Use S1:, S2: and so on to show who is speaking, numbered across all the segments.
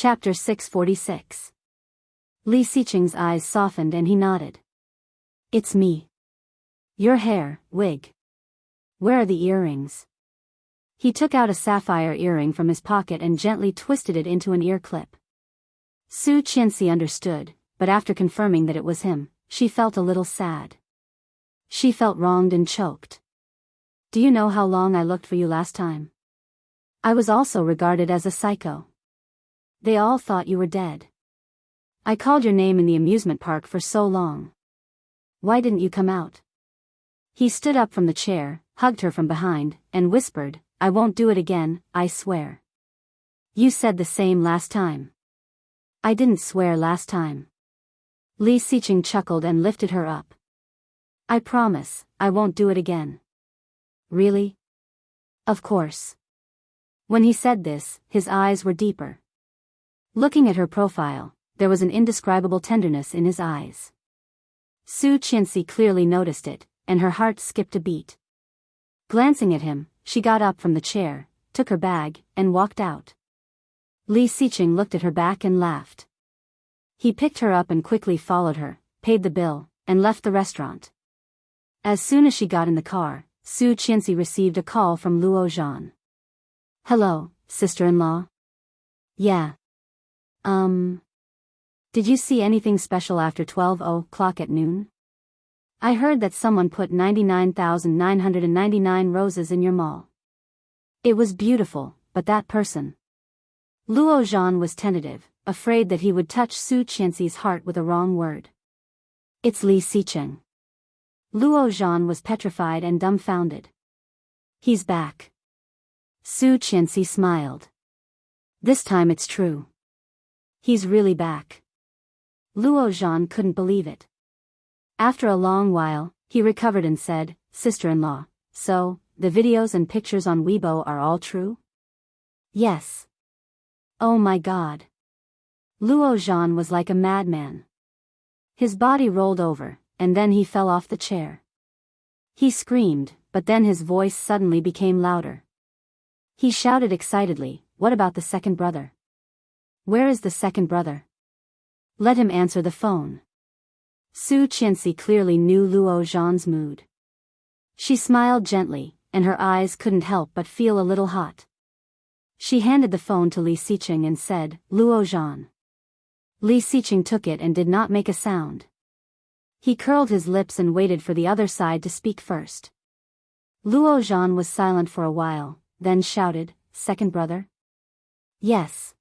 S1: Chapter 646. Li Xiqing's eyes softened and he nodded. It's me. Your hair, wig. Where are the earrings? He took out a sapphire earring from his pocket and gently twisted it into an ear clip. Su Qianxi understood, but after confirming that it was him, she felt a little sad. She felt wronged and choked. Do you know how long I looked for you last time? I was also regarded as a psycho. They all thought you were dead. I called your name in the amusement park for so long. Why didn't you come out? He stood up from the chair, hugged her from behind, and whispered, I won't do it again, I swear. You said the same last time. I didn't swear last time. Li Xiqing chuckled and lifted her up. I promise, I won't do it again. Really? Of course. When he said this, his eyes were deeper. Looking at her profile, there was an indescribable tenderness in his eyes. Su Qianxi clearly noticed it, and her heart skipped a beat. Glancing at him, she got up from the chair, took her bag, and walked out. Li Xiqing looked at her back and laughed. He picked her up and quickly followed her, paid the bill, and left the restaurant. As soon as she got in the car, Su Qianxi received a call from Luo Zhan. Hello, sister-in-law? Yeah. Did you see anything special after 12 o'clock at noon? I heard that someone put 99,999 roses in your mall. It was beautiful, but that person. Luo Zhan was tentative, afraid that he would touch Su Qianxi's heart with a wrong word. It's Li Xiqing. Luo Zhan was petrified and dumbfounded. He's back. Su Qianxi smiled. This time it's true. He's really back. Luo Zhan couldn't believe it. After a long while, he recovered and said, Sister-in-law, so, the videos and pictures on Weibo are all true? Yes. Oh my God. Luo Zhan was like a madman. His body rolled over, and then he fell off the chair. He screamed, but then his voice suddenly became louder. He shouted excitedly, what about the second brother? Where is the second brother? Let him answer the phone. Su Qianxi clearly knew Luo Zhan's mood. She smiled gently, and her eyes couldn't help but feel a little hot. She handed the phone to Li Xiqing and said, Luo Zhan. Li Xiqing took it and did not make a sound. He curled his lips and waited for the other side to speak first. Luo Zhan was silent for a while, then shouted, Second brother? Yes.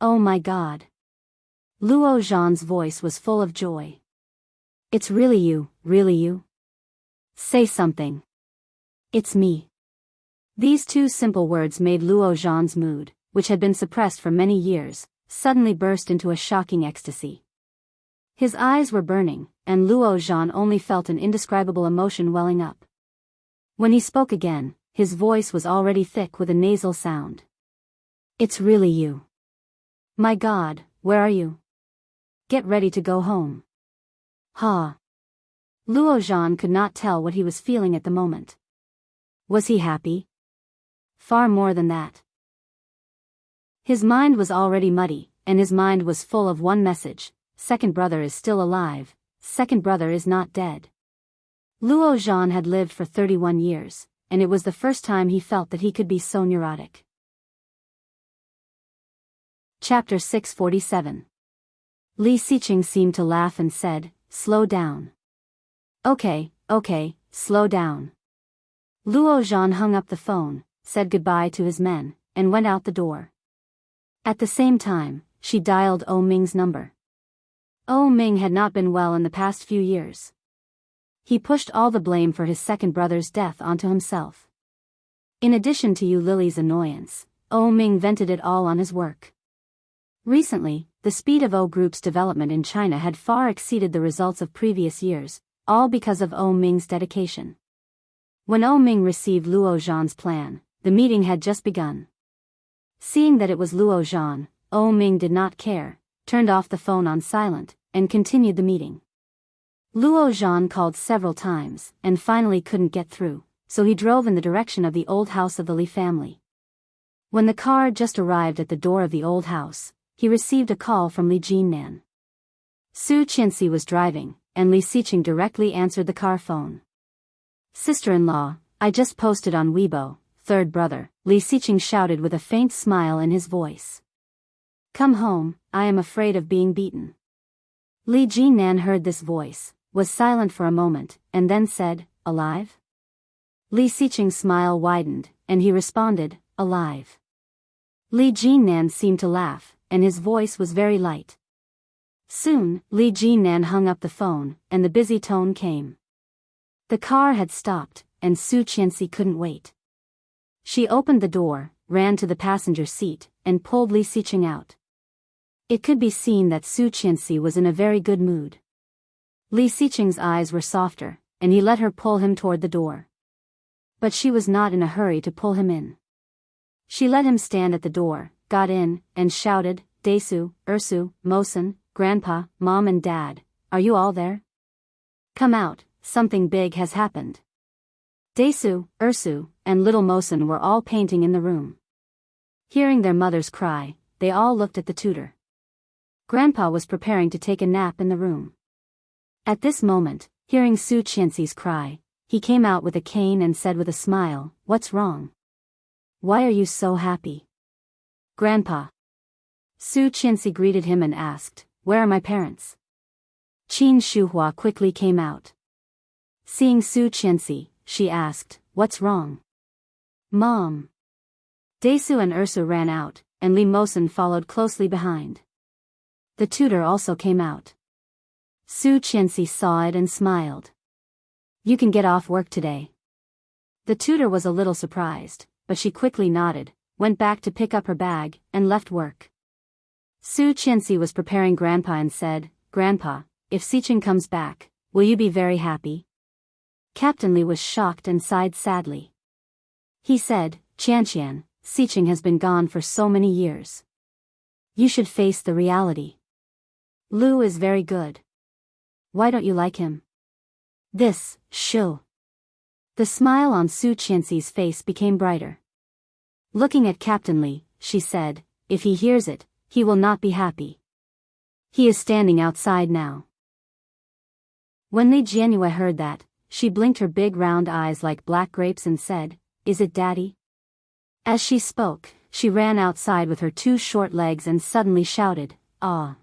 S1: Oh my God. Luo Zhan's voice was full of joy. It's really you, really you? Say something. It's me. These two simple words made Luo Zhan's mood, which had been suppressed for many years, suddenly burst into a shocking ecstasy. His eyes were burning, and Luo Zhan only felt an indescribable emotion welling up. When he spoke again, his voice was already thick with a nasal sound. It's really you. My God, where are you? Get ready to go home. Ha. Luo Zhan could not tell what he was feeling at the moment. Was he happy? Far more than that. His mind was already muddy, and his mind was full of one message, second brother is still alive, second brother is not dead. Luo Zhan had lived for 31 years, and it was the first time he felt that he could be so neurotic. Chapter 647. Li Xiqing seemed to laugh and said, Slow down. Okay, slow down. Luo Zhan hung up the phone, said goodbye to his men, and went out the door. At the same time, she dialed O Ming's number. O Ming had not been well in the past few years. He pushed all the blame for his second brother's death onto himself. In addition to Yu Lily's annoyance, O Ming vented it all on his work. Recently, the speed of O Group's development in China had far exceeded the results of previous years, all because of O Ming's dedication. When O Ming received Luo Zhan's plan, the meeting had just begun. Seeing that it was Luo Zhan, O Ming did not care, turned off the phone on silent, and continued the meeting. Luo Zhan called several times, and finally couldn't get through, so he drove in the direction of the old house of the Li family. When the car just arrived at the door of the old house, he received a call from Li Jinnan. Su Qianxi was driving, and Li Xiqing directly answered the car phone. Sister-in-law, I just posted on Weibo, third brother, Li Xiqing shouted with a faint smile in his voice. Come home, I am afraid of being beaten. Li Jinnan heard this voice, was silent for a moment, and then said, alive? Li Xiqing's smile widened, and he responded, alive. Li Jinnan seemed to laugh, and his voice was very light. Soon, Li Jinnan hung up the phone, and the busy tone came. The car had stopped, and Su Qianxi couldn't wait. She opened the door, ran to the passenger seat, and pulled Li Xiqing out. It could be seen that Su Qianxi was in a very good mood. Li Xiqing's eyes were softer, and he let her pull him toward the door. But she was not in a hurry to pull him in. She let him stand at the door, got in, and shouted, Desu, Ersu, Mosen, Grandpa, Mom and Dad, are you all there? Come out, something big has happened. Desu, Ersu, and little Mosen were all painting in the room. Hearing their mother's cry, they all looked at the tutor. Grandpa was preparing to take a nap in the room. At this moment, hearing Su Qianxi's cry, he came out with a cane and said with a smile, What's wrong? Why are you so happy? Grandpa. Su Qianxi greeted him and asked, Where are my parents? Qin Shuhua quickly came out. Seeing Su Qianxi, she asked, What's wrong? Mom. Desu and Ersu ran out, and Li Mosen followed closely behind. The tutor also came out. Su Qianxi saw it and smiled. You can get off work today. The tutor was a little surprised, but she quickly nodded, went back to pick up her bag, and left work. Su Qianxi was preparing Grandpa and said, Grandpa, if Xiqing comes back, will you be very happy? Captain Li was shocked and sighed sadly. He said, Qianqian, Xiqing has been gone for so many years. You should face the reality. Lu is very good. Why don't you like him? This, Shu. The smile on Su Qianxi's face became brighter. Looking at Captain Li, she said, If he hears it, he will not be happy. He is standing outside now. When Li Jianyu heard that, she blinked her big round eyes like black grapes and said, Is it Daddy? As she spoke, she ran outside with her two short legs and suddenly shouted, Ah!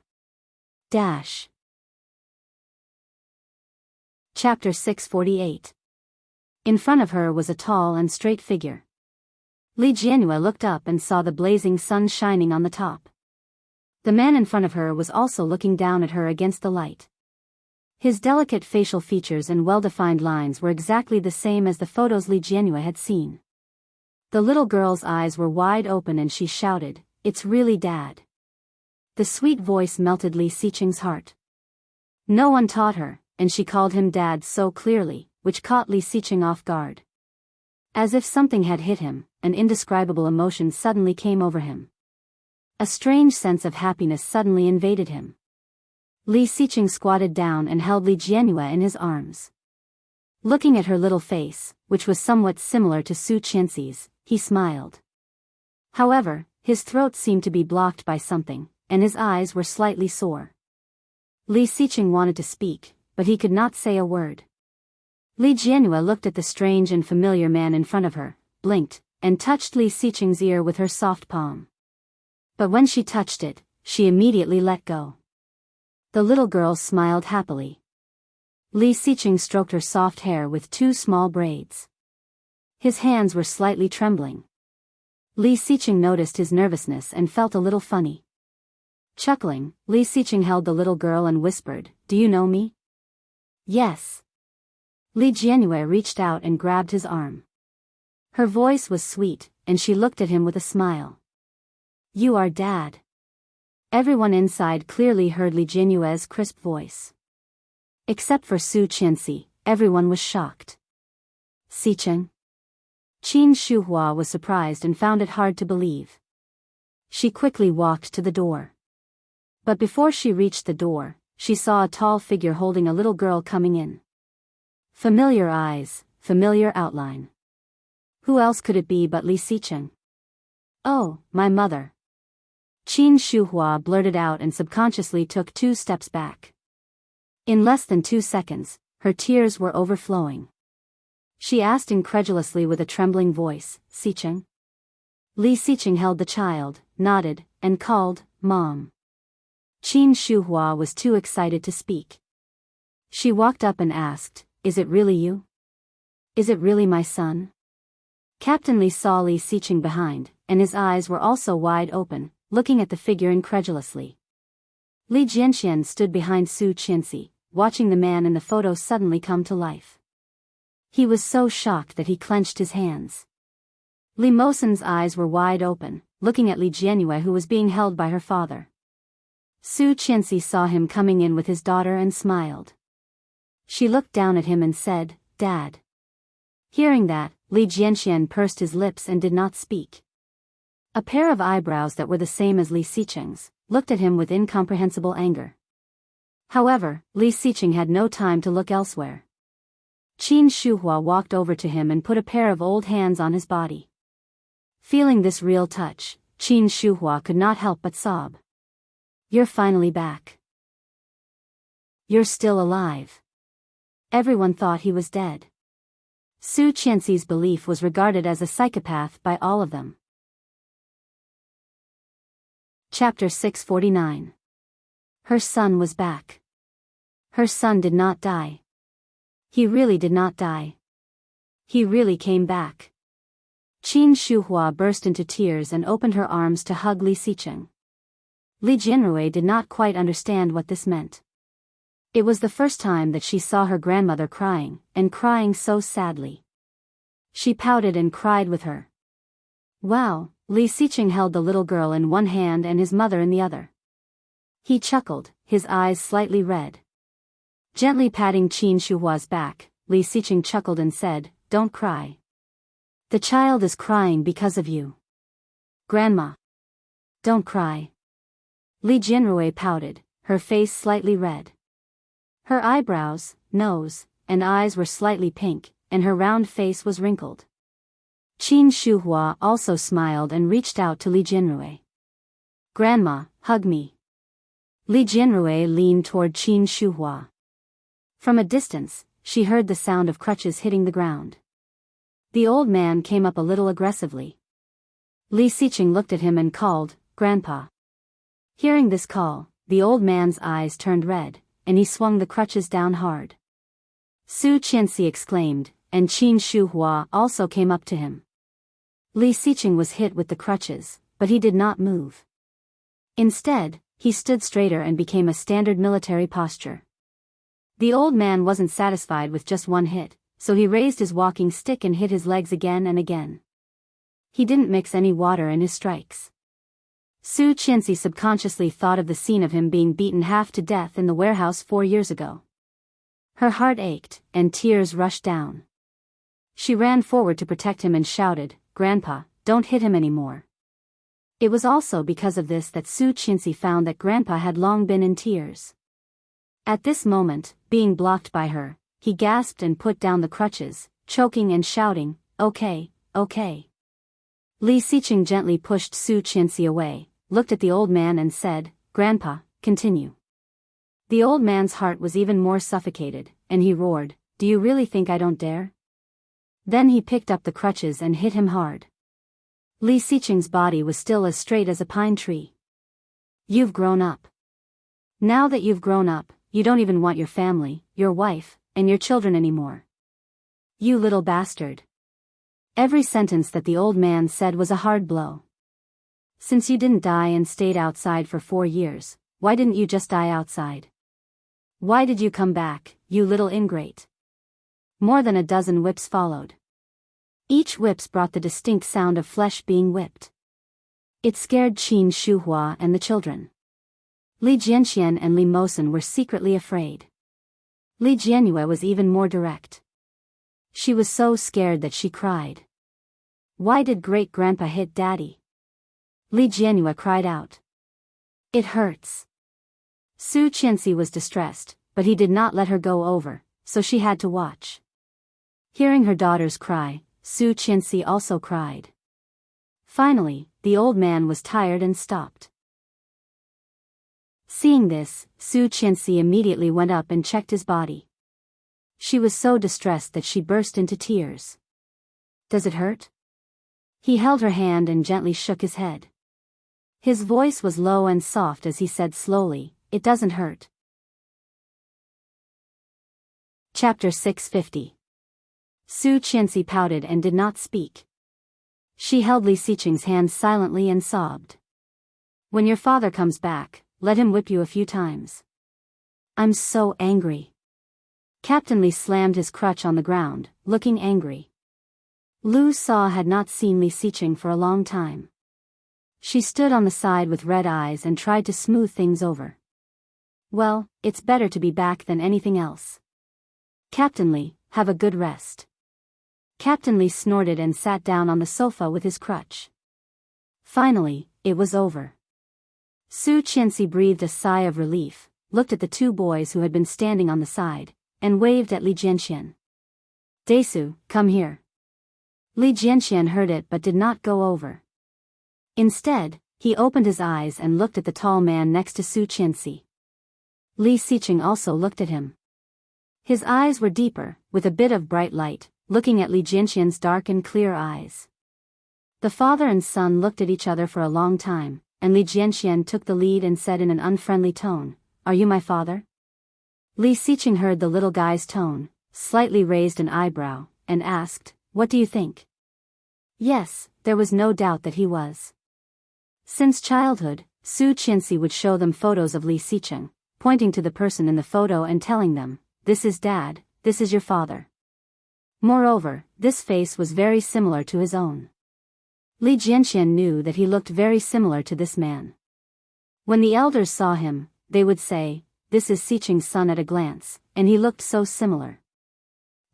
S1: Dash. Chapter 648. In front of her was a tall and straight figure. Li Jianyu looked up and saw the blazing sun shining on the top. The man in front of her was also looking down at her against the light. His delicate facial features and well-defined lines were exactly the same as the photos Li Jianyu had seen. The little girl's eyes were wide open and she shouted, It's really Dad. The sweet voice melted Li Xiqing's heart. No one taught her, and she called him Dad so clearly, which caught Li Xiqing off guard. As if something had hit him, an indescribable emotion suddenly came over him. A strange sense of happiness suddenly invaded him. Li Xiqing squatted down and held Li Jianyu in his arms. Looking at her little face, which was somewhat similar to Su Qianxi's, he smiled. However, his throat seemed to be blocked by something, and his eyes were slightly sore. Li Xiqing wanted to speak, but he could not say a word. Li Jianyu looked at the strange and familiar man in front of her, blinked, and touched Li Xiqing's ear with her soft palm. But when she touched it, she immediately let go. The little girl smiled happily. Li Xiqing stroked her soft hair with two small braids. His hands were slightly trembling. Li Xiqing noticed his nervousness and felt a little funny. Chuckling, Li Xiqing held the little girl and whispered, Do you know me? Yes. Li Jianyu reached out and grabbed his arm. Her voice was sweet, and she looked at him with a smile. You are Dad. Everyone inside clearly heard Li Jianyu's crisp voice. Except for Su Qianxi, everyone was shocked. Xiqing? Qin Shuhua was surprised and found it hard to believe. She quickly walked to the door. But before she reached the door, she saw a tall figure holding a little girl coming in. Familiar eyes, familiar outline. Who else could it be but Li Xiqing? Oh, my mother. Qin Shuhua blurted out and subconsciously took 2 steps back. In less than 2 seconds, her tears were overflowing. She asked incredulously with a trembling voice, Sicheng? Li Sicheng held the child, nodded, and called, Mom. Qin Shuhua was too excited to speak. She walked up and asked, Is it really you? Is it really my son? Captain Li saw Li Sicheng behind, and his eyes were also wide open, looking at the figure incredulously. Li Jianxian stood behind Su Qianxi, watching the man in the photo suddenly come to life. He was so shocked that he clenched his hands. Li Mosen's eyes were wide open, looking at Li Jianyu who was being held by her father. Su Qianxi saw him coming in with his daughter and smiled. She looked down at him and said, Dad. Hearing that, Li Jianxian pursed his lips and did not speak. A pair of eyebrows that were the same as Li Sicheng's looked at him with incomprehensible anger. However, Li Sicheng had no time to look elsewhere. Qin Shuhua walked over to him and put a pair of old hands on his body. Feeling this real touch, Qin Shuhua could not help but sob. You're finally back. You're still alive. Everyone thought he was dead. Su Qianxi's belief was regarded as a psychopath by all of them. Chapter 649. Her son was back. Her son did not die. He really did not die. He really came back. Qin Shuhua burst into tears and opened her arms to hug Li Sicheng. Li Jianrui did not quite understand what this meant. It was the first time that she saw her grandmother crying, and crying so sadly. She pouted and cried with her. Wow, Li Sicheng held the little girl in one hand and his mother in the other. He chuckled, his eyes slightly red. Gently patting Qin Shuhua's back, Li Sicheng chuckled and said, Don't cry. The child is crying because of you. Grandma. Don't cry. Li Jianrui pouted, her face slightly red. Her eyebrows, nose, and eyes were slightly pink, and her round face was wrinkled. Qin Shuhua also smiled and reached out to Li Jianrui. Grandma, hug me. Li Jianrui leaned toward Qin Shuhua. From a distance, she heard the sound of crutches hitting the ground. The old man came up a little aggressively. Li Sicheng looked at him and called, Grandpa. Hearing this call, the old man's eyes turned red, and he swung the crutches down hard. Su Qianxi exclaimed, and Qin Shuhua also came up to him. Li Sicheng was hit with the crutches, but he did not move. Instead, he stood straighter and became a standard military posture. The old man wasn't satisfied with just one hit, so he raised his walking stick and hit his legs again and again. He didn't mix any water in his strikes. Su Qianxi subconsciously thought of the scene of him being beaten half to death in the warehouse 4 years ago. Her heart ached, and tears rushed down. She ran forward to protect him and shouted, Grandpa, don't hit him anymore. It was also because of this that Su Qianxi found that Grandpa had long been in tears. At this moment, being blocked by her, he gasped and put down the crutches, choking and shouting, Okay, okay. Li Sicheng gently pushed Su Qianxi away, looked at the old man and said, Grandpa, continue. The old man's heart was even more suffocated, and he roared, Do you really think I don't dare? Then he picked up the crutches and hit him hard. Li Sicheng's body was still as straight as a pine tree. You've grown up. Now that you've grown up, you don't even want your family, your wife, and your children anymore. You little bastard. Every sentence that the old man said was a hard blow. Since you didn't die and stayed outside for 4 years, why didn't you just die outside? Why did you come back, you little ingrate? More than a dozen whips followed. Each whips brought the distinct sound of flesh being whipped. It scared Qin Shuhua and the children. Li Jianxian and Li Mosen were secretly afraid. Li Jianyue was even more direct. She was so scared that she cried. Why did great-grandpa hit Daddy? Li Jianyue cried out. It hurts. Su Qianxi was distressed, but he did not let her go over, so she had to watch. Hearing her daughter's cry, Su Qianxi also cried. Finally, the old man was tired and stopped. Seeing this, Su Qianxi immediately went up and checked his body. She was so distressed that she burst into tears. Does it hurt? He held her hand and gently shook his head. His voice was low and soft as he said slowly, "It doesn't hurt." Chapter 650. Su Qianxi pouted and did not speak. She held Li Xiqing's hand silently and sobbed. "When your father comes back, let him whip you a few times." "I'm so angry." Captain Li slammed his crutch on the ground, looking angry. Lu Sa had not seen Li Xiqing for a long time. She stood on the side with red eyes and tried to smooth things over. "Well, it's better to be back than anything else. Captain Li, have a good rest." Captain Li snorted and sat down on the sofa with his crutch. Finally, it was over. Su Qianxi breathed a sigh of relief, looked at the two boys who had been standing on the side, and waved at Li Jianxian. "Desu, come here." Li Jianxian heard it but did not go over. Instead, he opened his eyes and looked at the tall man next to Su Qianxi. Li Xiqing also looked at him. His eyes were deeper, with a bit of bright light, looking at Li Jianxian's dark and clear eyes. The father and son looked at each other for a long time, and Li Jianxian took the lead and said in an unfriendly tone, "Are you my father?" Li Xiqing heard the little guy's tone, slightly raised an eyebrow, and asked, "What do you think?" Yes, there was no doubt that he was. Since childhood, Su Qianxi would show them photos of Li Xiqing, pointing to the person in the photo and telling them, "This is Dad, this is your father." Moreover, this face was very similar to his own. Li Jianxian knew that he looked very similar to this man. When the elders saw him, they would say, "This is Xiqing's son," at a glance, and he looked so similar.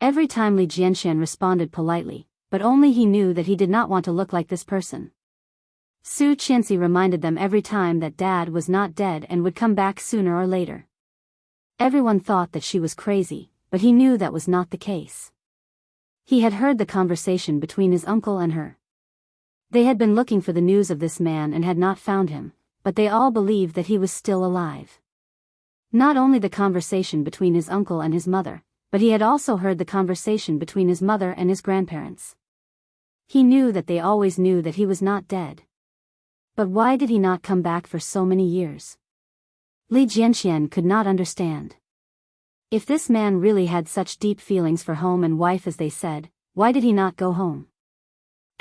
S1: Every time Li Jianxian responded politely, but only he knew that he did not want to look like this person. Su Qianxi reminded them every time that Dad was not dead and would come back sooner or later. Everyone thought that she was crazy, but he knew that was not the case. He had heard the conversation between his uncle and her. They had been looking for the news of this man and had not found him, but they all believed that he was still alive. Not only the conversation between his uncle and his mother, but he had also heard the conversation between his mother and his grandparents. He knew that they always knew that he was not dead. But why did he not come back for so many years? Li Jianxian could not understand. If this man really had such deep feelings for home and wife as they said, why did he not go home?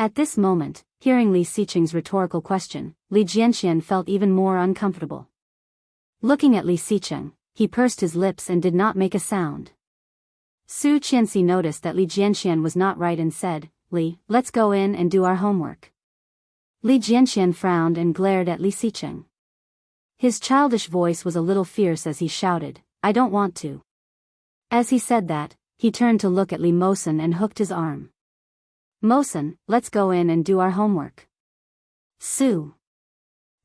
S1: At this moment, hearing Li Xiqing's rhetorical question, Li Jianxian felt even more uncomfortable. Looking at Li Xiqing, he pursed his lips and did not make a sound. Su Qianxi noticed that Li Jianxian was not right and said, "Li, let's go in and do our homework." Li Jianxian frowned and glared at Li Xiqing. His childish voice was a little fierce as he shouted, "I don't want to." As he said that, he turned to look at Li Mosen and hooked his arm. "Mosen, let's go in and do our homework." Su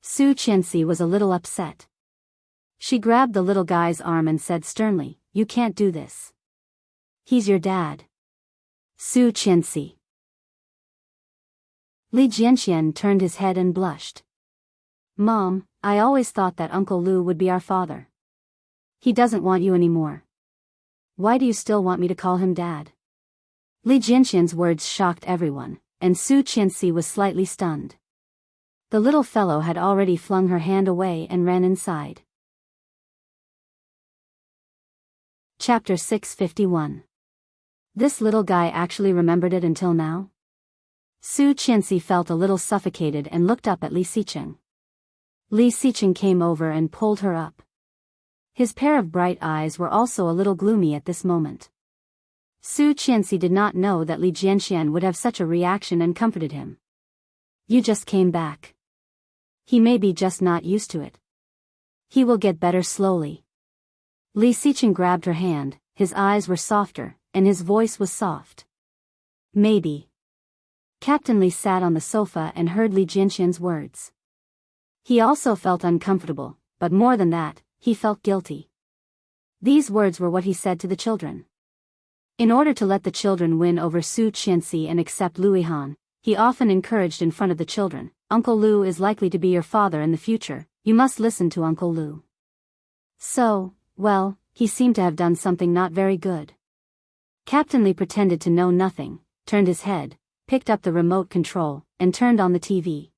S1: Qianxi was a little upset. She grabbed the little guy's arm and said sternly, "You can't do this. He's your dad." Su Qianxi. Li Jianxian turned his head and blushed. "Mom, I always thought that Uncle Lu would be our father. He doesn't want you anymore. Why do you still want me to call him Dad?" Li Jianxian's words shocked everyone, and Su Qianxi was slightly stunned. The little fellow had already flung her hand away and ran inside. Chapter 651. This little guy actually remembered it until now? Su Qianxi felt a little suffocated and looked up at Li Xiqing. Li Xiqing came over and pulled her up. His pair of bright eyes were also a little gloomy at this moment. Su Qianxi did not know that Li Jianxian would have such a reaction and comforted him. "You just came back. He may be just not used to it. He will get better slowly." Li Xiqing grabbed her hand, his eyes were softer, and his voice was soft. "Maybe." Captain Li sat on the sofa and heard Li Jianxian's words. He also felt uncomfortable, but more than that, he felt guilty. These words were what he said to the children. In order to let the children win over Su Qianxi and accept Luihan, he often encouraged in front of the children, "Uncle Lu is likely to be your father in the future, you must listen to Uncle Lu." So, well, he seemed to have done something not very good. Captain Lee pretended to know nothing, turned his head, picked up the remote control, and turned on the TV.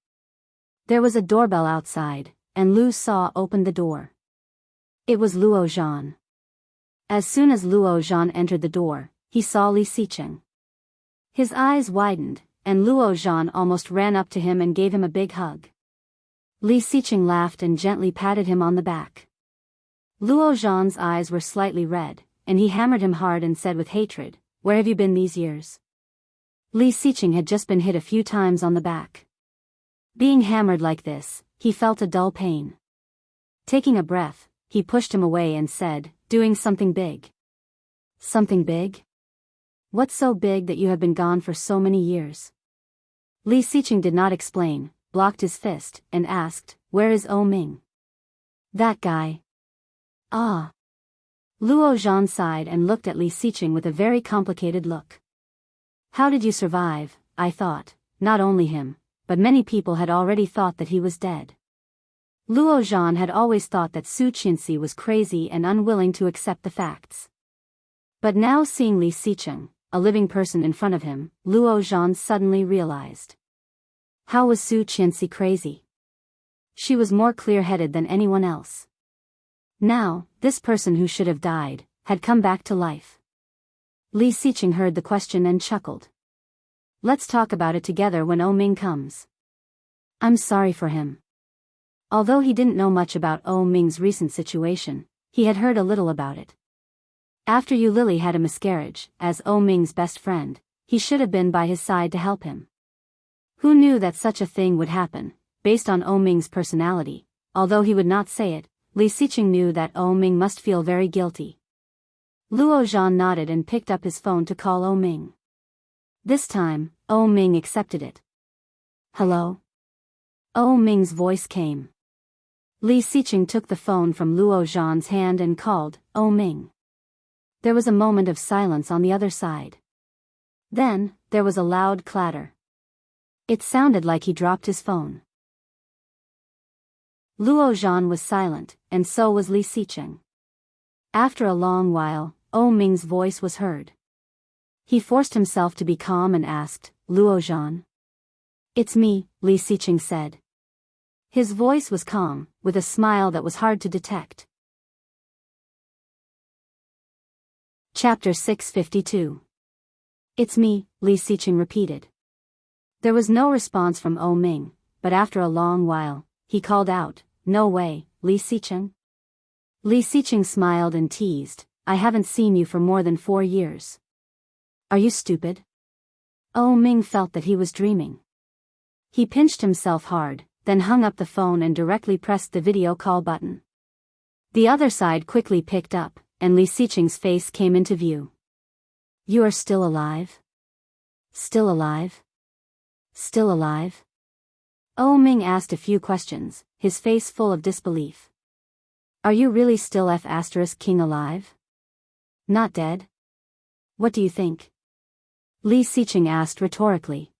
S1: There was a doorbell outside, and Lu Sa opened the door. It was Luo Zhan. As soon as Luo Zhan entered the door, he saw Li Xiqing. His eyes widened, and Luo Zhan almost ran up to him and gave him a big hug. Li Xiqing laughed and gently patted him on the back. Luo Zhan's eyes were slightly red, and he hammered him hard and said with hatred, "Where have you been these years?" Li Xiqing had just been hit a few times on the back. Being hammered like this, he felt a dull pain. Taking a breath, he pushed him away and said, "Doing something big." "Something big? What's so big that you have been gone for so many years?" Li Xiqing did not explain, blocked his fist, and asked, "Where is O Ming?" "That guy." "Ah." Luo Zhan sighed and looked at Li Xiqing with a very complicated look. "How did you survive?" I thought. Not only him, but many people had already thought that he was dead. Luo Zhan had always thought that Su Qianxi was crazy and unwilling to accept the facts. But now seeing Li Xiqing, a living person in front of him, Luo Zhan suddenly realized. How was Su Qianxi crazy? She was more clear-headed than anyone else. Now, this person who should have died, had come back to life. Li Xiqing heard the question and chuckled. "Let's talk about it together when O Ming comes." I'm sorry for him. Although he didn't know much about O Ming's recent situation, he had heard a little about it. After Yu Lily had a miscarriage, as O Ming's best friend, he should have been by his side to help him. Who knew that such a thing would happen, based on O Ming's personality? Although he would not say it, Li Xiqing knew that O Ming must feel very guilty. Luo Zhan nodded and picked up his phone to call O Ming. This time, O Ming accepted it. "Hello?" O Ming's voice came. Li Xiqing took the phone from Luo Zhan's hand and called, "O Ming." There was a moment of silence on the other side. Then, there was a loud clatter. It sounded like he dropped his phone. Luo Zhan was silent, and so was Li Xiqing. After a long while, O Ming's voice was heard. He forced himself to be calm and asked, "Luo Zhan?" "It's me," Li Xiqing said. His voice was calm, with a smile that was hard to detect. Chapter 652. "It's me," Li Xiqing repeated. There was no response from O Ming, but after a long while, he called out, "No way, Li Xiqing?" Li Xiqing smiled and teased, "I haven't seen you for more than 4 years. Are you stupid?" O Ming felt that he was dreaming. He pinched himself hard, then hung up the phone and directly pressed the video call button. The other side quickly picked up, and Li Xiqing's face came into view. "You are still alive? Still alive? Still alive?" O Ming asked a few questions, his face full of disbelief. "Are you really still F***king alive? Not dead? What do you think?" Li Xiqing asked rhetorically.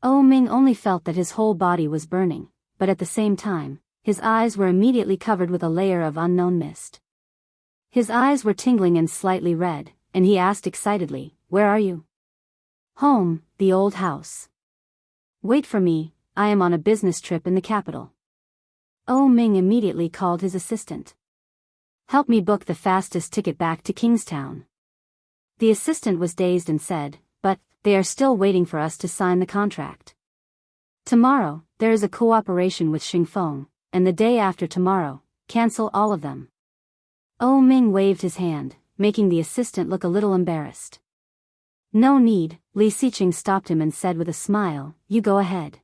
S1: O Ming only felt that his whole body was burning, but at the same time, his eyes were immediately covered with a layer of unknown mist. His eyes were tingling and slightly red, and he asked excitedly, "Where are you?" "Home, the old house." "Wait for me, I am on a business trip in the capital." O Ming immediately called his assistant. "Help me book the fastest ticket back to Kingstown." The assistant was dazed and said, "But, they are still waiting for us to sign the contract. Tomorrow, there is a cooperation with Xingfeng, and the day after tomorrow, cancel all of them." O Ming waved his hand, making the assistant look a little embarrassed. "No need," Li Xiqing stopped him and said with a smile, "You go ahead.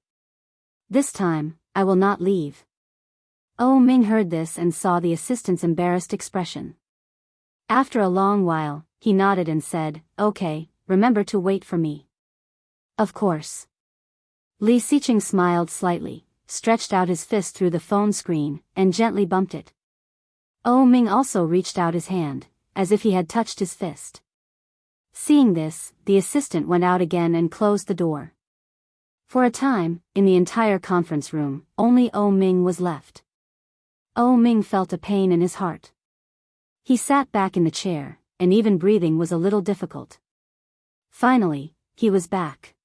S1: This time, I will not leave." O Ming heard this and saw the assistant's embarrassed expression. After a long while, he nodded and said, "Okay, remember to wait for me." "Of course." Li Xiqing smiled slightly, stretched out his fist through the phone screen, and gently bumped it. O Ming also reached out his hand, as if he had touched his fist. Seeing this, the assistant went out again and closed the door. For a time, in the entire conference room, only O Ming was left. Oh Ming felt a pain in his heart. He sat back in the chair, and even breathing was a little difficult. Finally, he was back.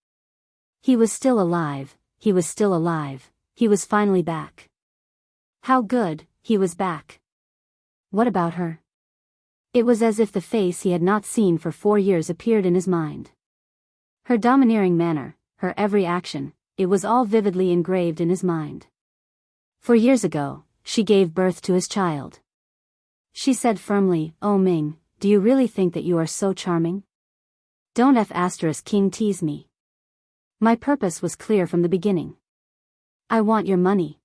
S1: He was still alive, he was still alive, he was finally back. How good, he was back. What about her? It was as if the face he had not seen for 4 years appeared in his mind. Her domineering manner, her every action, it was all vividly engraved in his mind. 4 years ago, she gave birth to his child. She said firmly, "Oh Ming, do you really think that you are so charming? Don't King tease me. My purpose was clear from the beginning. I want your money.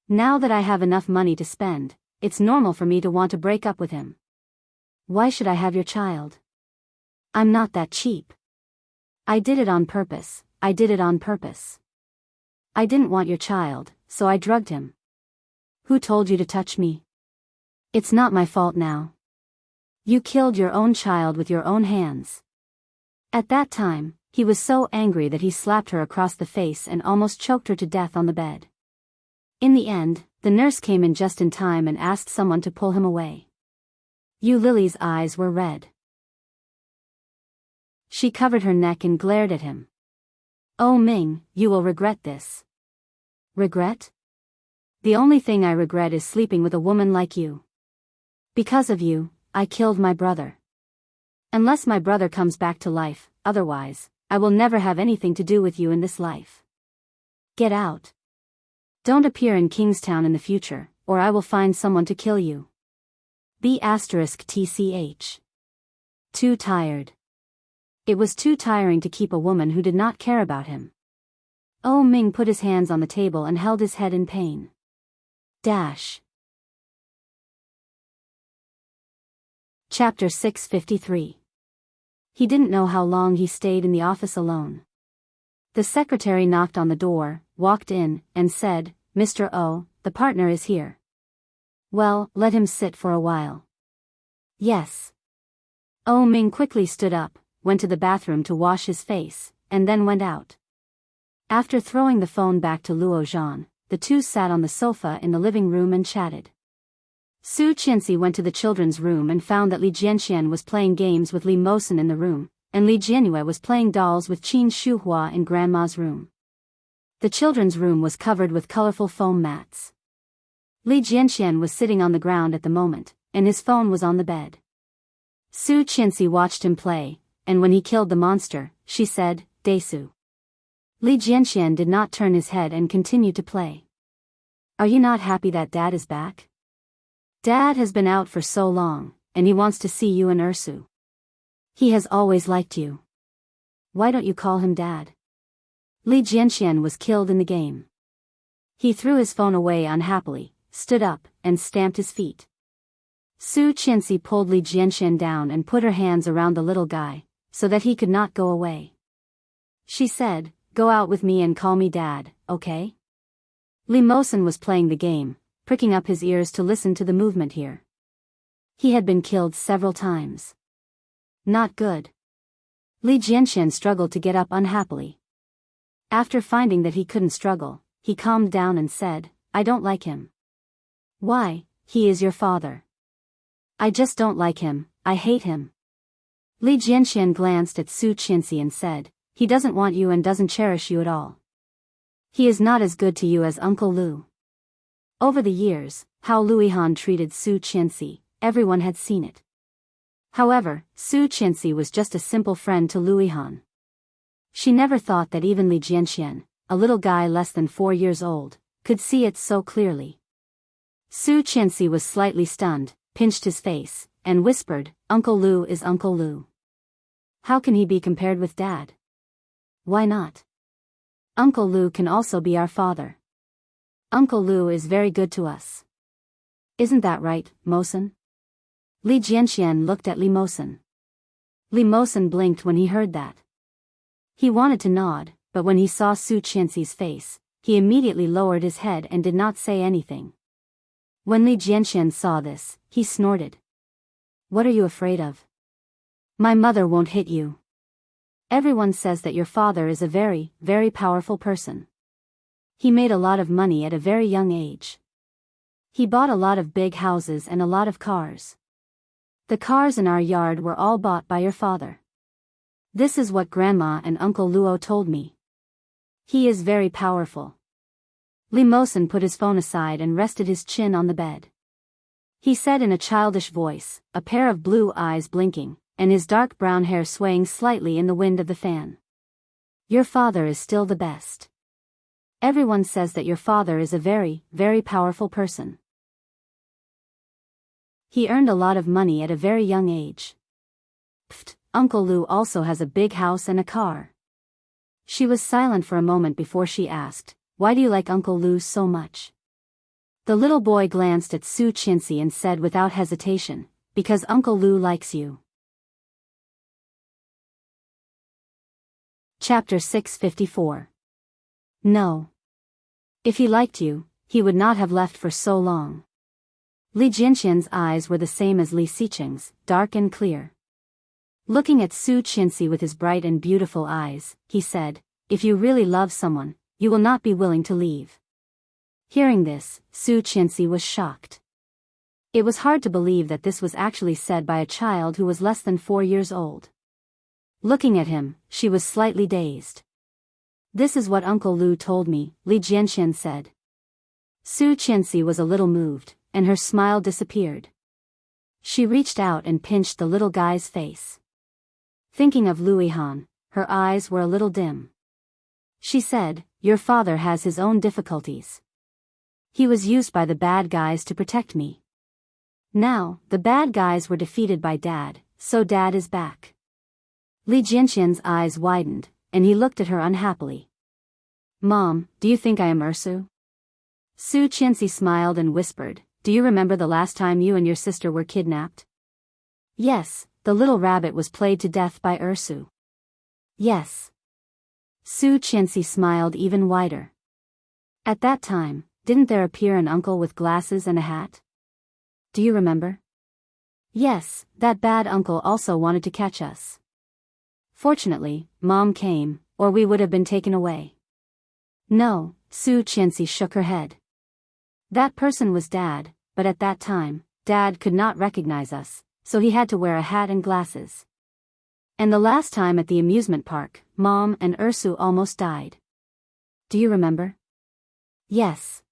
S1: Now that I have enough money to spend, it's normal for me to want to break up with him. Why should I have your child? I'm not that cheap. I did it on purpose, I did it on purpose. I didn't want your child, so I drugged him. Who told you to touch me? It's not my fault now. You killed your own child with your own hands." At that time, he was so angry that he slapped her across the face and almost choked her to death on the bed. In the end, the nurse came in just in time and asked someone to pull him away. Yu Lily's eyes were red. She covered her neck and glared at him. "Oh Ming, you will regret this." "Regret? The only thing I regret is sleeping with a woman like you. Because of you, I killed my brother. Unless my brother comes back to life, otherwise, I will never have anything to do with you in this life. Get out. Don't appear in Kingstown in the future, or I will find someone to kill you. B*TCH. Too tired. It was too tiring to keep a woman who did not care about him. Oh Ming put his hands on the table and held his head in pain. Chapter 653. He didn't know how long he stayed in the office alone. The secretary knocked on the door, walked in, and said, "Mr. O, the partner is here." "Well, let him sit for a while." "Yes." Oh Ming quickly stood up, went to the bathroom to wash his face, and then went out. After throwing the phone back to Luo Zhan, the two sat on the sofa in the living room and chatted. Su Qianxi went to the children's room and found that Li Jianxian was playing games with Li Mosen in the room, and Li Jianyue was playing dolls with Qin Shuhua in Grandma's room. The children's room was covered with colorful foam mats. Li Jianxian was sitting on the ground at the moment, and his phone was on the bed. Su Qianxi watched him play, and when he killed the monster, she said, "Desu." Li Jianxian did not turn his head and continued to play. "Are you not happy that Dad is back? Dad has been out for so long, and he wants to see you and Ursu. He has always liked you. Why don't you call him Dad?" Li Jianxian was killed in the game. He threw his phone away unhappily, stood up, and stamped his feet. Su Qianxi pulled Li Jianxian down and put her hands around the little guy, so that he could not go away. She said, "Go out with me and call me Dad, okay?" Li Mosen was playing the game, pricking up his ears to listen to the movement here. He had been killed several times. Not good. Li Jianxian struggled to get up unhappily. After finding that he couldn't struggle, he calmed down and said, "I don't like him." "Why? He is your father." "I just don't like him, I hate him." Li Jianxian glanced at Su Qianxi and said, "He doesn't want you and doesn't cherish you at all. He is not as good to you as Uncle Lu." Over the years, how Luihan treated Su Qianxi, everyone had seen it. However, Su Qianxi was just a simple friend to Luihan. She never thought that even Li Jianxian, a little guy less than 4 years old, could see it so clearly. Su Qianxi was slightly stunned, pinched his face, and whispered, "Uncle Lu is Uncle Lu. How can he be compared with Dad? Why not? Uncle Lu can also be our father. Uncle Lu is very good to us. Isn't that right, Mosen?" Li Jianxian looked at Li Mosen. Li Mosen blinked when he heard that. He wanted to nod, but when he saw Su Qianxi's face, he immediately lowered his head and did not say anything. When Li Jianxian saw this, he snorted. "What are you afraid of? My mother won't hit you. Everyone says that your father is a very, very powerful person. He made a lot of money at a very young age. He bought a lot of big houses and a lot of cars. The cars in our yard were all bought by your father. This is what Grandma and Uncle Luo told me. He is very powerful. Li Mosen put his phone aside and rested his chin on the bed. He said in a childish voice, a pair of blue eyes blinking, and his dark brown hair swaying slightly in the wind of the fan. Your father is still the best. Everyone says that your father is a very, very powerful person. He earned a lot of money at a very young age. Pfft, Uncle Lu also has a big house and a car. She was silent for a moment before she asked, why do you like Uncle Lu so much? The little boy glanced at Su Qianxi and said without hesitation, because Uncle Lu likes you. Chapter 654. No. If he liked you, he would not have left for so long. Li Jianxian's eyes were the same as Li Xiqing's, dark and clear. Looking at Su Qianxi with his bright and beautiful eyes, he said, if you really love someone, you will not be willing to leave. Hearing this, Su Qianxi was shocked. It was hard to believe that this was actually said by a child who was less than 4 years old. Looking at him, she was slightly dazed. This is what Uncle Lu told me, Li Jianxian said. Su Qianxi was a little moved, and her smile disappeared. She reached out and pinched the little guy's face. Thinking of Lu Yihan, her eyes were a little dim. She said, your father has his own difficulties. He was used by the bad guys to protect me. Now, the bad guys were defeated by Dad, so Dad is back. Li Jianxian's eyes widened, and he looked at her unhappily. Mom, do you think I am Ursu? Su Qianxi smiled and whispered, do you remember the last time you and your sister were kidnapped? Yes, the little rabbit was played to death by Ursu. Yes. Su Qianxi smiled even wider. At that time, didn't there appear an uncle with glasses and a hat? Do you remember? Yes, that bad uncle also wanted to catch us. Fortunately, Mom came, or we would have been taken away. No, Su Qianxi shook her head. That person was Dad, but at that time, Dad could not recognize us, so he had to wear a hat and glasses. And the last time at the amusement park, Mom and Ursu almost died. Do you remember? Yes.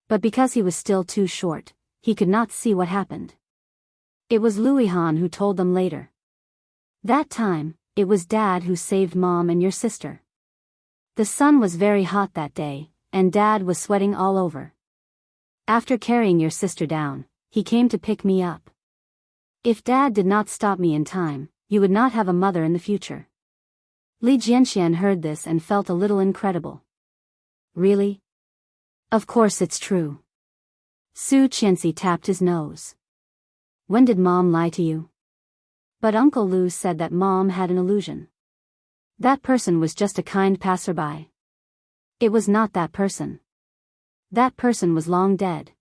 S1: But because he was still too short, he could not see what happened. It was Lu Yihan who told them later. That time, it was Dad who saved Mom and your sister. The sun was very hot that day, and Dad was sweating all over. After carrying your sister down, he came to pick me up. If Dad did not stop me in time, you would not have a mother in the future. Li Jianxian heard this and felt a little incredible. Really? Of course it's true. Su Qianxi tapped his nose. When did Mom lie to you? But Uncle Lu said that Mom had an illusion. That person was just a kind passerby. It was not that person. That person was long dead.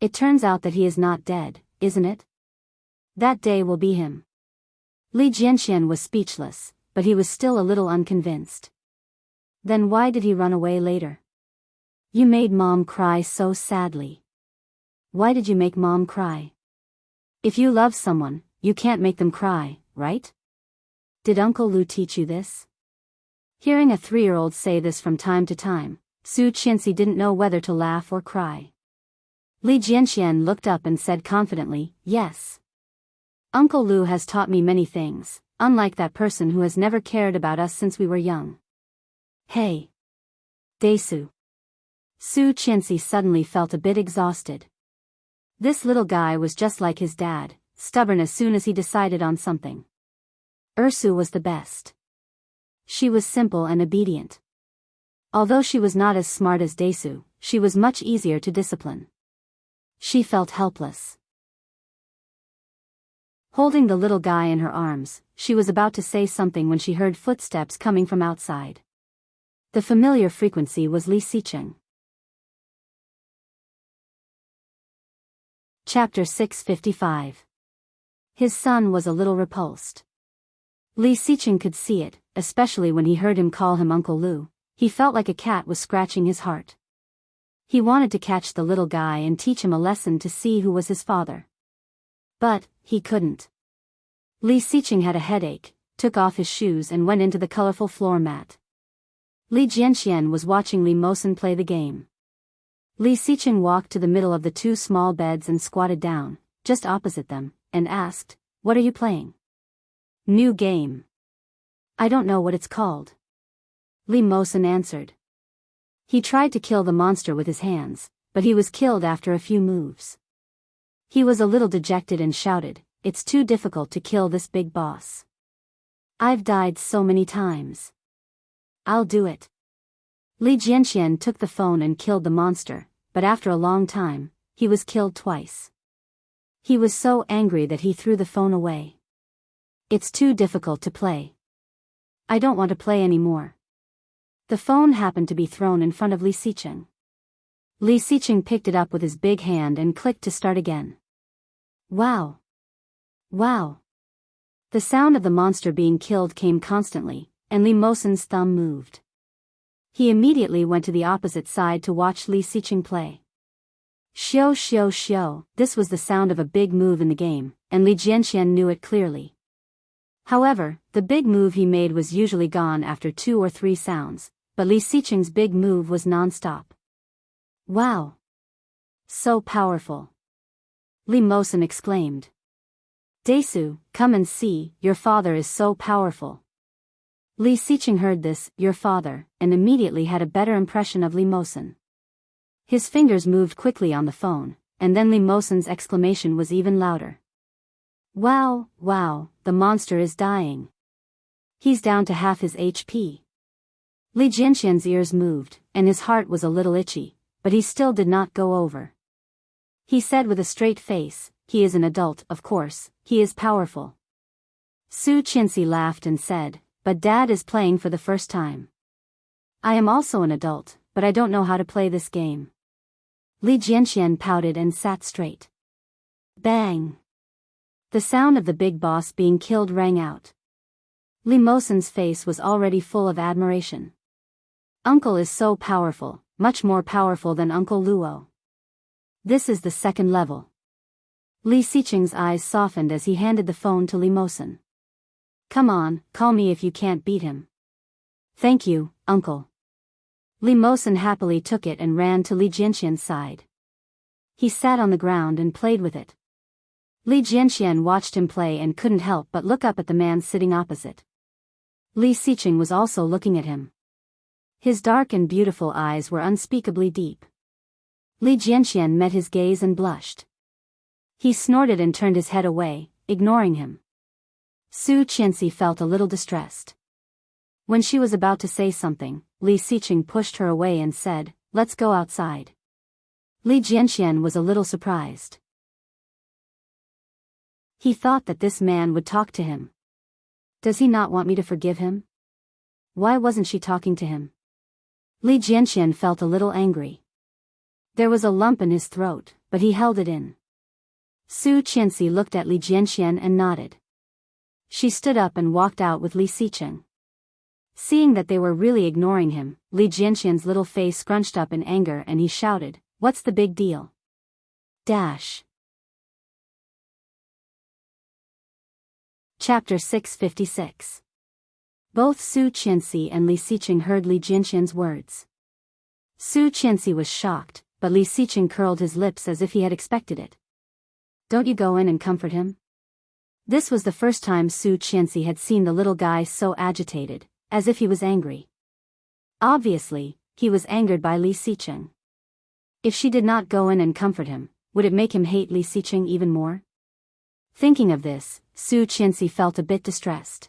S1: It turns out that he is not dead, isn't it? That day will be him. Li Jianxian was speechless, but he was still a little unconvinced. Then why did he run away later? You made Mom cry so sadly. Why did you make Mom cry? If you love someone, you can't make them cry, right? Did Uncle Lu teach you this? Hearing a 3-year-old say this from time to time, Su Qianxi didn't know whether to laugh or cry. Li Jianxian looked up and said confidently, yes. Uncle Lu has taught me many things, unlike that person who has never cared about us since we were young. Hey. Desu. Su Qianxi suddenly felt a bit exhausted. This little guy was just like his dad, stubborn as soon as he decided on something. Ursu was the best. She was simple and obedient. Although she was not as smart as Desu, she was much easier to discipline. She felt helpless. Holding the little guy in her arms, she was about to say something when she heard footsteps coming from outside. The familiar frequency was Li Xiqing. Chapter 655. His son was a little repulsed. Li Xiqing could see it, especially when he heard him call him Uncle Lu. He felt like a cat was scratching his heart. He wanted to catch the little guy and teach him a lesson to see who was his father. But he couldn't. Li Xiqing had a headache, took off his shoes and went into the colorful floor mat. Li Jianxian was watching Li Mosen play the game. Li Xiqing walked to the middle of the two small beds and squatted down, just opposite them, and asked, "What are you playing?" "New game. I don't know what it's called." Li Mosen answered. He tried to kill the monster with his hands, but he was killed after a few moves. He was a little dejected and shouted, "It's too difficult to kill this big boss. I've died so many times. I'll do it." Li Jianxian took the phone and killed the monster, but after a long time, he was killed twice. He was so angry that he threw the phone away. "It's too difficult to play. I don't want to play anymore." The phone happened to be thrown in front of Li Xiqing. Li Xiqing picked it up with his big hand and clicked to start again. Wow! Wow! The sound of the monster being killed came constantly, and Li Mosen's thumb moved. He immediately went to the opposite side to watch Li Xiqing play. Xiao xiao xiao, this was the sound of a big move in the game, and Li Jianxian knew it clearly. However, the big move he made was usually gone after 2 or 3 sounds, but Li Xiqing's big move was non-stop. Wow! So powerful! Li Mosen exclaimed. "Desu, come and see, your father is so powerful." Li Xiqing heard this, "your father," and immediately had a better impression of Li Mosen. His fingers moved quickly on the phone, and then Li Mosen's exclamation was even louder. "Wow, wow, the monster is dying. He's down to half his HP." Li Jianxian's ears moved, and his heart was a little itchy, but he still did not go over. He said with a straight face, "He is an adult, of course, he is powerful." Su Qianxi laughed and said, "But Dad is playing for the first time. I am also an adult, but I don't know how to play this game." Li Jianxian pouted and sat straight. Bang! The sound of the big boss being killed rang out. Li Mosen's face was already full of admiration. "Uncle is so powerful, much more powerful than Uncle Luo. This is the second level." Li Xiqing's eyes softened as he handed the phone to Li Mosen. "Come on, call me if you can't beat him." "Thank you, uncle." Li Mosen happily took it and ran to Li Jianxian's side. He sat on the ground and played with it. Li Jianxian watched him play and couldn't help but look up at the man sitting opposite. Li Xiqing was also looking at him. His dark and beautiful eyes were unspeakably deep. Li Jianxian met his gaze and blushed. He snorted and turned his head away, ignoring him. Su Qianxi felt a little distressed. When she was about to say something, Li Xiqing pushed her away and said, "Let's go outside." Li Jianxian was a little surprised. He thought that this man would talk to him. Does he not want me to forgive him? Why wasn't she talking to him? Li Jianxian felt a little angry. There was a lump in his throat, but he held it in. Su Qianxi looked at Li Jianxian and nodded. She stood up and walked out with Li Xiqing. Seeing that they were really ignoring him, Li Jianxian's little face scrunched up in anger and he shouted, "What's the big deal?" Chapter 656. Both Su Qianxi and Li Xiqing heard Li Jianxian's words. Su Qianxi was shocked, but Li Xiqing curled his lips as if he had expected it. "Don't you go in and comfort him?" This was the first time Su Qianxi had seen the little guy so agitated, as if he was angry. Obviously, he was angered by Li Xiqing. If she did not go in and comfort him, would it make him hate Li Xiqing even more? Thinking of this, Su Qianxi felt a bit distressed.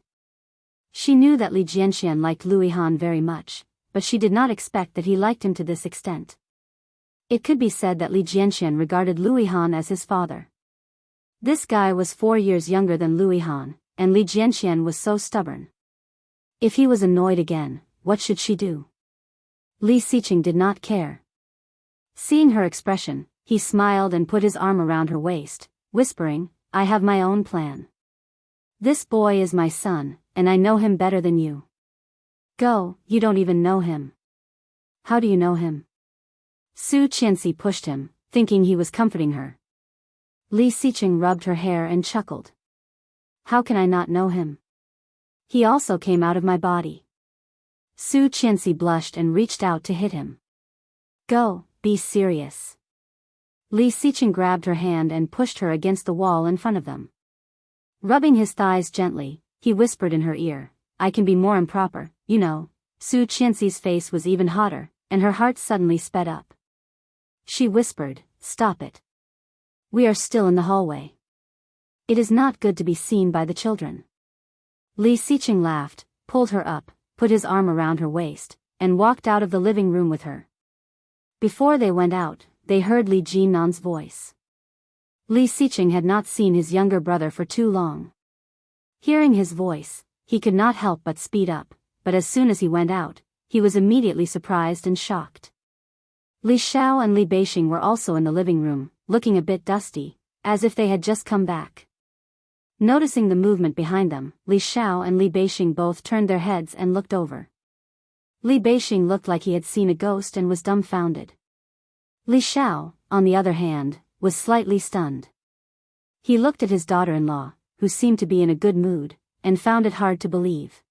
S1: She knew that Li Jianxian liked Luihan very much, but she did not expect that he liked him to this extent. It could be said that Li Jianxian regarded Luihan as his father. This guy was 4 years younger than Luihan, and Li Jianxian was so stubborn. If he was annoyed again, what should she do? Li Xiqing did not care. Seeing her expression, he smiled and put his arm around her waist, whispering, "I have my own plan. This boy is my son, and I know him better than you. Go, you don't even know him." "How do you know him?" Su Qianxi pushed him, thinking he was comforting her. Li Xiqing rubbed her hair and chuckled. How can I not know him? He also came out of my body. Su Qianxi blushed and reached out to hit him. Go, be serious. Li Xiqing grabbed her hand and pushed her against the wall in front of them. Rubbing his thighs gently, he whispered in her ear, I can be more improper, you know. Su Qianxi's face was even hotter, and her heart suddenly sped up. She whispered, stop it. We are still in the hallway. It is not good to be seen by the children. Li Xiqing laughed, pulled her up, put his arm around her waist, and walked out of the living room with her. Before they went out, they heard Li Jinan's voice. Li Xiqing had not seen his younger brother for too long. Hearing his voice, he could not help but speed up, but as soon as he went out, he was immediately surprised and shocked. Li Xiao and Li Beixing were also in the living room, looking a bit dusty, as if they had just come back. Noticing the movement behind them, Li Xiao and Li Beixing both turned their heads and looked over. Li Beixing looked like he had seen a ghost and was dumbfounded. Li Xiao, on the other hand, was slightly stunned. He looked at his daughter-in-law, who seemed to be in a good mood, and found it hard to believe.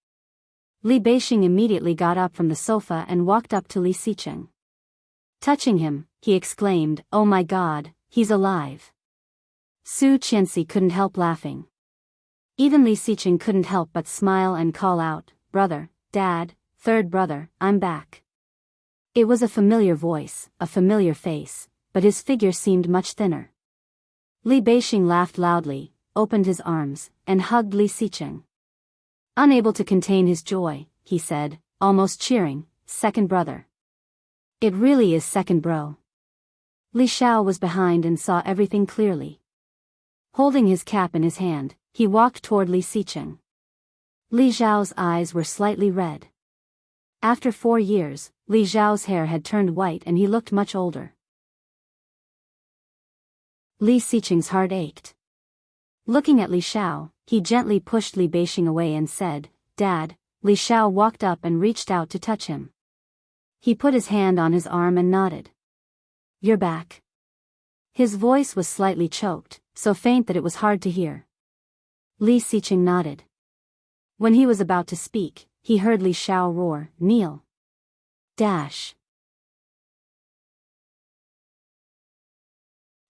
S1: Li Beixing immediately got up from the sofa and walked up to Li Xiqing. Touching him, he exclaimed, oh my God, he's alive. Su Qianxi couldn't help laughing. Even Li Xiqing couldn't help but smile and call out, brother, dad, third brother, I'm back. It was a familiar voice, a familiar face, but his figure seemed much thinner. Li Beixing laughed loudly, opened his arms, and hugged Li Xiqing. Unable to contain his joy, he said, almost cheering, second brother. It really is second bro. Li Xiao was behind and saw everything clearly. Holding his cap in his hand, he walked toward Li Xiqing. Li Xiao's eyes were slightly red. After 4 years, Li Xiao's hair had turned white and he looked much older. Li Xiqing's heart ached. Looking at Li Xiao, he gently pushed Li Beixing away and said, Dad. Li Xiao walked up and reached out to touch him. He put his hand on his arm and nodded. You're back. His voice was slightly choked, so faint that it was hard to hear. Li Xiqing nodded. When he was about to speak, he heard Li Xiao roar, kneel. Dash.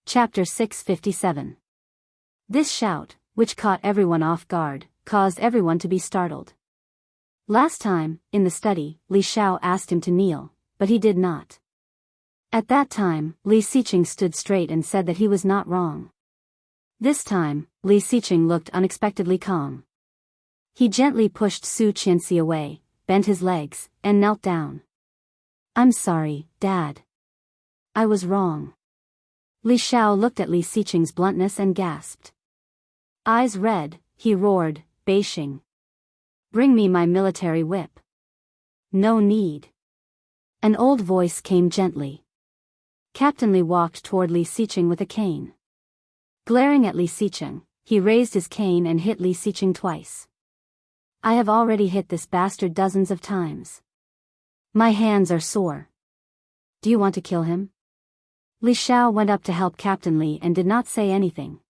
S1: Chapter 657. This shout, which caught everyone off guard, caused everyone to be startled. Last time, in the study, Li Xiao asked him to kneel, but he did not. At that time, Li Xiqing stood straight and said that he was not wrong. This time, Li Xiqing looked unexpectedly calm. He gently pushed Su Qianxi away, bent his legs, and knelt down. I'm sorry, Dad. I was wrong. Li Xiao looked at Li Xiqing's bluntness and gasped. Eyes red, he roared, Beixing. Bring me my military whip. No need. An old voice came gently. Captain Li walked toward Li Xiqing with a cane. Glaring at Li Xiqing, he raised his cane and hit Li Xiqing twice. I have already hit this bastard dozens of times. My hands are sore. Do you want to kill him? Li Xiao went up to help Captain Li and did not say anything.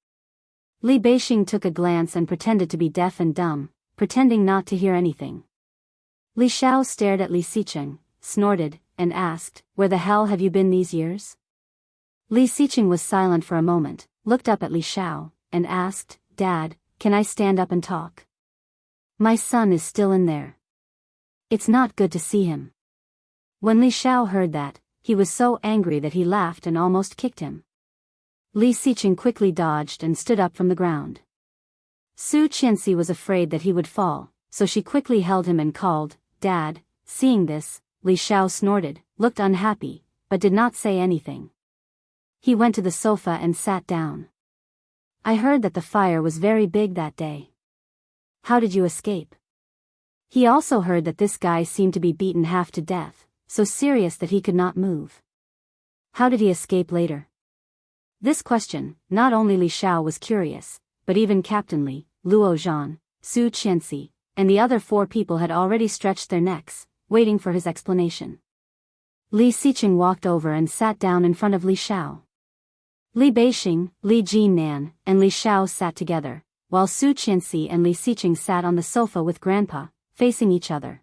S1: Li Beixing took a glance and pretended to be deaf and dumb, pretending not to hear anything. Li Xiao stared at Li Xiqing, snorted, and asked, Where the hell have you been these years? Li Xiqing was silent for a moment, looked up at Li Xiao, and asked, Dad, can I stand up and talk? My son is still in there. It's not good to see him. When Li Xiao heard that, he was so angry that he laughed and almost kicked him. Li Xiqing quickly dodged and stood up from the ground. Su Qianxi was afraid that he would fall, so she quickly held him and called, Dad. Seeing this, Li Xiao snorted, looked unhappy, but did not say anything. He went to the sofa and sat down. I heard that the fire was very big that day. How did you escape? He also heard that this guy seemed to be beaten half to death, so serious that he could not move. How did he escape later? This question, not only Li Xiao was curious, but even Captain Li, Luo Zhan, Su Qianxi, and the other 4 people had already stretched their necks, waiting for his explanation. Li Xiqing walked over and sat down in front of Li Xiao. Li Beixing, Li Jinnan, and Li Xiao sat together, while Su Qianxi and Li Xiqing sat on the sofa with Grandpa, facing each other.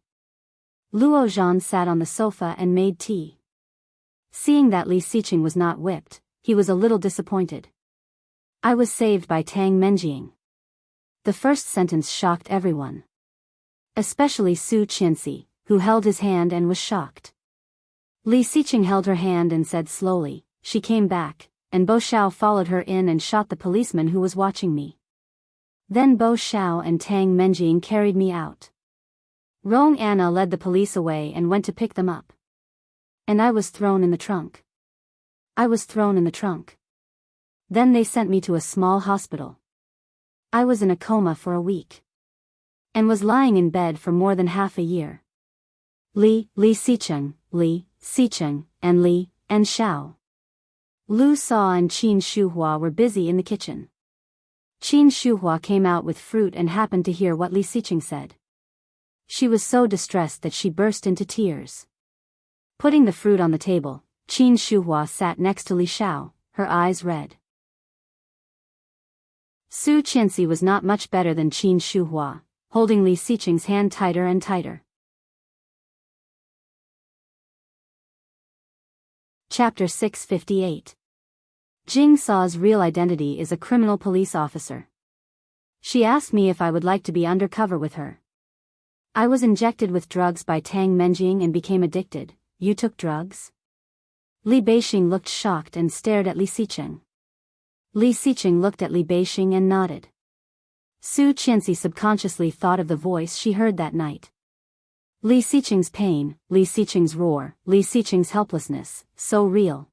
S1: Luo Zhan sat on the sofa and made tea. Seeing that Li Xiqing was not whipped, he was a little disappointed. I was saved by Tang Menjing. The first sentence shocked everyone. Especially Su Qianxi, who held his hand and was shocked. Li Xiqing held her hand and said slowly, "She came back," and Bo Xiao followed her in and shot the policeman who was watching me. Then Bo Xiao and Tang Menjing carried me out. Rong Anna led the police away and went to pick them up. And I was thrown in the trunk. Then they sent me to a small hospital. I was in a coma for a week. And was lying in bed for more than half a year. Li Xiqing, and Li, and Xiao. Lu Sa and Qin Shuhua were busy in the kitchen. Qin Shuhua came out with fruit and happened to hear what Li Xiqing said. She was so distressed that she burst into tears. Putting the fruit on the table, Qin Shuhua sat next to Li Xiao, her eyes red. Su Qianxi was not much better than Qin Shuhua, holding Li Xiqing's hand tighter and tighter. Chapter 658. Jing Sa's real identity is a criminal police officer. She asked me if I would like to be undercover with her. I was injected with drugs by Tang Menjing and became addicted. You took drugs? Li Beixing looked shocked and stared at Li Xiqing. Li Xiqing looked at Li Beixing and nodded. Su Qianxi subconsciously thought of the voice she heard that night. Li Xiqing's pain, Li Xiqing's roar, Li Xiqing's helplessness, so real.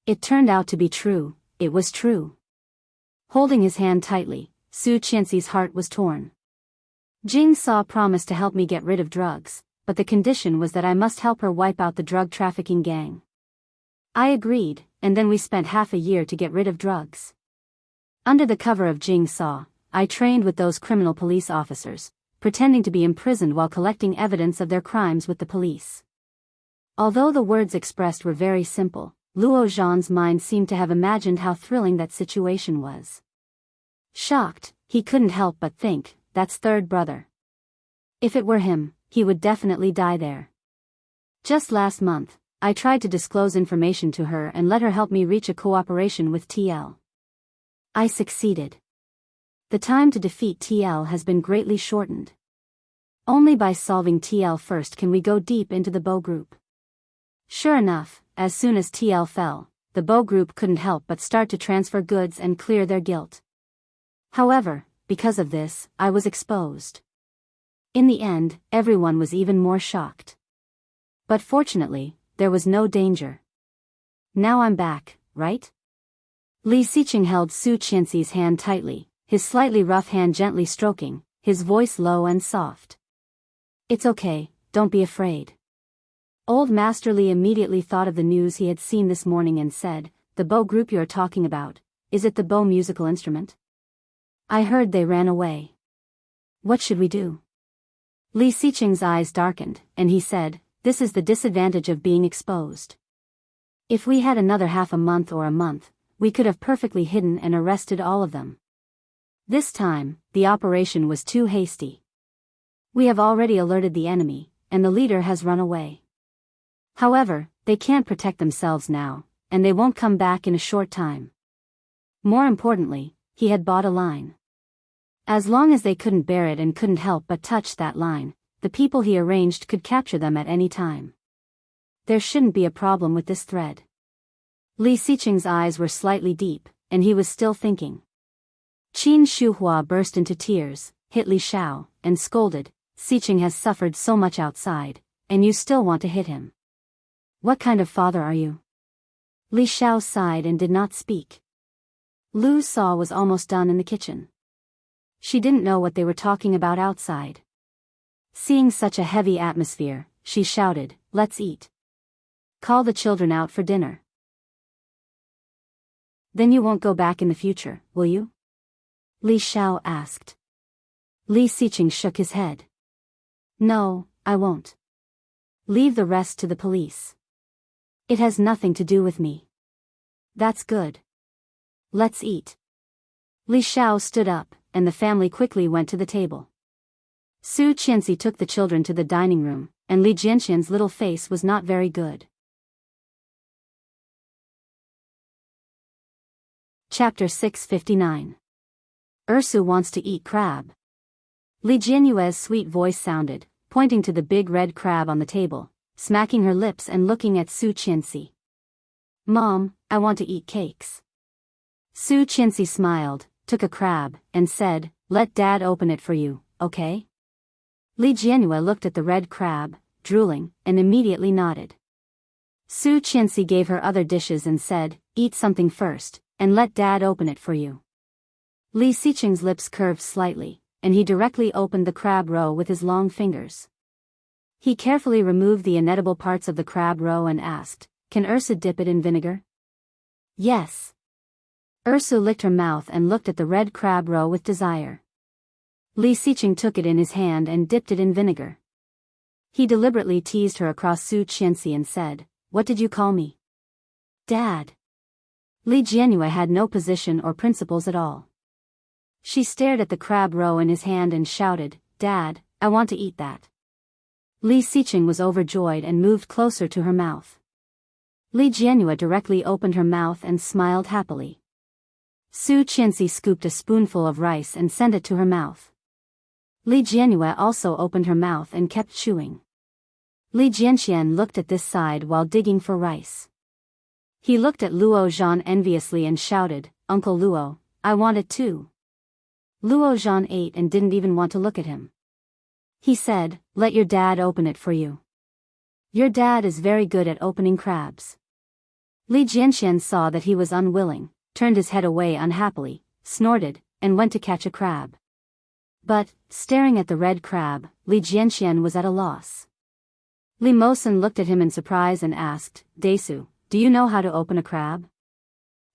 S1: It turned out to be true, it was true. Holding his hand tightly, Su Qianxi's heart was torn. Jing Sa promised to help me get rid of drugs, but the condition was that I must help her wipe out the drug trafficking gang. I agreed, and then we spent half a year to get rid of drugs. Under the cover of Jing Sa, I trained with those criminal police officers, pretending to be imprisoned while collecting evidence of their crimes with the police. Although the words expressed were very simple, Luo Zhan's mind seemed to have imagined how thrilling that situation was. Shocked, he couldn't help but think, that's third brother. If it were him, he would definitely die there. Just last month, I tried to disclose information to her and let her help me reach a cooperation with TL. I succeeded. The time to defeat TL has been greatly shortened. Only by solving TL first can we go deep into the Bo group. Sure enough, as soon as TL fell, the Bo group couldn't help but start to transfer goods and clear their guilt. However, because of this, I was exposed. In the end, everyone was even more shocked. But fortunately, there was no danger. Now I'm back, right? Li Xiqing held Su Qianxi's hand tightly, his slightly rough hand gently stroking, his voice low and soft. It's okay, don't be afraid. Old Master Li immediately thought of the news he had seen this morning and said, the Bo group you're talking about, is it the Bo musical instrument? I heard they ran away. What should we do? Li Xiqing's eyes darkened, and he said, this is the disadvantage of being exposed. If we had another half a month or a month, we could have perfectly hidden and arrested all of them. This time, the operation was too hasty. We have already alerted the enemy, and the leader has run away. However, they can't protect themselves now, and they won't come back in a short time. More importantly, he had bought a line. As long as they couldn't bear it and couldn't help but touch that line, the people he arranged could capture them at any time. There shouldn't be a problem with this thread. Li Xiqing's eyes were slightly deep, and he was still thinking. Qin Shuhua burst into tears, hit Li Xiao, and scolded, Xiqing has suffered so much outside, and you still want to hit him. What kind of father are you? Li Xiao sighed and did not speak. Lu Sa was almost done in the kitchen. She didn't know what they were talking about outside. Seeing such a heavy atmosphere, she shouted, let's eat. Call the children out for dinner. Then you won't go back in the future, will you? Li Xiao asked. Li Xiqing shook his head. No, I won't. Leave the rest to the police. It has nothing to do with me. That's good. Let's eat. Li Xiao stood up, and the family quickly went to the table. Su Qianxi took the children to the dining room, and Li Jianxian's little face was not very good. Chapter 659. Ursu wants to eat crab. Li Jianyue's sweet voice sounded, pointing to the big red crab on the table, smacking her lips and looking at Su Qianxi. Mom, I want to eat cakes. Su Qianxi smiled, took a crab, and said, let Dad open it for you, okay? Li Jianyue looked at the red crab, drooling, and immediately nodded. Su Qianxi gave her other dishes and said, eat something first, and let Dad open it for you. Li Xiqing's lips curved slightly, and he directly opened the crab roe with his long fingers. He carefully removed the inedible parts of the crab roe and asked, can Ursu dip it in vinegar? Yes. Ursu licked her mouth and looked at the red crab roe with desire. Li Xiqing took it in his hand and dipped it in vinegar. He deliberately teased her across Su Qianxi and said, what did you call me? Dad. Li Jianyue had no position or principles at all. She stared at the crab roe in his hand and shouted, Dad, I want to eat that. Li Xiqing was overjoyed and moved closer to her mouth. Li Jianyue directly opened her mouth and smiled happily. Su Qianxi scooped a spoonful of rice and sent it to her mouth. Li Jianyue also opened her mouth and kept chewing. Li Jianxian looked at this side while digging for rice. He looked at Luo Zhan enviously and shouted, Uncle Luo, I want it too. Luo Zhan ate and didn't even want to look at him. He said, let your dad open it for you. Your dad is very good at opening crabs. Li Jianxian saw that he was unwilling, turned his head away unhappily, snorted, and went to catch a crab. But, staring at the red crab, Li Jianxian was at a loss. Li Mosen looked at him in surprise and asked, Desu, do you know how to open a crab?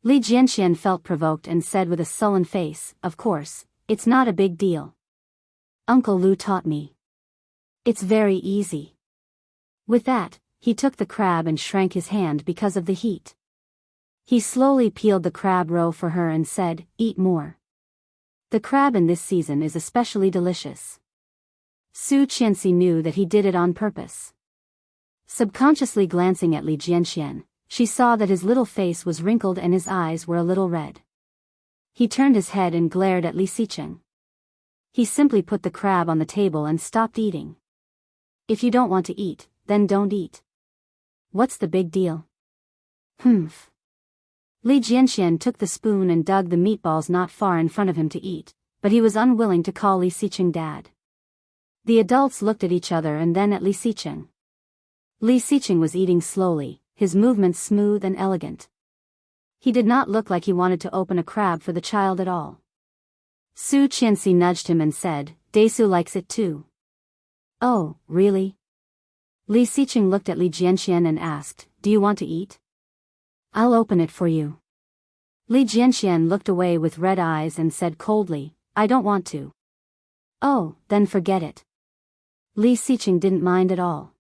S1: Li Jianxian felt provoked and said with a sullen face, of course, it's not a big deal. Uncle Lu taught me. It's very easy. With that, he took the crab and shrank his hand because of the heat. He slowly peeled the crab roe for her and said, eat more. The crab in this season is especially delicious. Su Qianxi knew that he did it on purpose. Subconsciously glancing at Li Jianxian, she saw that his little face was wrinkled and his eyes were a little red. He turned his head and glared at Li Xiqing. He simply put the crab on the table and stopped eating. If you don't want to eat, then don't eat. What's the big deal? Humph. Li Jianxian took the spoon and dug the meatballs not far in front of him to eat, but he was unwilling to call Li Xiqing dad. The adults looked at each other and then at Li Xiqing. Li Xiqing was eating slowly, his movements smooth and elegant. He did not look like he wanted to open a crab for the child at all. Su Qianxi nudged him and said, Desu likes it too. Oh, really? Li Xiqing looked at Li Jianxian and asked, do you want to eat? I'll open it for you. Li Jianxian looked away with red eyes and said coldly, I don't want to. Oh, then forget it. Li Xiqing didn't mind at all.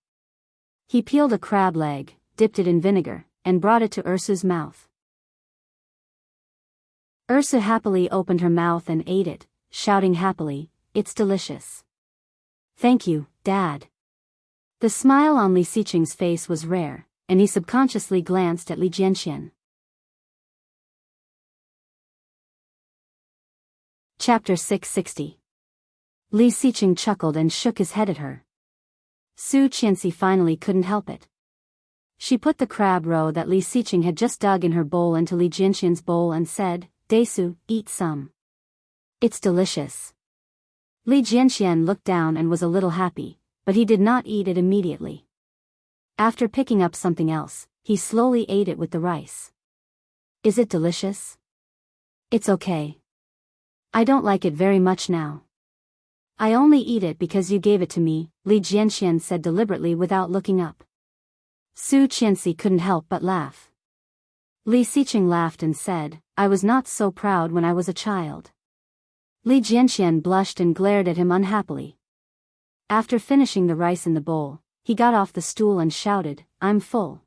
S1: He peeled a crab leg, dipped it in vinegar, and brought it to Ursu's mouth. Ursu happily opened her mouth and ate it, shouting happily, it's delicious. Thank you, Dad. The smile on Li Xiqing's face was rare, and he subconsciously glanced at Li Jianxian. Chapter 660. Li Xiqing chuckled and shook his head at her. Su Qianxi finally couldn't help it. She put the crab roe that Li Xiqing had just dug in her bowl into Li Jianxian's bowl and said, Desu, eat some. It's delicious. Li Jianxian looked down and was a little happy, but he did not eat it immediately. After picking up something else, he slowly ate it with the rice. Is it delicious? It's okay. I don't like it very much now. I only eat it because you gave it to me, Li Jianxian said deliberately without looking up. Su Qianxi couldn't help but laugh. Li Xiqing laughed and said, I was not so proud when I was a child. Li Jianxian blushed and glared at him unhappily. After finishing the rice in the bowl, he got off the stool and shouted, I'm full.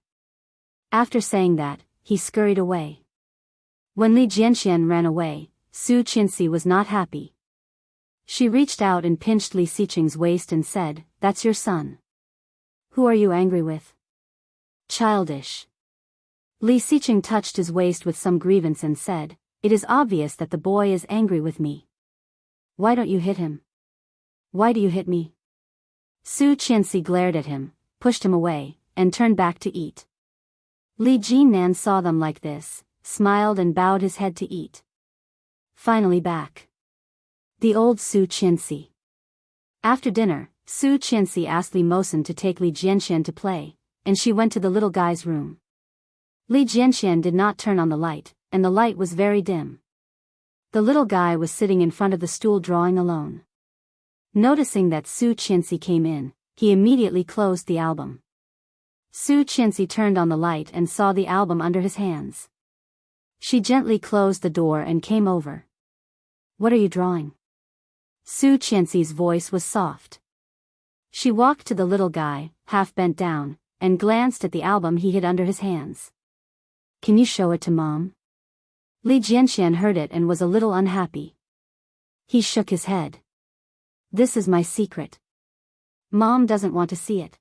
S1: After saying that, he scurried away. When Li Jianxian ran away, Su Qianxi was not happy. She reached out and pinched Li Xiqing's waist and said, "That's your son. Who are you angry with?" "Childish." Li Xiqing touched his waist with some grievance and said, "It is obvious that the boy is angry with me. Why don't you hit him? Why do you hit me?" Su Qianxi glared at him, pushed him away, and turned back to eat. Li Jiannan saw them like this, smiled and bowed his head to eat. Finally back. The old Su Qianxi. After dinner, Su Qianxi asked Li Mosen to take Li Jianxian to play, and she went to the little guy's room. Li Jianxian did not turn on the light, and the light was very dim. The little guy was sitting in front of the stool drawing alone. Noticing that Su Qianxi came in, he immediately closed the album. Su Qianxi turned on the light and saw the album under his hands. She gently closed the door and came over. "What are you drawing?" Su Qianxi's voice was soft. She walked to the little guy, half bent down, and glanced at the album he hid under his hands. "Can you show it to Mom?" Li Jianxian heard it and was a little unhappy. He shook his head. "This is my secret. Mom doesn't want to see it."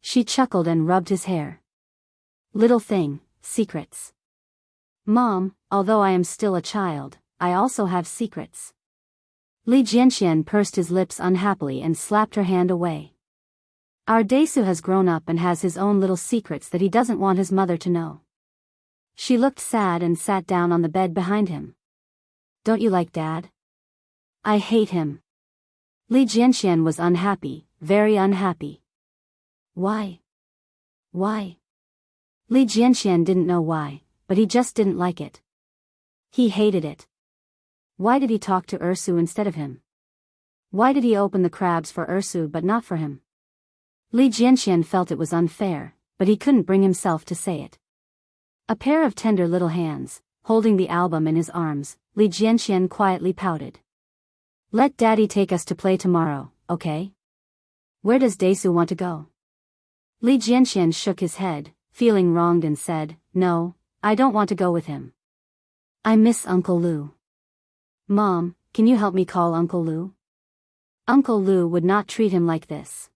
S1: She chuckled and rubbed his hair. "Little thing, secrets. Mom, although I am still a child, I also have secrets." Li Jianxian pursed his lips unhappily and slapped her hand away. Our Daesu has grown up and has his own little secrets that he doesn't want his mother to know. She looked sad and sat down on the bed behind him. "Don't you like Dad?" "I hate him." Li Jianxian was unhappy, very unhappy. Why? Why? Li Jianxian didn't know why, but he just didn't like it. He hated it. Why did he talk to Ursu instead of him? Why did he open the crabs for Ursu but not for him? Li Jianxian felt it was unfair, but he couldn't bring himself to say it. A pair of tender little hands, holding the album in his arms, Li Jianxian quietly pouted. "Let Daddy take us to play tomorrow, okay? Where does Daesu want to go?" Li Jianxian shook his head, feeling wronged and said, "No, I don't want to go with him. I miss Uncle Lu. Mom, can you help me call Uncle Lu?" Uncle Lu would not treat him like this.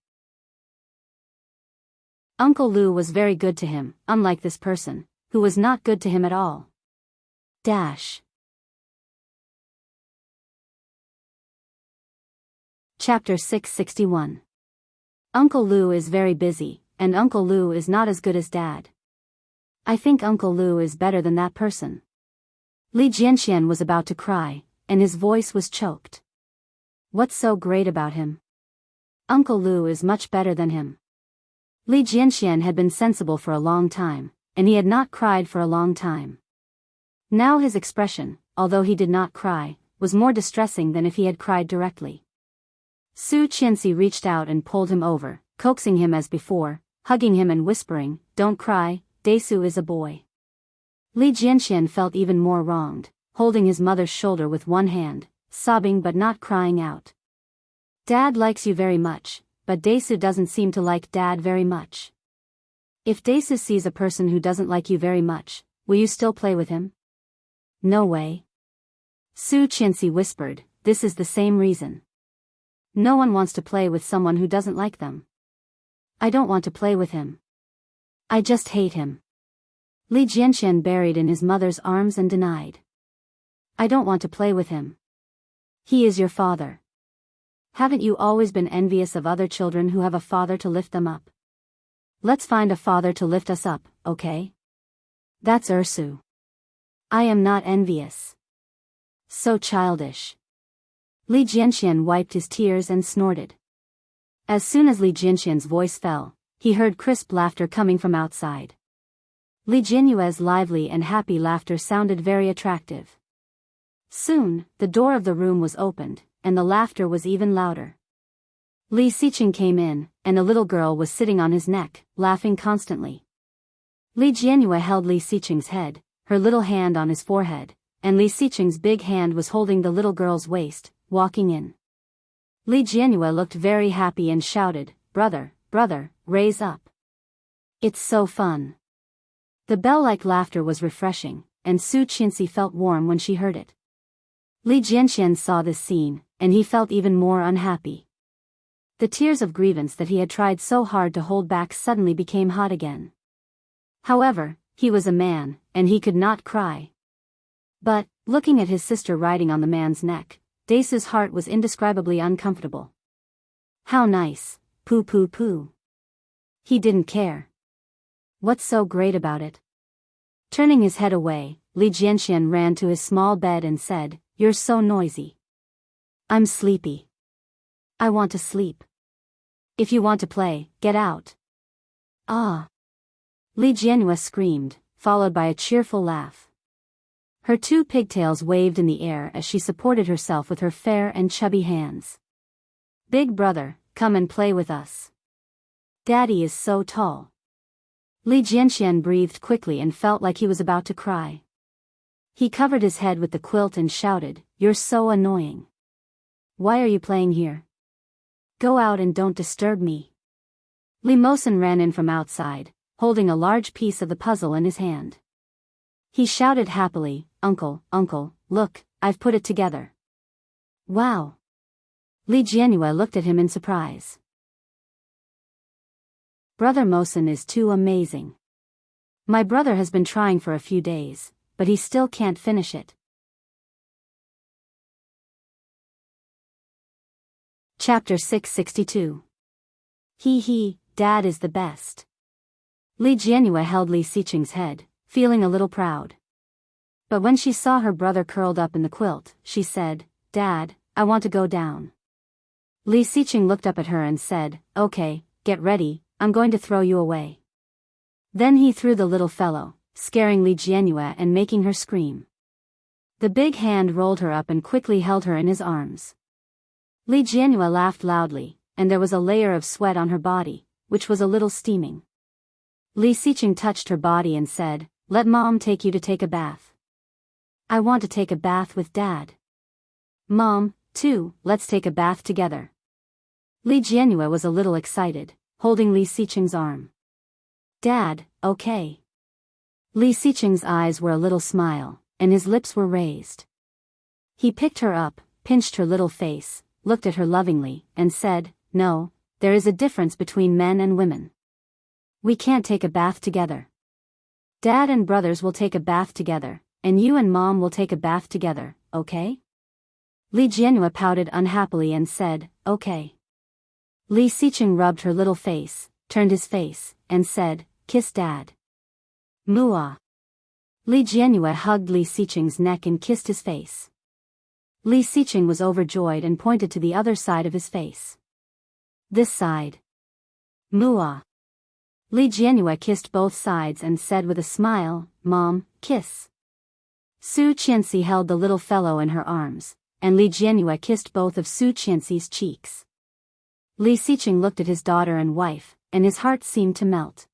S1: Uncle Lu was very good to him, unlike this person, who was not good to him at all. Chapter 661. Uncle Lu is very busy, and Uncle Lu is not as good as Dad. I think Uncle Lu is better than that person. Li Jianxian was about to cry, and his voice was choked. What's so great about him? Uncle Lu is much better than him. Li Jianxian had been sensible for a long time, and he had not cried for a long time. Now his expression, although he did not cry, was more distressing than if he had cried directly. Su Qianxi reached out and pulled him over, coaxing him as before, hugging him and whispering, "Don't cry, Daesu is a boy." Li Jianxian felt even more wronged, holding his mother's shoulder with one hand, sobbing but not crying out. "Dad likes you very much, but Daesu doesn't seem to like Dad very much. If Daesu sees a person who doesn't like you very much, will you still play with him?" "No way." Su Qianxi whispered, "This is the same reason. No one wants to play with someone who doesn't like them. I don't want to play with him. I just hate him." Li Jianxian buried in his mother's arms and denied. "I don't want to play with him. He is your father. Haven't you always been envious of other children who have a father to lift them up? Let's find a father to lift us up, okay? That's Ursu. I am not envious." So childish. Li Jianxian wiped his tears and snorted. As soon as Li Jianxian's voice fell, he heard crisp laughter coming from outside. Li Jianyue's lively and happy laughter sounded very attractive. Soon, the door of the room was opened, and the laughter was even louder. Li Xiqing came in, and a little girl was sitting on his neck, laughing constantly. Li Jianyue held Li Xiqing's head, her little hand on his forehead, and Li Xiqing's big hand was holding the little girl's waist, walking in. Li Jianyue looked very happy and shouted, "Brother, brother, raise up. It's so fun." The bell-like laughter was refreshing, and Su Qianxi felt warm when she heard it. Li Jianxian saw this scene, and he felt even more unhappy. The tears of grievance that he had tried so hard to hold back suddenly became hot again. However, he was a man, and he could not cry. But, looking at his sister riding on the man's neck, Daisu's heart was indescribably uncomfortable. How nice, poo poo poo. He didn't care. What's so great about it? Turning his head away, Li Jianxian ran to his small bed and said, "You're so noisy. I'm sleepy. I want to sleep. If you want to play, get out." Ah! Li Jianhua screamed, followed by a cheerful laugh. Her two pigtails waved in the air as she supported herself with her fair and chubby hands. "Big brother, come and play with us. Daddy is so tall." Li Jianxian breathed quickly and felt like he was about to cry. He covered his head with the quilt and shouted, "You're so annoying. Why are you playing here? Go out and don't disturb me." Li Mosen ran in from outside, holding a large piece of the puzzle in his hand. He shouted happily, "Uncle, uncle, look, I've put it together." "Wow." Li Jianhua looked at him in surprise. "Brother Mosen is too amazing. My brother has been trying for a few days, but he still can't finish it." Chapter 662. He, Dad is the best. Li Jianhua held Li Xiqing's head, feeling a little proud. But when she saw her brother curled up in the quilt, she said, "Dad, I want to go down." Li Xiqing looked up at her and said, "Okay, get ready, I'm going to throw you away." Then he threw the little fellow, scaring Li Jianhua and making her scream. The big hand rolled her up and quickly held her in his arms. Li Jianhua laughed loudly, and there was a layer of sweat on her body, which was a little steaming. Li Xiqing touched her body and said, "Let Mom take you to take a bath." "I want to take a bath with Dad." "Mom, too, let's take a bath together." Li Jianhua was a little excited, holding Li Xiqing's arm. "Dad, okay." Li Xiqing's eyes were a little smile, and his lips were raised. He picked her up, pinched her little face, looked at her lovingly, and said, "No, there is a difference between men and women. We can't take a bath together. Dad and brothers will take a bath together, and you and Mom will take a bath together, okay?" Li Jianhua pouted unhappily and said, "Okay." Li Xiqing rubbed her little face, turned his face, and said, "Kiss Dad." "Mua." Li Jianhua hugged Li Xiqing's neck and kissed his face. Li Xiqing was overjoyed and pointed to the other side of his face. "This side." "Mua." Li Jianhua kissed both sides and said with a smile, "Mom, kiss." Su Qianxi held the little fellow in her arms, and Li Jianhua kissed both of Su Qianxi's cheeks. Li Xiqing looked at his daughter and wife, and his heart seemed to melt.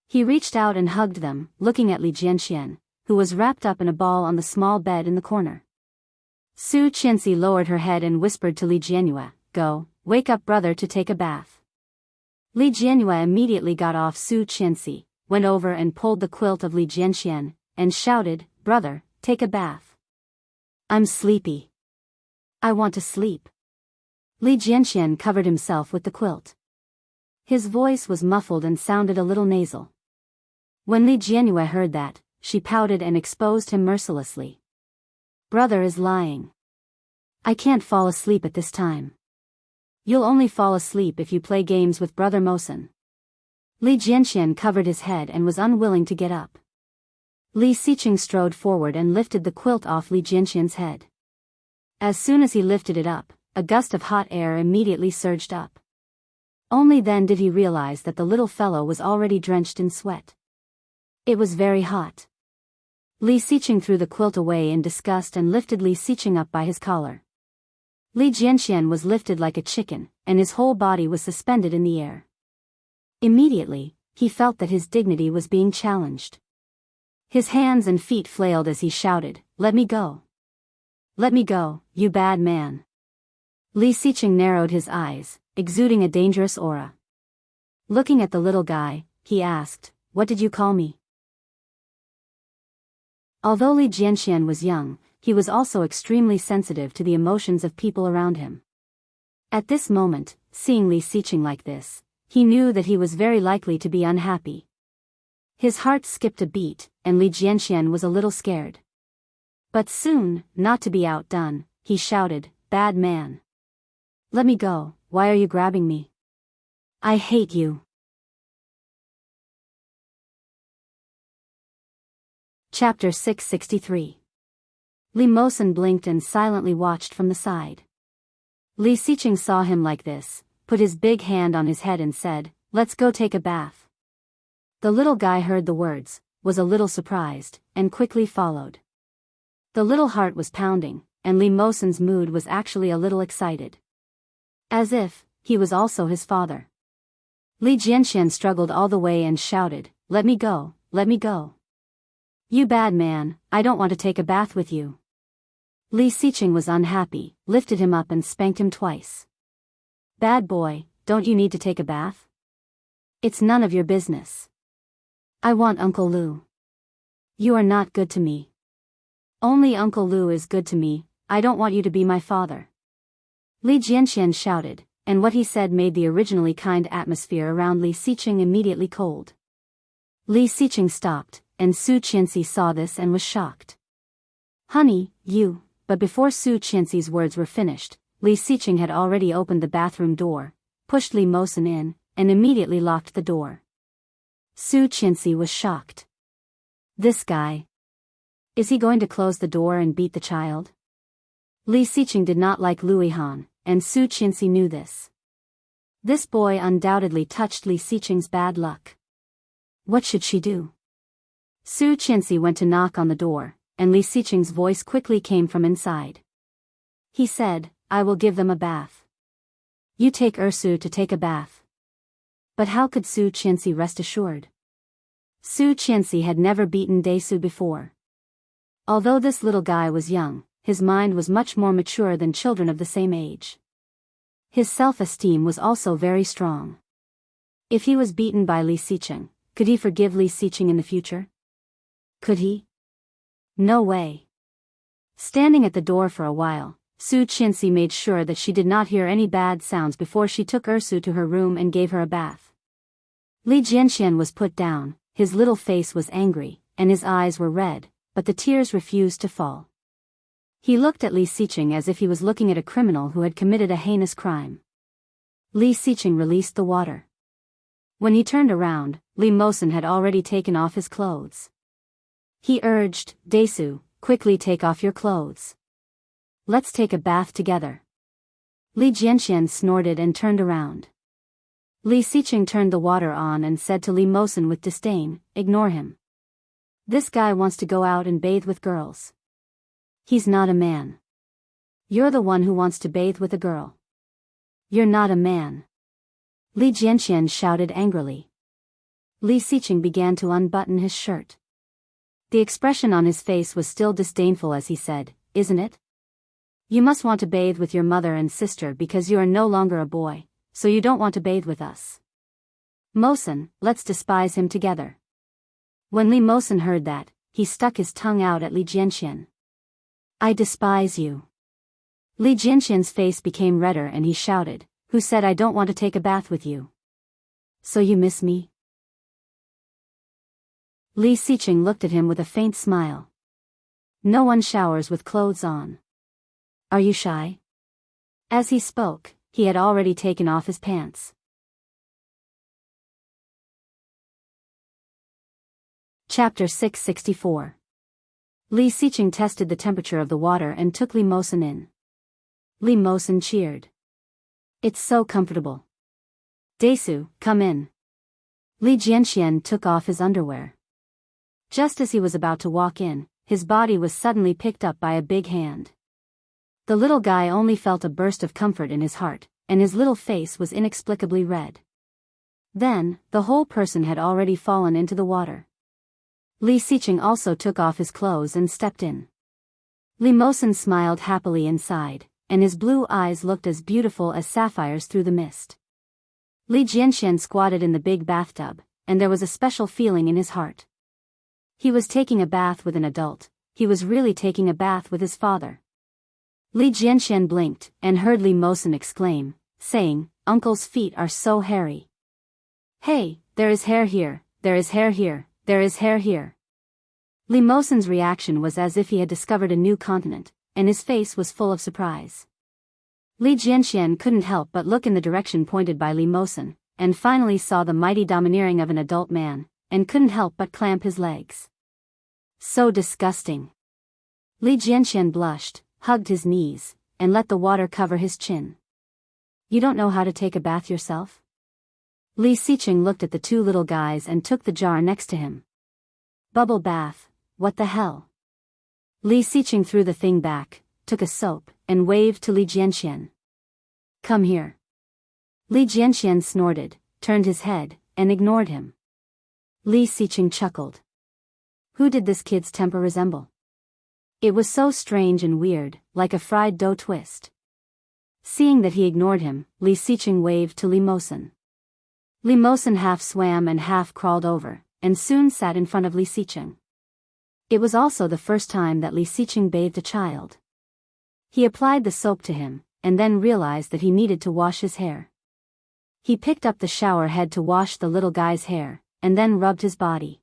S1: He reached out and hugged them, looking at Li Jianxian, who was wrapped up in a ball on the small bed in the corner. Su Qianxi lowered her head and whispered to Li Jianhua, "Go, wake up brother to take a bath." Li Jianhua immediately got off Su Qianxi, went over and pulled the quilt of Li Jianxian, and shouted, "Brother, take a bath. I'm sleepy. I want to sleep." Li Jianxian covered himself with the quilt. His voice was muffled and sounded a little nasal. When Li Jianhua heard that, she pouted and exposed him mercilessly. "Brother is lying. I can't fall asleep at this time. You'll only fall asleep if you play games with Brother Mosen." Li Jianxian covered his head and was unwilling to get up. Li Xiqing strode forward and lifted the quilt off Li Jianxian's head. As soon as he lifted it up, a gust of hot air immediately surged up. Only then did he realize that the little fellow was already drenched in sweat. It was very hot. Li Xiqing threw the quilt away in disgust and lifted Li Xiqing up by his collar. Li Jianxian was lifted like a chicken, and his whole body was suspended in the air. Immediately, he felt that his dignity was being challenged. His hands and feet flailed as he shouted, "Let me go! Let me go, you bad man!" Li Xiqing narrowed his eyes, exuding a dangerous aura. Looking at the little guy, he asked, "What did you call me?" Although Li Jianxian was young, he was also extremely sensitive to the emotions of people around him. At this moment, seeing Li Xiqing like this, he knew that he was very likely to be unhappy. His heart skipped a beat, and Li Jianxian was a little scared. But soon, not to be outdone, he shouted, "Bad man! Let me go, why are you grabbing me? I hate you." Chapter 663. Li Mosen blinked and silently watched from the side. Li Xiqing saw him like this, put his big hand on his head and said, "Let's go take a bath." The little guy heard the words, was a little surprised, and quickly followed. The little heart was pounding, and Li Mosen's mood was actually a little excited. As if he was also his father. Li Jianxian struggled all the way and shouted, "Let me go, let me go. You bad man, I don't want to take a bath with you." Li Xiqing was unhappy, lifted him up and spanked him twice. "Bad boy, don't you need to take a bath? It's none of your business. I want Uncle Lu. You are not good to me. Only Uncle Lu is good to me, I don't want you to be my father." Li Jianxian shouted, and what he said made the originally kind atmosphere around Li Xiqing immediately cold. Li Xiqing stopped, and Su Qianxi saw this and was shocked. "Honey, you..." But before Su Qianxi's words were finished, Li Xiqing had already opened the bathroom door, pushed Li Mosen in, and immediately locked the door. Su Qianxi was shocked. This guy. Is he going to close the door and beat the child? Li Xiqing did not like Lui Han, and Su Qianxi knew this. This boy undoubtedly touched Li Xiqing's bad luck. What should she do? Su Qianxi went to knock on the door, and Li Xiqing's voice quickly came from inside. He said, "I will give them a bath. You take Ersu to take a bath." But how could Su Qianxi rest assured? Su Qianxi had never beaten Desu before. Although this little guy was young, his mind was much more mature than children of the same age. His self-esteem was also very strong. If he was beaten by Li Xiqing, could he forgive Li Xiqing in the future? Could he? No way. Standing at the door for a while, Su Qianxi made sure that she did not hear any bad sounds before she took Ersu to her room and gave her a bath. Li Jianxian was put down, his little face was angry, and his eyes were red, but the tears refused to fall. He looked at Li Xiqing as if he was looking at a criminal who had committed a heinous crime. Li Xiqing released the water. When he turned around, Li Mosen had already taken off his clothes. He urged, "Desu, quickly take off your clothes. Let's take a bath together." Li Jianxian snorted and turned around. Li Xiqing turned the water on and said to Li Mosen with disdain, "Ignore him. This guy wants to go out and bathe with girls. He's not a man. You're the one who wants to bathe with a girl. You're not a man." Li Jianxian shouted angrily. Li Xiqing began to unbutton his shirt. The expression on his face was still disdainful as he said, "Isn't it? You must want to bathe with your mother and sister because you are no longer a boy, so you don't want to bathe with us. Mosen, let's despise him together." When Li Mosen heard that, he stuck his tongue out at Li Jianxian. "I despise you." Li Jianxian's face became redder and he shouted, "Who said I don't want to take a bath with you? So you miss me?" Li Xiqing looked at him with a faint smile. "No one showers with clothes on. Are you shy?" As he spoke, he had already taken off his pants. Chapter 664. Li Xiqing tested the temperature of the water and took Li Mosen in. Li Mosen cheered. "It's so comfortable. Desu, come in." Li Jianxian took off his underwear. Just as he was about to walk in, his body was suddenly picked up by a big hand. The little guy only felt a burst of comfort in his heart, and his little face was inexplicably red. Then, the whole person had already fallen into the water. Li Xiqing also took off his clothes and stepped in. Li Mosen smiled happily inside, and his blue eyes looked as beautiful as sapphires through the mist. Li Jianxian squatted in the big bathtub, and there was a special feeling in his heart. He was taking a bath with an adult, he was really taking a bath with his father. Li Jianxian blinked and heard Li Mosen exclaim, saying, "Uncle's feet are so hairy. Hey, there is hair here, there is hair here, there is hair here." Li Mosen's reaction was as if he had discovered a new continent, and his face was full of surprise. Li Jianxian couldn't help but look in the direction pointed by Li Mosen, and finally saw the mighty domineering of an adult man, and couldn't help but clamp his legs. So disgusting. Li Jianxian blushed, hugged his knees, and let the water cover his chin. "You don't know how to take a bath yourself?" Li Xiqing looked at the two little guys and took the jar next to him. "Bubble bath, what the hell?" Li Xiqing threw the thing back, took a soap, and waved to Li Jianxian. "Come here." Li Jianxian snorted, turned his head, and ignored him. Li Xiqing chuckled. Who did this kid's temper resemble? It was so strange and weird, like a fried dough twist. Seeing that he ignored him, Li Xiqing waved to Li Mosen. Li Mosen half swam and half crawled over, and soon sat in front of Li Xiqing. It was also the first time that Li Xiqing bathed a child. He applied the soap to him, and then realized that he needed to wash his hair. He picked up the shower head to wash the little guy's hair, and then rubbed his body.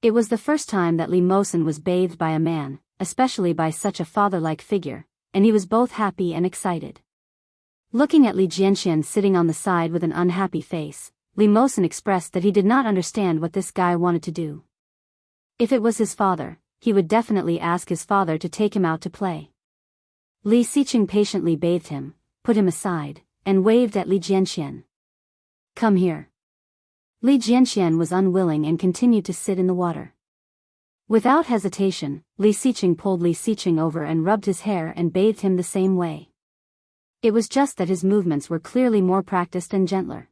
S1: It was the first time that Li Mosen was bathed by a man, especially by such a father-like figure, and he was both happy and excited. Looking at Li Jianxian sitting on the side with an unhappy face, Li Mosen expressed that he did not understand what this guy wanted to do. If it was his father, he would definitely ask his father to take him out to play. Li Xiqing patiently bathed him, put him aside, and waved at Li Jianxian. "Come here." Li Jianxian was unwilling and continued to sit in the water. Without hesitation, Li Xiqing pulled Li Xiqing over and rubbed his hair and bathed him the same way. It was just that his movements were clearly more practiced and gentler.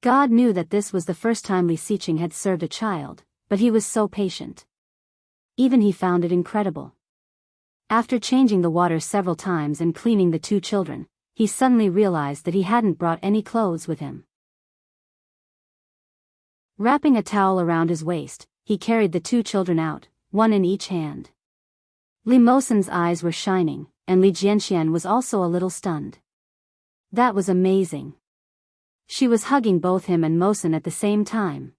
S1: God knew that this was the first time Li Xiqing had served a child, but he was so patient. Even he found it incredible. After changing the water several times and cleaning the two children, he suddenly realized that he hadn't brought any clothes with him. Wrapping a towel around his waist, he carried the two children out, one in each hand. Li Mosen's eyes were shining, and Li Jianxian was also a little stunned. That was amazing. She was hugging both him and Mosen at the same time.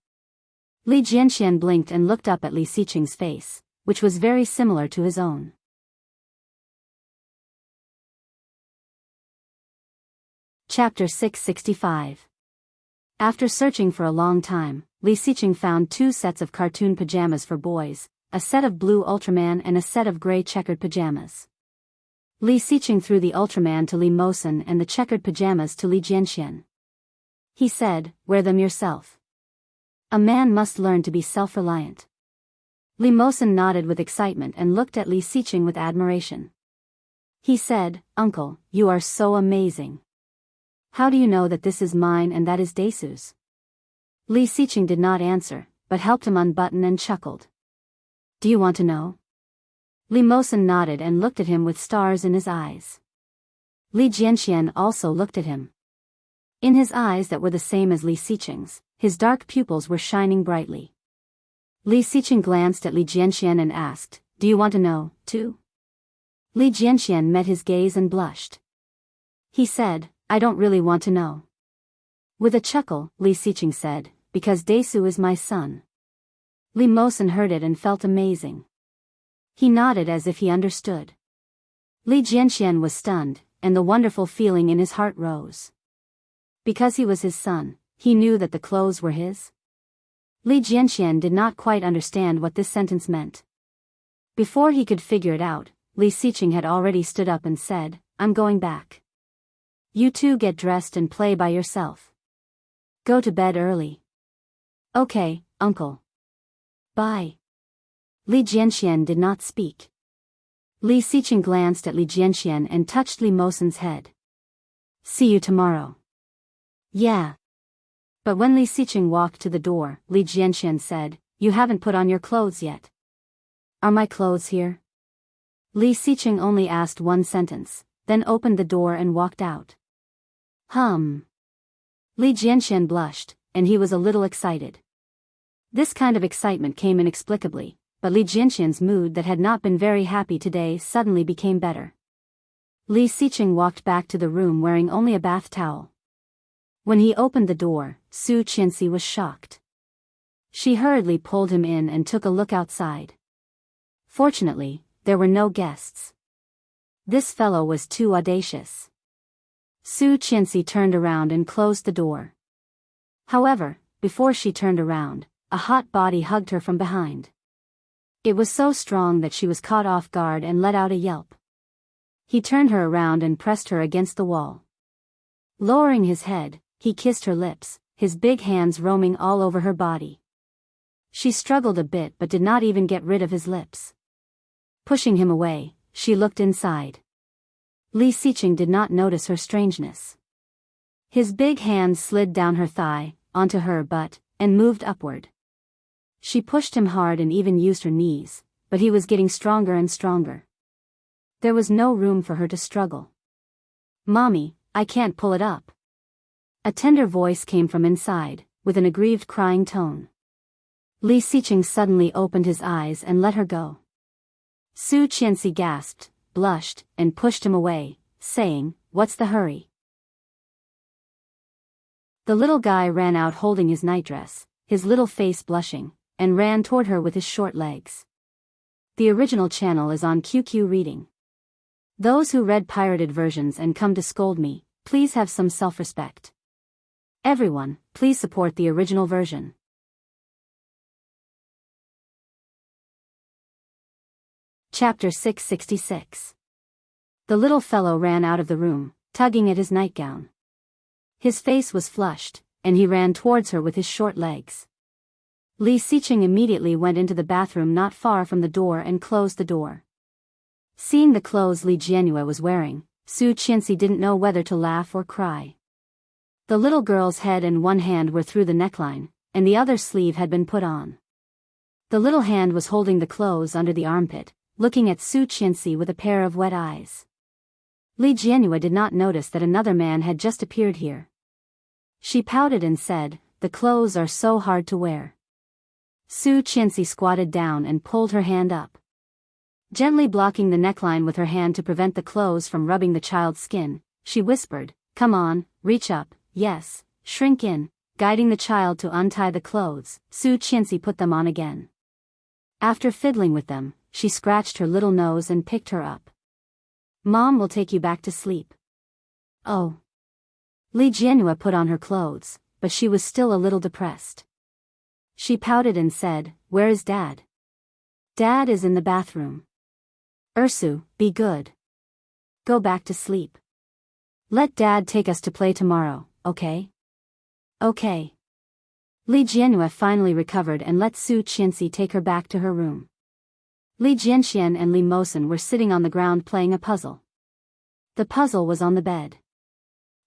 S1: Li Jianxian blinked and looked up at Li Xiqing's face, which was very similar to his own. Chapter 665. After searching for a long time, Li Xiqing found two sets of cartoon pajamas for boys, a set of blue Ultraman and a set of gray checkered pajamas. Li Xiqing threw the Ultraman to Li Mosen and the checkered pajamas to Li Jianxian. He said, "Wear them yourself. A man must learn to be self-reliant." Li Mosen nodded with excitement and looked at Li Xiqing with admiration. He said, "Uncle, you are so amazing. How do you know that this is mine and that is Daisu's?" Li Xiqing did not answer, but helped him unbutton and chuckled. "Do you want to know?" Li Mosen nodded and looked at him with stars in his eyes. Li Jianxian also looked at him. In his eyes that were the same as Li Xiqing's, his dark pupils were shining brightly. Li Xiqing glanced at Li Jianxian and asked, "Do you want to know, too?" Li Jianxian met his gaze and blushed. He said, "I don't really want to know." With a chuckle, Li Xiqing said, "Because Daisu is my son." Li Mosen heard it and felt amazing. He nodded as if he understood. Li Jianxian was stunned, and the wonderful feeling in his heart rose. Because he was his son, he knew that the clothes were his. Li Jianxian did not quite understand what this sentence meant. Before he could figure it out, Li Xiqing had already stood up and said, "I'm going back. You two get dressed and play by yourself. Go to bed early." "Okay, uncle. Bye." Li Jianxian did not speak. Li Xiqing glanced at Li Jianxian and touched Li Mosen's head. "See you tomorrow." "Yeah." But when Li Xiqing walked to the door, Li Jianxian said, "You haven't put on your clothes yet." "Are my clothes here?" Li Xiqing only asked one sentence, then opened the door and walked out. Li Jianxian blushed, and he was a little excited. This kind of excitement came inexplicably, but Li Jianxian's mood that had not been very happy today suddenly became better. Li Xiqing walked back to the room wearing only a bath towel. When he opened the door, Su Qianxi was shocked. She hurriedly pulled him in and took a look outside. Fortunately, there were no guests. This fellow was too audacious. Su Qianxi turned around and closed the door. However, before she turned around, a hot body hugged her from behind. It was so strong that she was caught off guard and let out a yelp. He turned her around and pressed her against the wall. Lowering his head, he kissed her lips, his big hands roaming all over her body. She struggled a bit but did not even get rid of his lips. Pushing him away, she looked inside. Li Xiqing did not notice her strangeness. His big hands slid down her thigh, onto her butt, and moved upward. She pushed him hard and even used her knees, but he was getting stronger and stronger. There was no room for her to struggle. "Mommy, I can't pull it up." A tender voice came from inside, with an aggrieved crying tone. Li Xiqing suddenly opened his eyes and let her go. Su Qianxi gasped, blushed, and pushed him away, saying, "What's the hurry?" The little guy ran out holding his nightdress, his little face blushing, and ran toward her with his short legs. The original channel is on QQ Reading. Those who read pirated versions and come to scold me, please have some self-respect. Everyone, please support the original version. Chapter 666. The little fellow ran out of the room, tugging at his nightgown. His face was flushed, and he ran towards her with his short legs. Li Xiqing immediately went into the bathroom not far from the door and closed the door. Seeing the clothes Li Jianyu was wearing, Su Qianxi didn't know whether to laugh or cry. The little girl's head and one hand were through the neckline, and the other sleeve had been put on. The little hand was holding the clothes under the armpit, looking at Su Qianxi with a pair of wet eyes. Li Jianyu did not notice that another man had just appeared here. She pouted and said, "The clothes are so hard to wear." Su Qianxi squatted down and pulled her hand up. Gently blocking the neckline with her hand to prevent the clothes from rubbing the child's skin, she whispered, "Come on, reach up, yes, shrink in." Guiding the child to untie the clothes, Su Qianxi put them on again. After fiddling with them, she scratched her little nose and picked her up. "Mom will take you back to sleep." "Oh." Li Jianyu put on her clothes, but she was still a little depressed. She pouted and said, "Where is Dad?" "Dad is in the bathroom." "Ursu, be good. Go back to sleep. Let Dad take us to play tomorrow, okay?" "Okay." Li Jianyu finally recovered and let Su Qianxi take her back to her room. Li Jianxian and Li Mosen were sitting on the ground playing a puzzle. The puzzle was on the bed.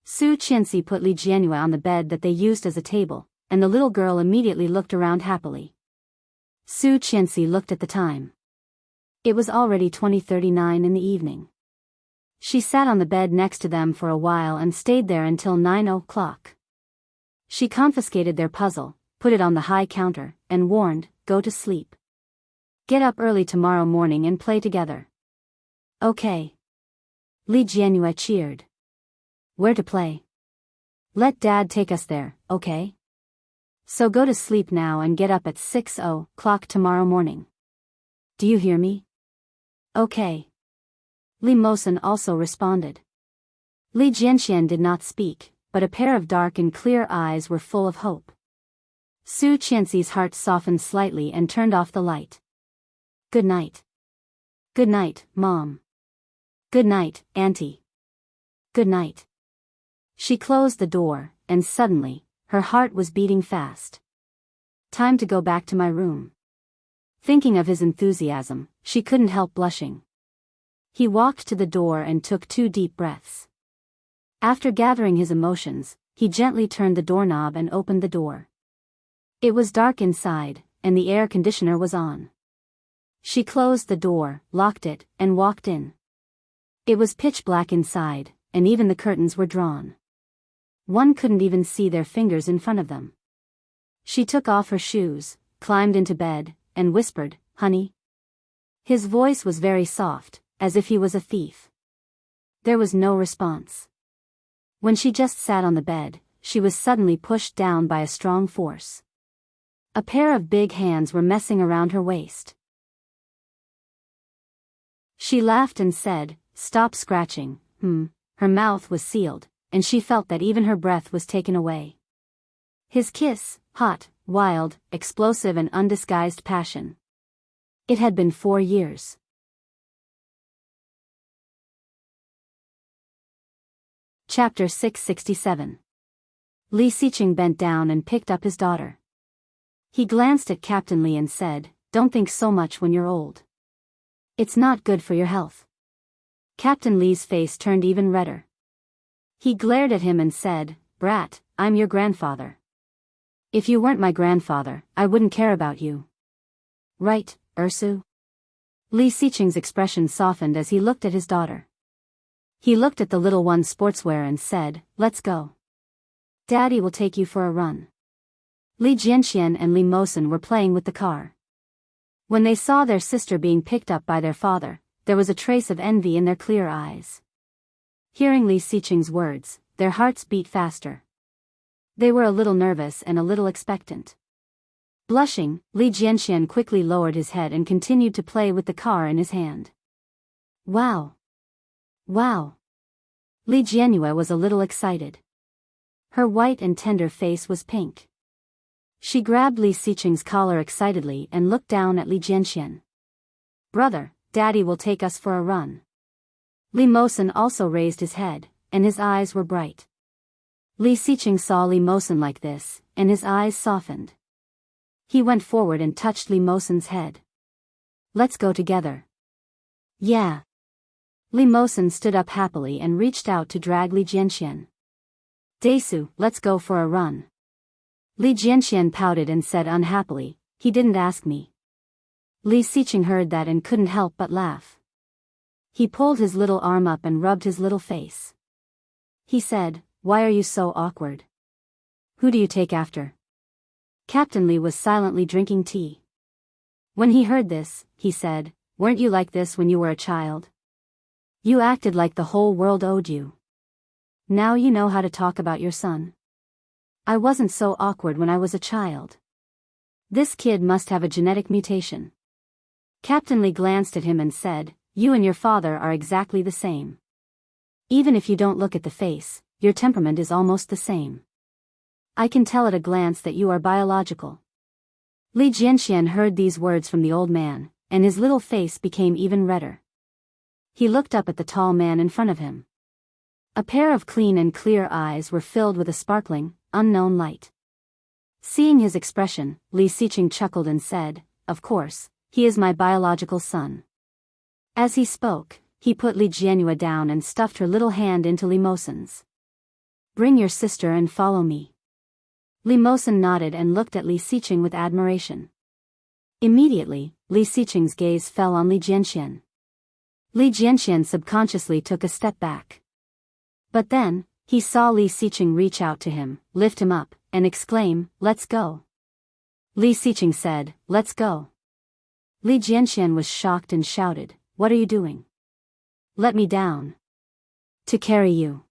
S1: Su Qianxi put Li Jianyu on the bed that they used as a table, and the little girl immediately looked around happily. Su Qianxi looked at the time. It was already 20:39 in the evening. She sat on the bed next to them for a while and stayed there until 9 o'clock. She confiscated their puzzle, put it on the high counter, and warned, "Go to sleep. Get up early tomorrow morning and play together." "Okay." Li Jianyu cheered. "Where to play?" "Let Dad take us there, okay? So go to sleep now and get up at 6 o'clock tomorrow morning. Do you hear me?" "Okay." Li Mosen also responded. Li Jianxian did not speak, but a pair of dark and clear eyes were full of hope. Su Qianxi's heart softened slightly and turned off the light. "Good night." "Good night, Mom." "Good night, Auntie." "Good night." She closed the door, and suddenly, her heart was beating fast. "Time to go back to my room." Thinking of his enthusiasm, she couldn't help blushing. He walked to the door and took 2 deep breaths. After gathering his emotions, he gently turned the doorknob and opened the door. It was dark inside, and the air conditioner was on. She closed the door, locked it, and walked in. It was pitch black inside, and even the curtains were drawn. One couldn't even see their fingers in front of them. She took off her shoes, climbed into bed, and whispered, honey?" His voice was very soft, as if he was a thief. There was no response. When she just sat on the bed, she was suddenly pushed down by a strong force. A pair of big hands were messing around her waist. She laughed and said, "Stop scratching." Her mouth was sealed, and she felt that even her breath was taken away. His kiss, hot, wild, explosive and undisguised passion. It had been 4 years. Chapter 667. Li Xiqing bent down and picked up his daughter. He glanced at Captain Li and said, "Don't think so much when you're old. It's not good for your health." Captain Li's face turned even redder. He glared at him and said, "Brat, I'm your grandfather. If you weren't my grandfather, I wouldn't care about you. Right, Ursu?" Li Xiqing's expression softened as he looked at his daughter. He looked at the little one's sportswear and said, "Let's go. Daddy will take you for a run." Li Jianxian and Li Mosen were playing with the car. When they saw their sister being picked up by their father, there was a trace of envy in their clear eyes. Hearing Li Xiqing's words, their hearts beat faster. They were a little nervous and a little expectant. Blushing, Li Jianxian quickly lowered his head and continued to play with the car in his hand. "Wow! Wow!" Li Jianyue was a little excited. Her white and tender face was pink. She grabbed Li Xiqing's collar excitedly and looked down at Li Jianxian. "Brother, Daddy will take us for a run." Li Mosen also raised his head, and his eyes were bright. Li Xiqing saw Li Mosen like this, and his eyes softened. He went forward and touched Li Mosen's head. "Let's go together." "Yeah." Li Mosen stood up happily and reached out to drag Li Jianxian. "Desu, let's go for a run." Li Jianxian pouted and said unhappily, "He didn't ask me." Li Xiqing heard that and couldn't help but laugh. He pulled his little arm up and rubbed his little face. He said, "Why are you so awkward? Who do you take after?" Captain Li was silently drinking tea. When he heard this, he said, "Weren't you like this when you were a child? You acted like the whole world owed you. Now you know how to talk about your son. I wasn't so awkward when I was a child. This kid must have a genetic mutation." Captain Li glanced at him and said, "You and your father are exactly the same. Even if you don't look at the face, your temperament is almost the same. I can tell at a glance that you are biological." Li Jianxian heard these words from the old man, and his little face became even redder. He looked up at the tall man in front of him. A pair of clean and clear eyes were filled with a sparkling, unknown light. Seeing his expression, Li Xiqing chuckled and said, "Of course, he is my biological son." As he spoke, he put Li Jianyue down and stuffed her little hand into Li Mosen's. "Bring your sister and follow me." Li Mosen nodded and looked at Li Xiqing with admiration. Immediately, Li Xiqing's gaze fell on Li Jianxian. Li Jianxian subconsciously took a step back. But then, he saw Li Xiqing reach out to him, lift him up, and exclaim, "Let's go." Li Xiqing said, "Let's go." Li Jianxian was shocked and shouted, "What are you doing? Let me down." "To carry you."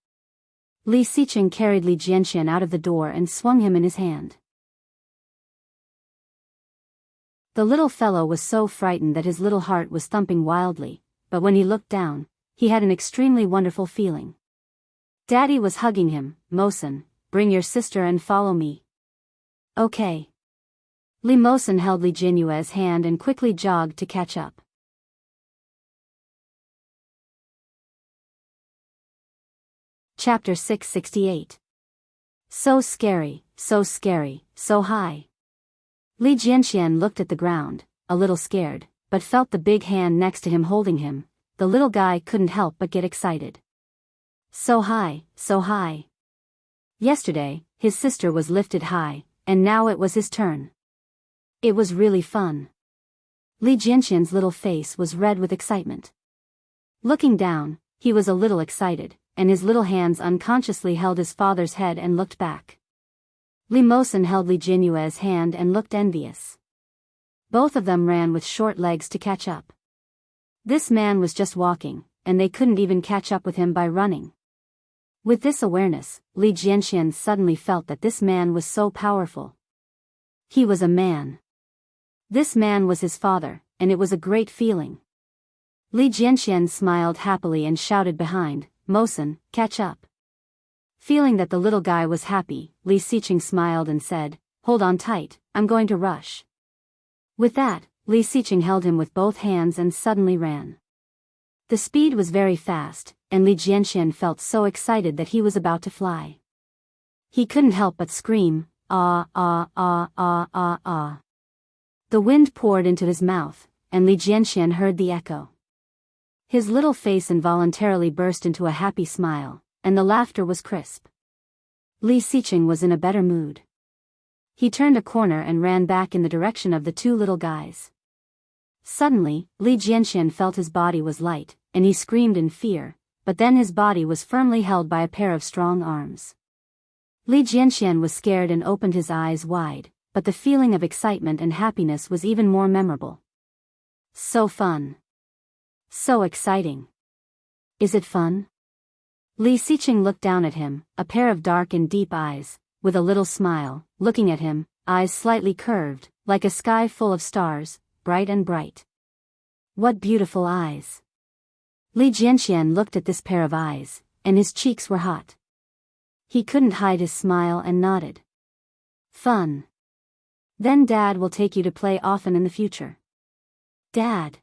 S1: Li Xiqing carried Li Jianxian out of the door and swung him in his hand. The little fellow was so frightened that his little heart was thumping wildly, but when he looked down, he had an extremely wonderful feeling. Daddy was hugging him. "Mosen, bring your sister and follow me." "Okay." Li Mosen held Li Jianyue's hand and quickly jogged to catch up. Chapter 668. So scary, so scary, so high. Li Jianxian looked at the ground, a little scared, but felt the big hand next to him holding him. The little guy couldn't help but get excited. So high, so high. Yesterday, his sister was lifted high, and now it was his turn. It was really fun. Li Jianxian's little face was red with excitement. Looking down, he was a little excited, and his little hands unconsciously held his father's head and looked back. Li Mosen held Li Jianyue's hand and looked envious. Both of them ran with short legs to catch up. This man was just walking, and they couldn't even catch up with him by running. With this awareness, Li Jianxian suddenly felt that this man was so powerful. He was a man. This man was his father, and it was a great feeling. Li Jianxian smiled happily and shouted behind, "Mosen, catch up." Feeling that the little guy was happy, Li Xiqing smiled and said, "Hold on tight, I'm going to rush." With that, Li Xiqing held him with both hands and suddenly ran. The speed was very fast, and Li Jianxian felt so excited that he was about to fly. He couldn't help but scream, "Ah, ah, ah, ah, ah, ah." The wind poured into his mouth, and Li Jianxian heard the echo. His little face involuntarily burst into a happy smile, and the laughter was crisp. Li Xiqing was in a better mood. He turned a corner and ran back in the direction of the two little guys. Suddenly, Li Jianxian felt his body was light, and he screamed in fear, but then his body was firmly held by a pair of strong arms. Li Jianxian was scared and opened his eyes wide, but the feeling of excitement and happiness was even more memorable. So fun. So exciting. Is it fun? Li Xiqing looked down at him, a pair of dark and deep eyes, with a little smile, looking at him, eyes slightly curved, like a sky full of stars, bright and bright. What beautiful eyes. Li Jianxian looked at this pair of eyes, and his cheeks were hot. He couldn't hide his smile and nodded. Fun. Then Dad will take you to play often in the future. Dad.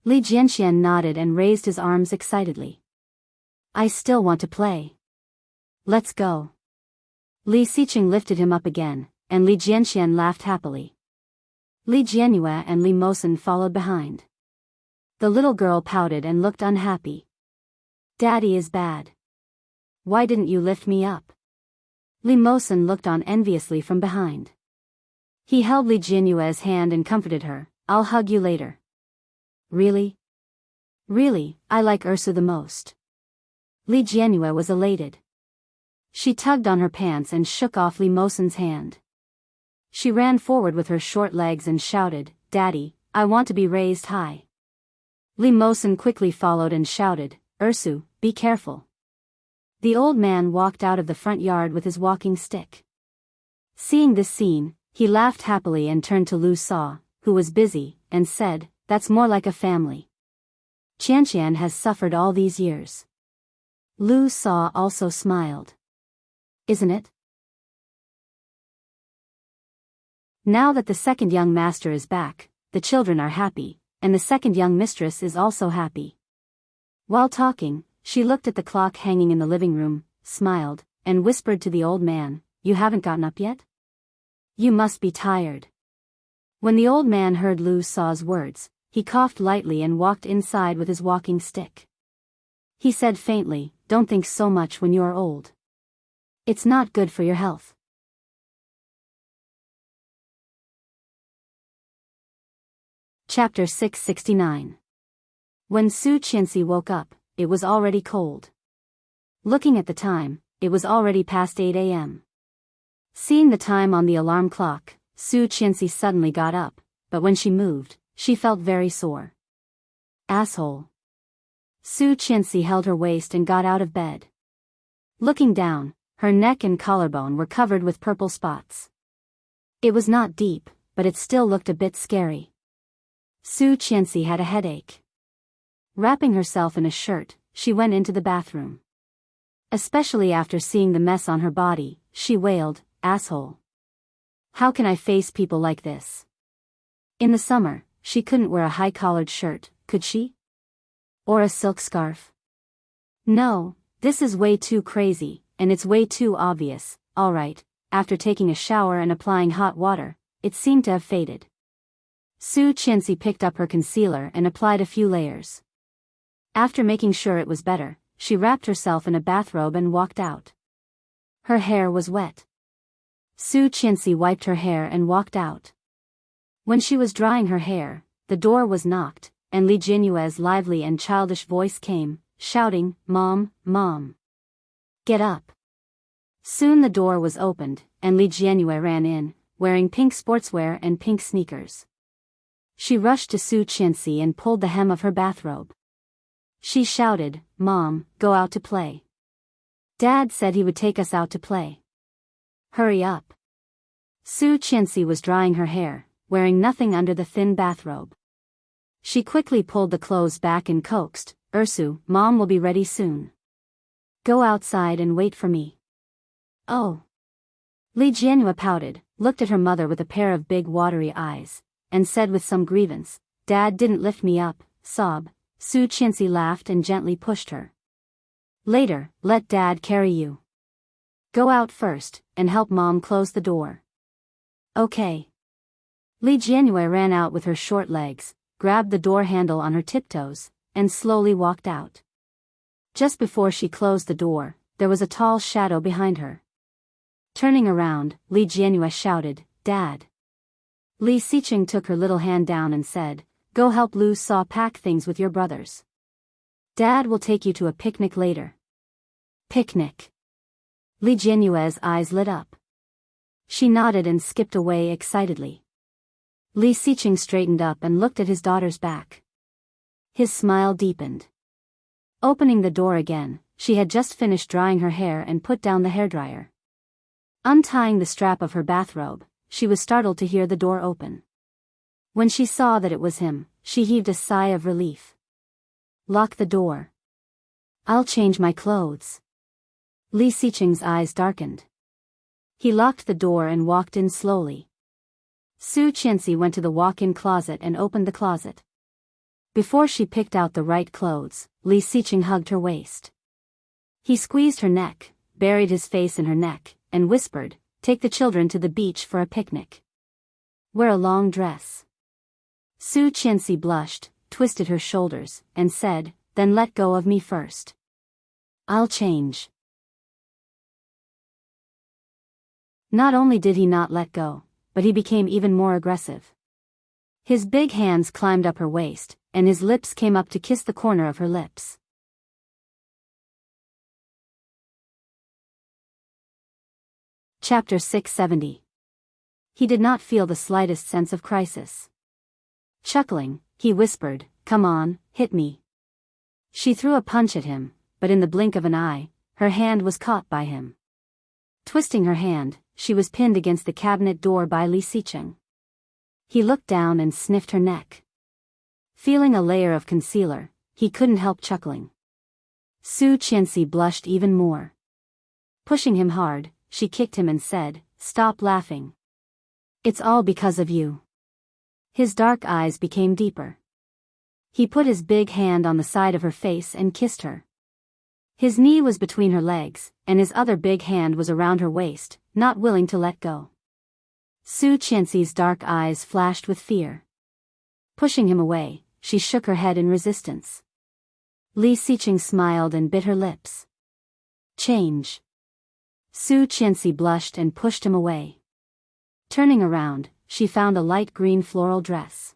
S1: Li Jianxian nodded and raised his arms excitedly. I still want to play. Let's go. Li Xiqing lifted him up again, and Li Jianxian laughed happily. Li Jianyue and Li Mosen followed behind. The little girl pouted and looked unhappy. Daddy is bad. Why didn't you lift me up? Li Mosen looked on enviously from behind. He held Li Jianyue's hand and comforted her. I'll hug you later. Really? Really, I like Ursu the most. Li Jianyue was elated. She tugged on her pants and shook off Li Mosen's hand. She ran forward with her short legs and shouted, Daddy, I want to be raised high. Li Mosen quickly followed and shouted, Ursu, be careful. The old man walked out of the front yard with his walking stick. Seeing this scene, he laughed happily and turned to Lu Sa, who was busy, and said, That's more like a family. Qianqian has suffered all these years. Lu Sa also smiled. Isn't it? Now that the second young master is back, the children are happy, and the second young mistress is also happy. While talking, she looked at the clock hanging in the living room, smiled, and whispered to the old man, You haven't gotten up yet? You must be tired. When the old man heard Lu Sa's words, he coughed lightly and walked inside with his walking stick. He said faintly, Don't think so much when you are old. It's not good for your health. Chapter 669. When Su Qianxi woke up, it was already cold. Looking at the time, it was already past 8 a.m. Seeing the time on the alarm clock, Su Qianxi suddenly got up, but when she moved, she felt very sore. Asshole. Su Qianxi held her waist and got out of bed. Looking down, her neck and collarbone were covered with purple spots. It was not deep, but it still looked a bit scary. Su Qianxi had a headache. Wrapping herself in a shirt, she went into the bathroom. Especially after seeing the mess on her body, she wailed, Asshole. How can I face people like this? In the summer, she couldn't wear a high-collared shirt, could she? Or a silk scarf? No, this is way too crazy, and it's way too obvious. Alright, after taking a shower and applying hot water, it seemed to have faded. Su Qianxi picked up her concealer and applied a few layers. After making sure it was better, she wrapped herself in a bathrobe and walked out. Her hair was wet. Su Qianxi wiped her hair and walked out. When she was drying her hair, the door was knocked, and Li Jianyue's lively and childish voice came, shouting, Mom, Mom. Get up. Soon the door was opened, and Li Jianyue ran in, wearing pink sportswear and pink sneakers. She rushed to Su Qianxi and pulled the hem of her bathrobe. She shouted, "Mom, go out to play. Dad said he would take us out to play. Hurry up." Su Qianxi was drying her hair, wearing nothing under the thin bathrobe. She quickly pulled the clothes back and coaxed, "Ursu, Mom will be ready soon. Go outside and wait for me." "Oh." Li Jianhua pouted, looked at her mother with a pair of big watery eyes, and said with some grievance, "Dad didn't lift me up." Sob. Su Qianxi laughed and gently pushed her. "Later, let Dad carry you. Go out first, and help Mom close the door." "Okay." Li Jianhua ran out with her short legs, grabbed the door handle on her tiptoes, and slowly walked out. Just before she closed the door, there was a tall shadow behind her. Turning around, Li Jianhua shouted, "Dad." Li Xiqing took her little hand down and said, "Go help Lu Sa pack things with your brothers. Dad will take you to a picnic later." "Picnic?" Li Jianhua's eyes lit up. She nodded and skipped away excitedly. Li Xiqing straightened up and looked at his daughter's back. His smile deepened. Opening the door again, she had just finished drying her hair and put down the hairdryer. Untying the strap of her bathrobe, she was startled to hear the door open. When she saw that it was him, she heaved a sigh of relief. "Lock the door. I'll change my clothes." Li Xiqing's eyes darkened. He locked the door and walked in slowly. Su Qianxi went to the walk-in closet and opened the closet. Before she picked out the right clothes, Li Xiqing hugged her waist. He squeezed her neck, buried his face in her neck, and whispered, "Take the children to the beach for a picnic. Wear a long dress." Su Qianxi blushed, twisted her shoulders, and said, "Then let go of me first. I'll change." Not only did he not let go, but he became even more aggressive. His big hands climbed up her waist, and his lips came up to kiss the corner of her lips. Chapter 670. He did not feel the slightest sense of crisis. Chuckling, he whispered, "Come on, hit me." She threw a punch at him, but in the blink of an eye, her hand was caught by him. Twisting her hand, she was pinned against the cabinet door by Li Xiqing. He looked down and sniffed her neck. Feeling a layer of concealer, he couldn't help chuckling. Su Qianxi blushed even more. Pushing him hard, she kicked him and said, "Stop laughing. It's all because of you." His dark eyes became deeper. He put his big hand on the side of her face and kissed her. His knee was between her legs, and his other big hand was around her waist, not willing to let go. Su Qianxi's dark eyes flashed with fear. Pushing him away, she shook her head in resistance. Li Xiqing smiled and bit her lips. "Change." Su Qianxi blushed and pushed him away. Turning around, she found a light green floral dress.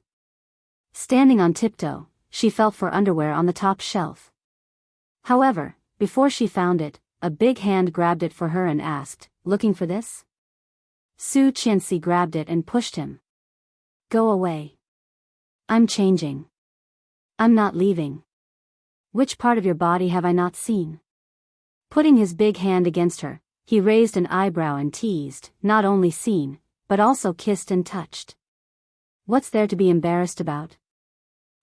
S1: Standing on tiptoe, she felt for underwear on the top shelf. However, before she found it, a big hand grabbed it for her and asked, "Looking for this?" Su Qianxi grabbed it and pushed him. "Go away. I'm changing. I'm not leaving. Which part of your body have I not seen?" Putting his big hand against her, he raised an eyebrow and teased, "Not only seen, but also kissed and touched. What's there to be embarrassed about?"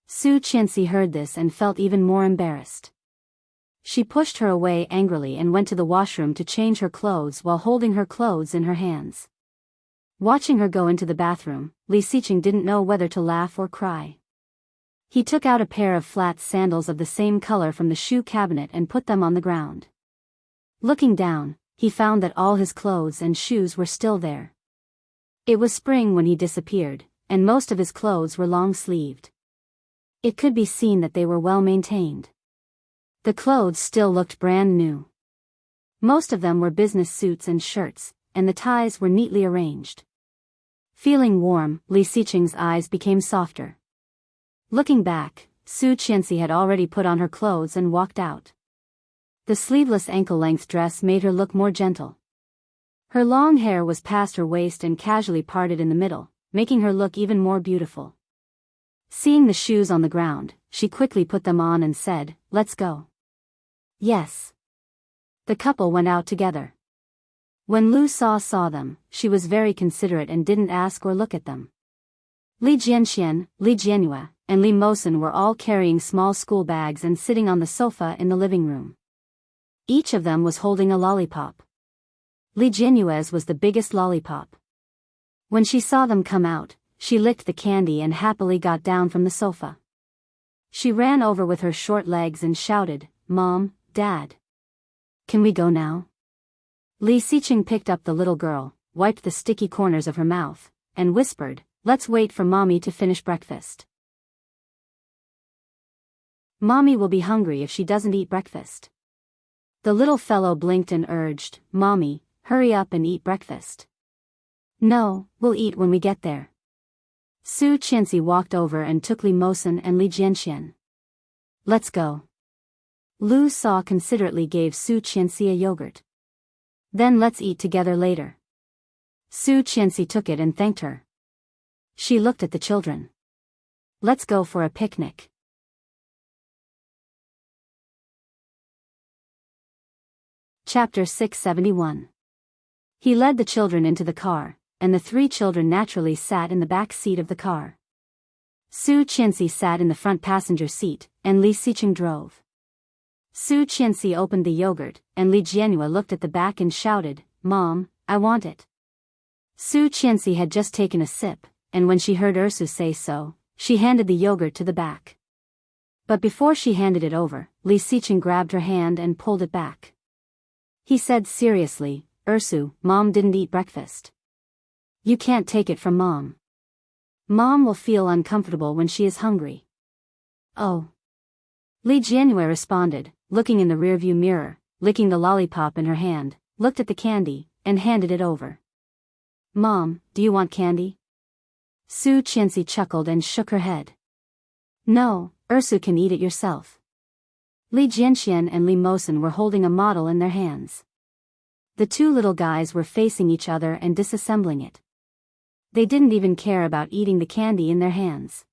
S1: Su Qianxi heard this and felt even more embarrassed. She pushed her away angrily and went to the washroom to change her clothes while holding her clothes in her hands. Watching her go into the bathroom, Li Xiqing didn't know whether to laugh or cry. He took out a pair of flat sandals of the same color from the shoe cabinet and put them on the ground. Looking down, he found that all his clothes and shoes were still there. It was spring when he disappeared, and most of his clothes were long-sleeved. It could be seen that they were well maintained. The clothes still looked brand new. Most of them were business suits and shirts, and the ties were neatly arranged. Feeling warm, Li Xiqing's eyes became softer. Looking back, Su Qianxi had already put on her clothes and walked out. The sleeveless ankle-length dress made her look more gentle. Her long hair was past her waist and casually parted in the middle, making her look even more beautiful. Seeing the shoes on the ground, she quickly put them on and said, "Let's go." Yes. The couple went out together. When Lu saw them, she was very considerate and didn't ask or look at them. Li Jianxian, Li Jianyue, and Li Mosen were all carrying small school bags and sitting on the sofa in the living room. Each of them was holding a lollipop. Li Jianyue's was the biggest lollipop. When she saw them come out, she licked the candy and happily got down from the sofa. She ran over with her short legs and shouted, "Mom, Dad. Can we go now?" Li Xiqing picked up the little girl, wiped the sticky corners of her mouth, and whispered, "Let's wait for Mommy to finish breakfast. Mommy will be hungry if she doesn't eat breakfast." The little fellow blinked and urged, "Mommy, hurry up and eat breakfast." "No, we'll eat when we get there." Su Qianxi walked over and took Li Mosen and Li Jianxian. "Let's go." Lu Sa considerately gave Su Qianxi a yogurt. "Then let's eat together later." Su Qianxi took it and thanked her. She looked at the children. "Let's go for a picnic." Chapter 671. He led the children into the car, and the three children naturally sat in the back seat of the car. Su Qianxi sat in the front passenger seat, and Li Xiqing drove. Su Qianxi opened the yogurt, and Li Jianyue looked at the back and shouted, "Mom, I want it." Su Qianxi had just taken a sip, and when she heard Ursu say so, she handed the yogurt to the back. But before she handed it over, Li Xiqing grabbed her hand and pulled it back. He said seriously, "Ursu, Mom didn't eat breakfast. You can't take it from Mom. Mom will feel uncomfortable when she is hungry." "Oh." Li Jianyue responded, looking in the rearview mirror, licking the lollipop in her hand, looked at the candy, and handed it over. "Mom, do you want candy?" Su Qianxi chuckled and shook her head. "No, Ursu can eat it yourself." Li Jianxian and Li Mosen were holding a model in their hands. The two little guys were facing each other and disassembling it. They didn't even care about eating the candy in their hands.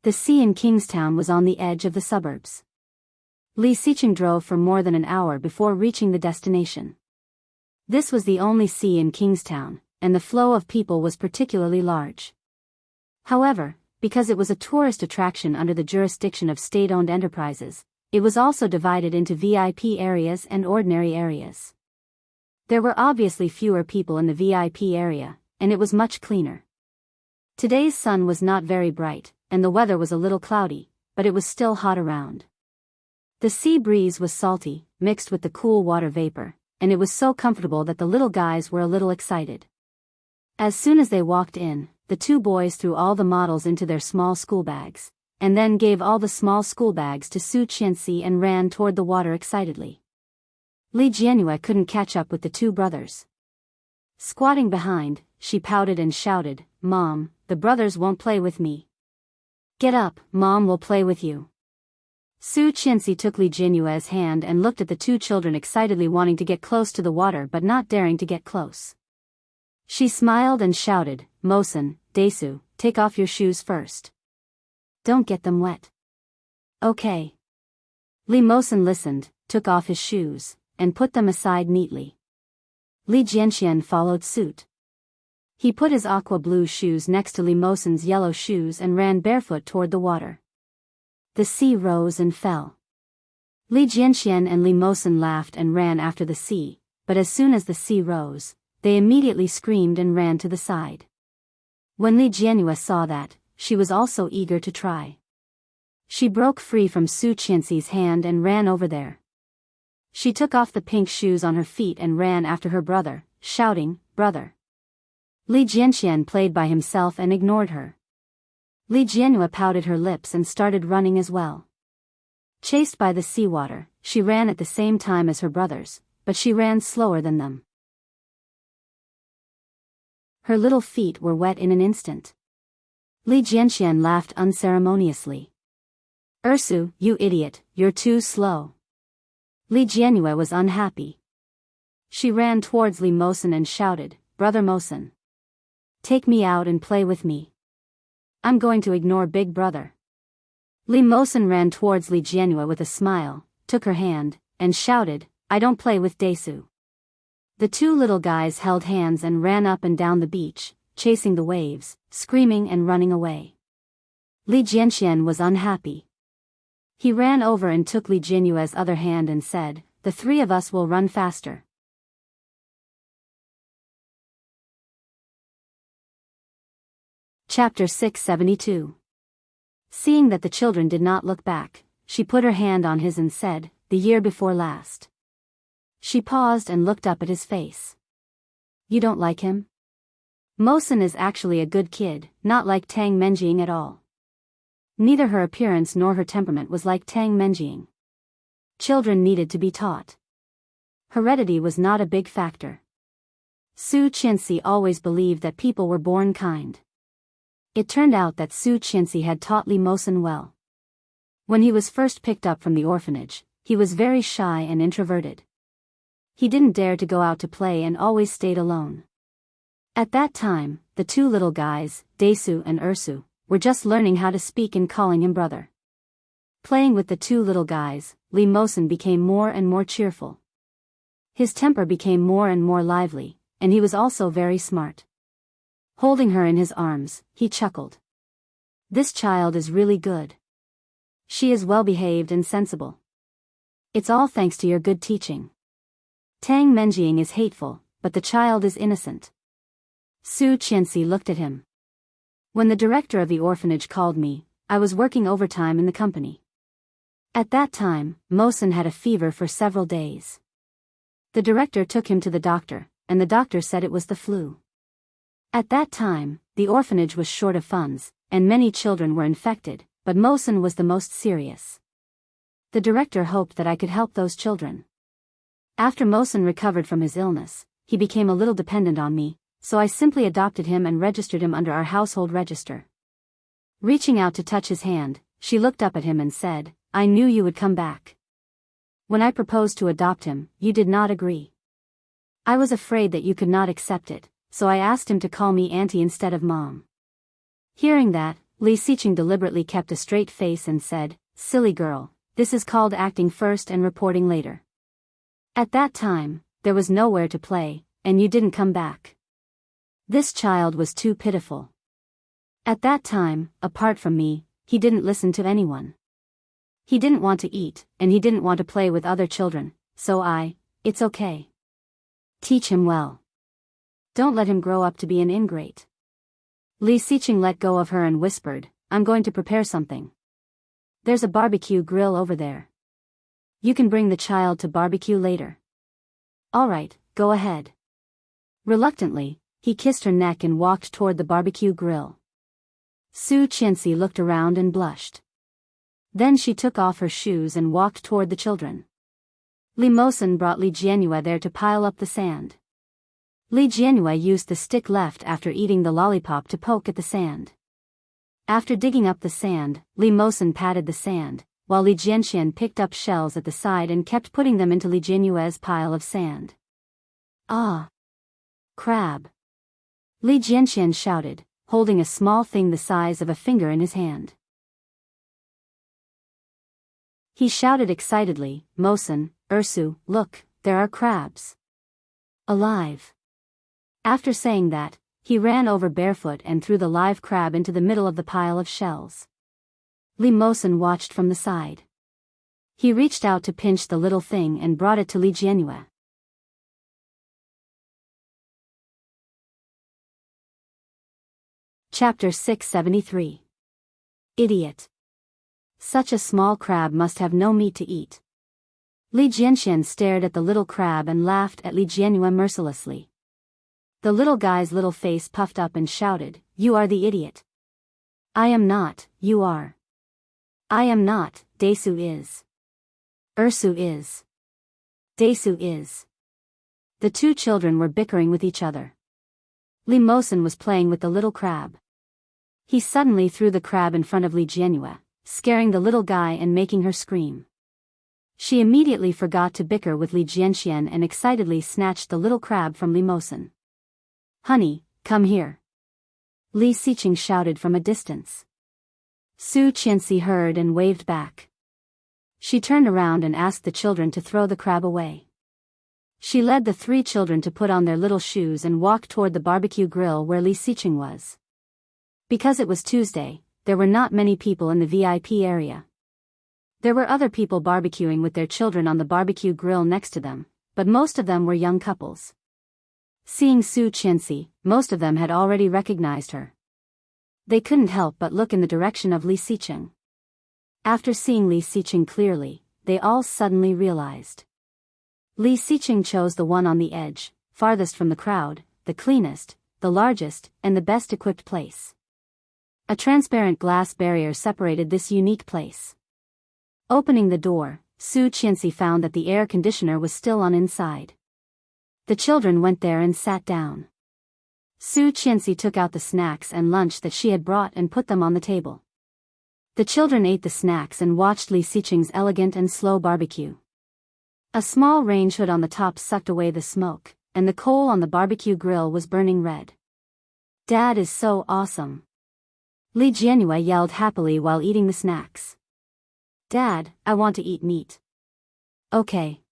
S1: The sea in Kingstown was on the edge of the suburbs. Li Xiqing drove for more than an hour before reaching the destination. This was the only sea in Kingstown, and the flow of people was particularly large. However, because it was a tourist attraction under the jurisdiction of state-owned enterprises, it was also divided into VIP areas and ordinary areas. There were obviously fewer people in the VIP area, and it was much cleaner. Today's sun was not very bright, and the weather was a little cloudy, but it was still hot around. The sea breeze was salty, mixed with the cool water vapor, and it was so comfortable that the little guys were a little excited. As soon as they walked in, the two boys threw all the models into their small school bags, and then gave all the small school bags to Su Qianxi and ran toward the water excitedly. Li Jianyue couldn't catch up with the two brothers. Squatting behind, she pouted and shouted, "Mom, the brothers won't play with me." "Get up, Mom will play with you." Su Qianxi took Li Jianyue's hand and looked at the two children excitedly wanting to get close to the water but not daring to get close. She smiled and shouted, "Mosen, Desu, take off your shoes first. Don't get them wet." "Okay." Li Mosen listened, took off his shoes, and put them aside neatly. Li Jianxian followed suit. He put his aqua blue shoes next to Li Mosen's yellow shoes and ran barefoot toward the water. The sea rose and fell. Li Jianxian and Li Mosen laughed and ran after the sea, but as soon as the sea rose, they immediately screamed and ran to the side. When Li Jianyue saw that, she was also eager to try. She broke free from Su Qianxi's hand and ran over there. She took off the pink shoes on her feet and ran after her brother, shouting, "Brother." Li Jianxian played by himself and ignored her. Li Jianyue pouted her lips and started running as well. Chased by the seawater, she ran at the same time as her brothers, but she ran slower than them. Her little feet were wet in an instant. Li Jianxian laughed unceremoniously. "Ursu, you idiot, you're too slow." Li Jianyue was unhappy. She ran towards Li Mosen and shouted, "Brother Mosen. Take me out and play with me." I'm going to ignore Big Brother. Li Mosen ran towards Li Jianhua with a smile, took her hand, and shouted, I don't play with Desu. The two little guys held hands and ran up and down the beach, chasing the waves, screaming and running away. Li Jianxian was unhappy. He ran over and took Li Jianhua's other hand and said, the three of us will run faster. Chapter 672. Seeing that the children did not look back, she put her hand on his and said, the year before last. She paused and looked up at his face. You don't like him? Mosen is actually a good kid, not like Tang Menjing at all. Neither her appearance nor her temperament was like Tang Menjing. Children needed to be taught. Heredity was not a big factor. Su Qianxi always believed that people were born kind. It turned out that Su Qianxi had taught Li Mosen well. When he was first picked up from the orphanage, he was very shy and introverted. He didn't dare to go out to play and always stayed alone. At that time, the two little guys, Desu and Ursu, were just learning how to speak and calling him brother. Playing with the two little guys, Li Mosen became more and more cheerful. His temper became more and more lively, and he was also very smart. Holding her in his arms, he chuckled. This child is really good. She is well behaved and sensible. It's all thanks to your good teaching. Tang Menjing is hateful, but the child is innocent. Su Qianxi looked at him. When the director of the orphanage called me, I was working overtime in the company. At that time, Mosen had a fever for several days. The director took him to the doctor, and the doctor said it was the flu. At that time, the orphanage was short of funds, and many children were infected, but Mosen was the most serious. The director hoped that I could help those children. After Mosen recovered from his illness, he became a little dependent on me, so I simply adopted him and registered him under our household register. Reaching out to touch his hand, she looked up at him and said, I knew you would come back. When I proposed to adopt him, you did not agree. I was afraid that you could not accept it, so I asked him to call me auntie instead of mom. Hearing that, Li Xiqing deliberately kept a straight face and said, silly girl, this is called acting first and reporting later. At that time, there was nowhere to play, and you didn't come back. This child was too pitiful. At that time, apart from me, he didn't listen to anyone. He didn't want to eat, and he didn't want to play with other children, so it's okay. Teach him well. Don't let him grow up to be an ingrate. Li Xiqing let go of her and whispered, I'm going to prepare something. There's a barbecue grill over there. You can bring the child to barbecue later. All right, go ahead. Reluctantly, he kissed her neck and walked toward the barbecue grill. Su Qianxi looked around and blushed. Then she took off her shoes and walked toward the children. Li Mosen brought Li Jianhua there to pile up the sand. Li Jianhua used the stick left after eating the lollipop to poke at the sand. After digging up the sand, Li Mosen patted the sand, while Li Jianxian picked up shells at the side and kept putting them into Li Jianhua's pile of sand. Ah! Crab! Li Jianxian shouted, holding a small thing the size of a finger in his hand. He shouted excitedly, Mosen, Ursu, look, there are crabs. Alive. After saying that, he ran over barefoot and threw the live crab into the middle of the pile of shells. Li Mosen watched from the side. He reached out to pinch the little thing and brought it to Li Jianhua. Chapter 673. Idiot. Such a small crab must have no meat to eat. Li Jianxian stared at the little crab and laughed at Li Jianhua mercilessly. The little guy's little face puffed up and shouted, You are the idiot. I am not, you are. I am not, Desu is. Ursu is. Desu is. The two children were bickering with each other. Li Mosen was playing with the little crab. He suddenly threw the crab in front of Li Jianhua, scaring the little guy and making her scream. She immediately forgot to bicker with Li Jianxian and excitedly snatched the little crab from Li Mosen. Honey, come here. Li Xiqing shouted from a distance. Su Qianxi heard and waved back. She turned around and asked the children to throw the crab away. She led the 3 children to put on their little shoes and walk toward the barbecue grill where Li Xiqing was. Because it was Tuesday, there were not many people in the VIP area. There were other people barbecuing with their children on the barbecue grill next to them, but most of them were young couples. Seeing Su Qianxi, most of them had already recognized her. They couldn't help but look in the direction of Li Xiqing. After seeing Li Xiqing clearly, they all suddenly realized. Li Xiqing chose the one on the edge, farthest from the crowd, the cleanest, the largest, and the best equipped place. A transparent glass barrier separated this unique place. Opening the door, Su Qianxi found that the air conditioner was still on inside. The children went there and sat down. Su Qianxi took out the snacks and lunch that she had brought and put them on the table. The children ate the snacks and watched Li Xiqing's elegant and slow barbecue. A small range hood on the top sucked away the smoke, and the coal on the barbecue grill was burning red. "Dad is so awesome!" Li Jianhui yelled happily while eating the snacks. "Dad, I want to eat meat." "Okay."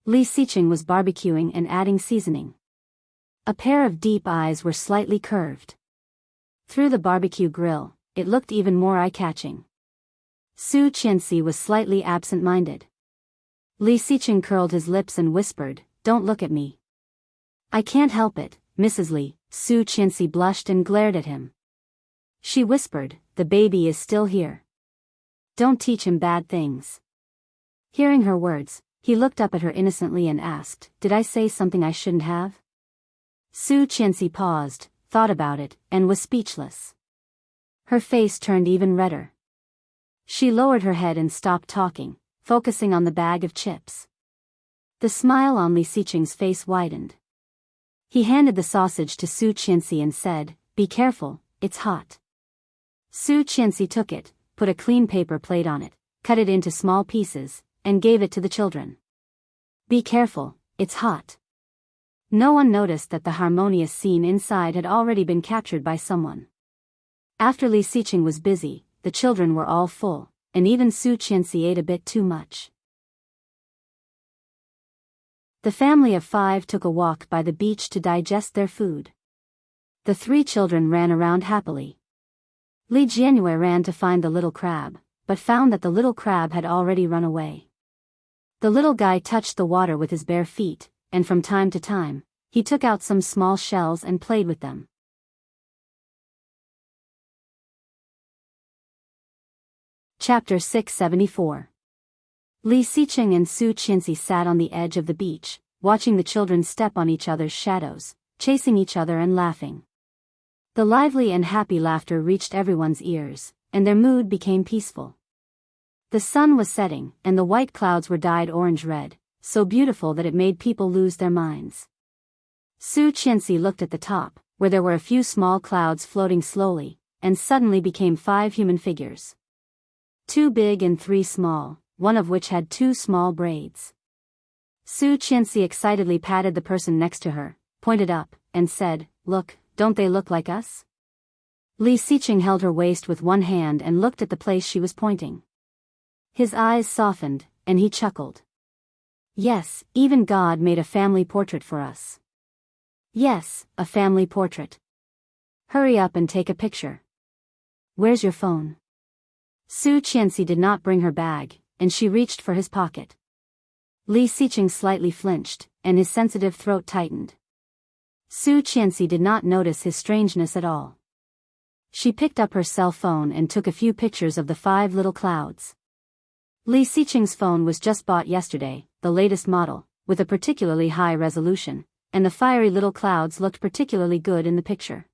S1: Li Xiqing was barbecuing and adding seasoning. A pair of deep eyes were slightly curved. Through the barbecue grill, it looked even more eye-catching. Su Qianxi was slightly absent-minded. Li Xiqing curled his lips and whispered, "Don't look at me." "I can't help it, Mrs. Li." Su Qianxi blushed and glared at him. She whispered, "The baby is still here. Don't teach him bad things." Hearing her words, he looked up at her innocently and asked, "Did I say something I shouldn't have?" Su Qianxi paused, thought about it, and was speechless. Her face turned even redder. She lowered her head and stopped talking, focusing on the bag of chips. The smile on Li Xiqing's face widened. He handed the sausage to Su Qianxi and said, "Be careful, it's hot." Su Qianxi took it, put a clean paper plate on it, cut it into small pieces, and gave it to the children. "Be careful, it's hot." No one noticed that the harmonious scene inside had already been captured by someone. After Li Xiqing was busy, the children were all full, and even Su Qianxi ate a bit too much. The family of 5 took a walk by the beach to digest their food. The 3 children ran around happily. Li Jianhui ran to find the little crab, but found that the little crab had already run away. The little guy touched the water with his bare feet, and from time to time, he took out some small shells and played with them. Chapter 674. Li Xiqing and Su Qianxi sat on the edge of the beach, watching the children step on each other's shadows, chasing each other and laughing. The lively and happy laughter reached everyone's ears, and their mood became peaceful. The sun was setting, and the white clouds were dyed orange-red, so beautiful that it made people lose their minds. Su Qianxi looked at the top, where there were a few small clouds floating slowly, and suddenly became 5 human figures. 2 big and 3 small, one of which had 2 small braids. Su Qianxi excitedly patted the person next to her, pointed up, and said, "Look, don't they look like us?" Li Xiqing held her waist with one hand and looked at the place she was pointing. His eyes softened, and he chuckled. "Yes, even God made a family portrait for us." "Yes, a family portrait. Hurry up and take a picture." "Where's your phone?" Su Qianxi did not bring her bag, and she reached for his pocket. Li Xiqing slightly flinched, and his sensitive throat tightened. Su Qianxi did not notice his strangeness at all. She picked up her cell phone and took a few pictures of the 5 little clouds. Li Xiqing's phone was just bought yesterday, the latest model, with a particularly high resolution, and the fiery little clouds looked particularly good in the picture.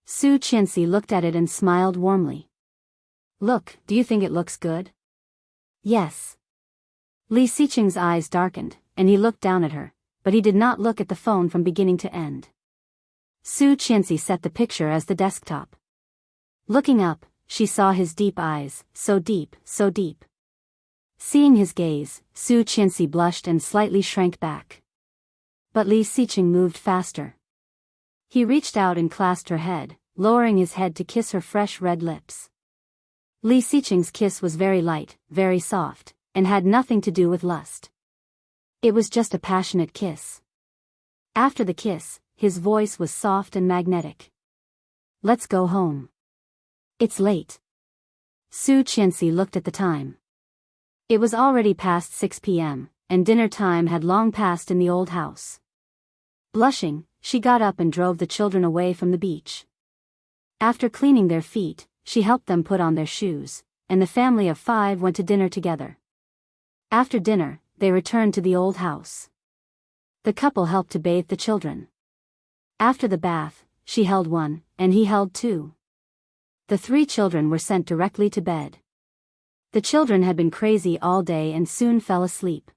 S1: Su Qianxi looked at it and smiled warmly. "Look, do you think it looks good?" "Yes." Li Xiqing's eyes darkened, and he looked down at her, but he did not look at the phone from beginning to end. Su Qianxi set the picture as the desktop. Looking up, she saw his deep eyes, so deep, so deep. Seeing his gaze, Su Qianxi blushed and slightly shrank back. But Li Xiqing moved faster. He reached out and clasped her head, lowering his head to kiss her fresh red lips. Li Xiqing's kiss was very light, very soft, and had nothing to do with lust. It was just a passionate kiss. After the kiss, his voice was soft and magnetic. "Let's go home. It's late." Su Qianxi looked at the time. It was already past 6 p.m., and dinner time had long passed in the old house. Blushing, she got up and drove the children away from the beach. After cleaning their feet, she helped them put on their shoes, and the family of 5 went to dinner together. After dinner, they returned to the old house. The couple helped to bathe the children. After the bath, she held one, and he held 2. The 3 children were sent directly to bed. The children had been crazy all day and soon fell asleep.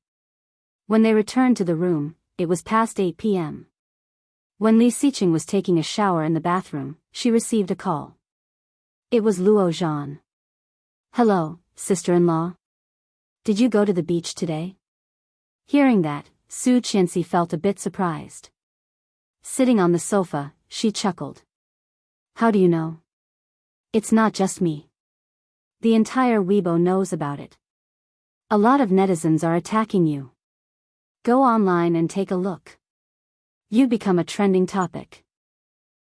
S1: When they returned to the room, it was past 8 p.m. When Li Xiqing was taking a shower in the bathroom, she received a call. It was Luo Zhan. "Hello, sister-in-law. Did you go to the beach today?" Hearing that, Su Qianxi felt a bit surprised. Sitting on the sofa, she chuckled. "How do you know? It's not just me. The entire Weibo knows about it. A lot of netizens are attacking you. Go online and take a look. You'd become a trending topic."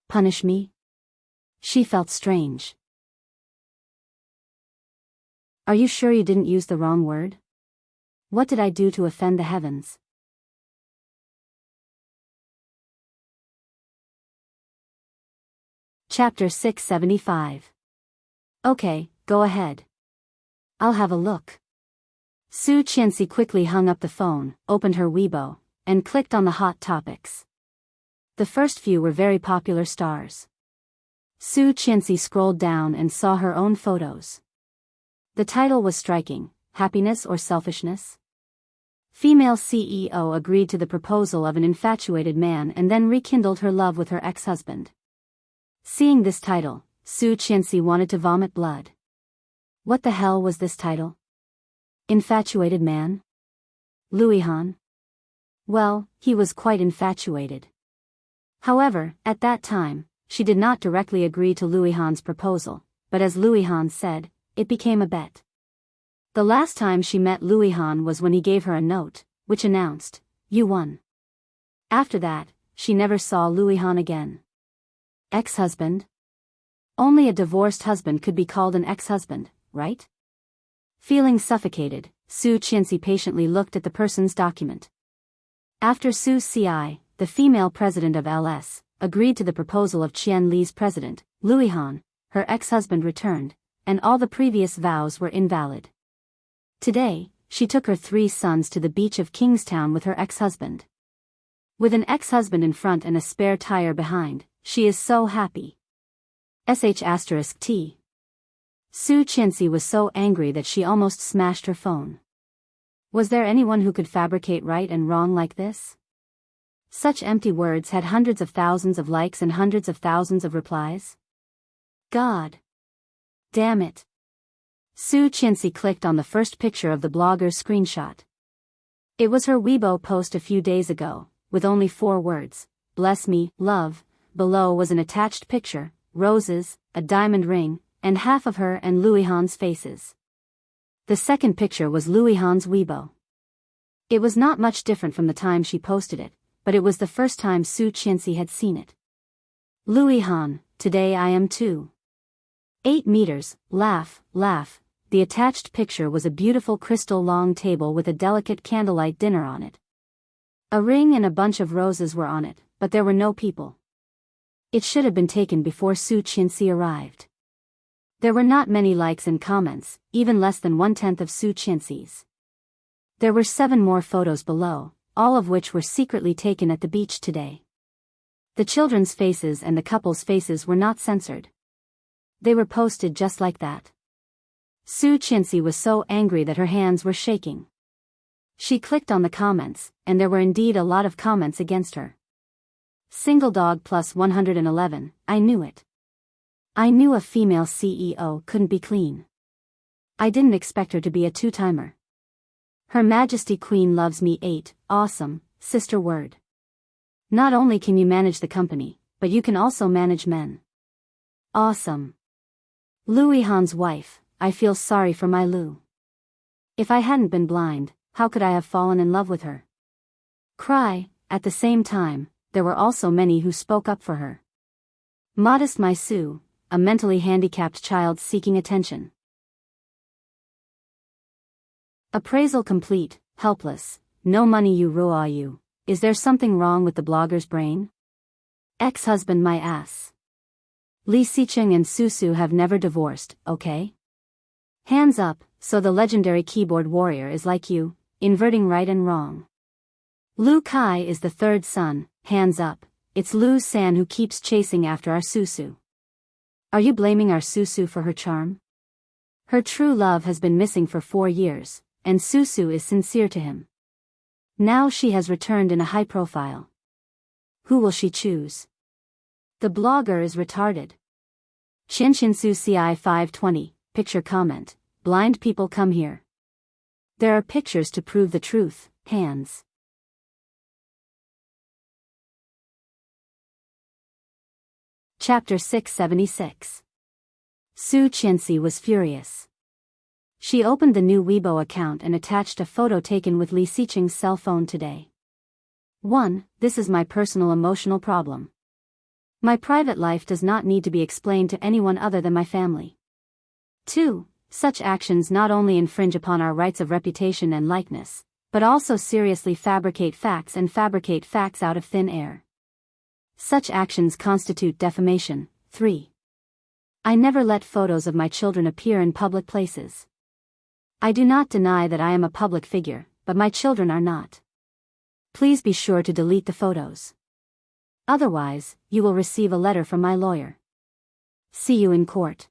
S1: Punish me? She felt strange. "Are you sure you didn't use the wrong word? What did I do to offend the heavens?" Chapter 675. "Okay, go ahead. I'll have a look." Su Qianxi quickly hung up the phone, opened her Weibo, and clicked on the hot topics. The first few were very popular stars. Su Qianxi scrolled down and saw her own photos. The title was striking: Happiness or Selfishness? Female CEO agreed to the proposal of an infatuated man and then rekindled her love with her ex-husband. Seeing this title, Su Qianxi wanted to vomit blood. What the hell was this title? Infatuated man? Louis Han? Well, he was quite infatuated. However, at that time, she did not directly agree to Louis Han's proposal, but as Louis Han said, it became a bet. The last time she met Louis Han was when he gave her a note, which announced, "You won." After that, she never saw Louis Han again. Ex-husband? Only a divorced husband could be called an ex-husband, right? Feeling suffocated, Su Qianxi patiently looked at the person's document. After Su Ci, the female president of LS, agreed to the proposal of Qian Li's president, Louis Han, her ex-husband returned, and all the previous vows were invalid. Today, she took her 3 sons to the beach of Kingstown with her ex-husband. With an ex-husband in front and a spare tire behind, she is so happy. *T. Su Qianxi was so angry that she almost smashed her phone. Was there anyone who could fabricate right and wrong like this? Such empty words had hundreds of thousands of likes and hundreds of thousands of replies. God damn it. Su Qianxi clicked on the first picture of the blogger's screenshot. It was her Weibo post a few days ago, with only 4 words, "Bless me, love." Below was an attached picture, roses, a diamond ring, and half of her and Louis Han's faces. The second picture was Louis Han's Weibo. It was not much different from the time she posted it, but it was the first time Su Qianxi had seen it. Louis Han, today I am 2.8 meters, laugh, laugh. The attached picture was a beautiful crystal long table with a delicate candlelight dinner on it. A ring and a bunch of roses were on it, but there were no people. It should have been taken before Su Qianxi arrived. There were not many likes and comments, even less than 1/10 of Su Qianxi's. There were 7 more photos below, all of which were secretly taken at the beach today. The children's faces and the couple's faces were not censored. They were posted just like that. Su Qianxi was so angry that her hands were shaking. She clicked on the comments, and there were indeed a lot of comments against her. Single dog plus 111, I knew it. I knew a female CEO couldn't be clean. I didn't expect her to be a 2-timer. Her Majesty Queen loves me 8, awesome, sister word. Not only can you manage the company, but you can also manage men. Awesome. Louis Han's wife, I feel sorry for my Lou. If I hadn't been blind, how could I have fallen in love with her? Cry. At the same time, there were also many who spoke up for her. Modest my Sue, a mentally handicapped child seeking attention. Appraisal complete, helpless, no money you raw you. Is there something wrong with the blogger's brain? Ex-husband my ass. Li Sicheng and Susu have never divorced, okay? Hands up, so the legendary keyboard warrior is like you, inverting right and wrong. Lu Kai is the third son, hands up, it's Lu San who keeps chasing after our Susu. Are you blaming our Susu for her charm? Her true love has been missing for 4 years, and Susu is sincere to him. Now she has returned in a high profile. Who will she choose? The blogger is retarded. Qinshinsu CI 520, picture comment, blind people come here. There are pictures to prove the truth, hands. Chapter 676. Su Qianxi was furious. She opened the new Weibo account and attached a photo taken with Li Sicheng's cell phone today. 1. This is my personal emotional problem. My private life does not need to be explained to anyone other than my family. 2. Such actions not only infringe upon our rights of reputation and likeness, but also seriously fabricate facts out of thin air. Such actions constitute defamation. 3. I never let photos of my children appear in public places. I do not deny that I am a public figure, but my children are not. Please be sure to delete the photos. Otherwise, you will receive a letter from my lawyer. See you in court.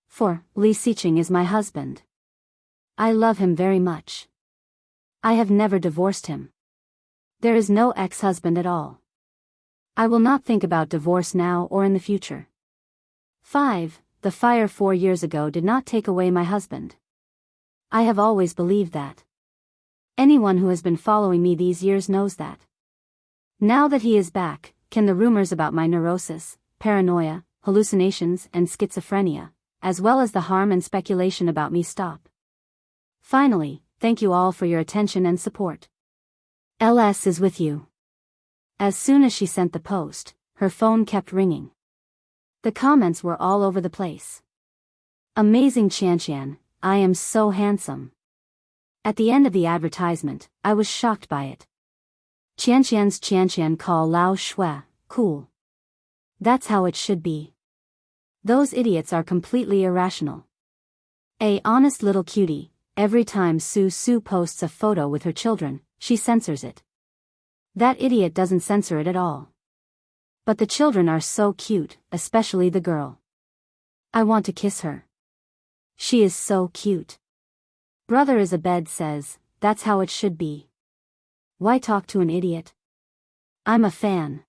S1: 4. Li Sicheng is my husband. I love him very much. I have never divorced him. There is no ex-husband at all. I will not think about divorce now or in the future. 5. The fire 4 years ago did not take away my husband. I have always believed that. Anyone who has been following me these years knows that. Now that he is back, can the rumors about my neurosis, paranoia, hallucinations and schizophrenia, as well as the harm and speculation about me stop? Finally, thank you all for your attention and support. LS is with you. As soon as she sent the post, her phone kept ringing. The comments were all over the place. Amazing Qianqian, I am so handsome. At the end of the advertisement, I was shocked by it. Qianqian's Qianqian call Lao Shui, cool. That's how it should be. Those idiots are completely irrational. A honest little cutie, every time Su posts a photo with her children, she censors it. That idiot doesn't censor it at all. But the children are so cute, especially the girl. I want to kiss her. She is so cute. Brother Isabed says, that's how it should be. Why talk to an idiot? I'm a fan.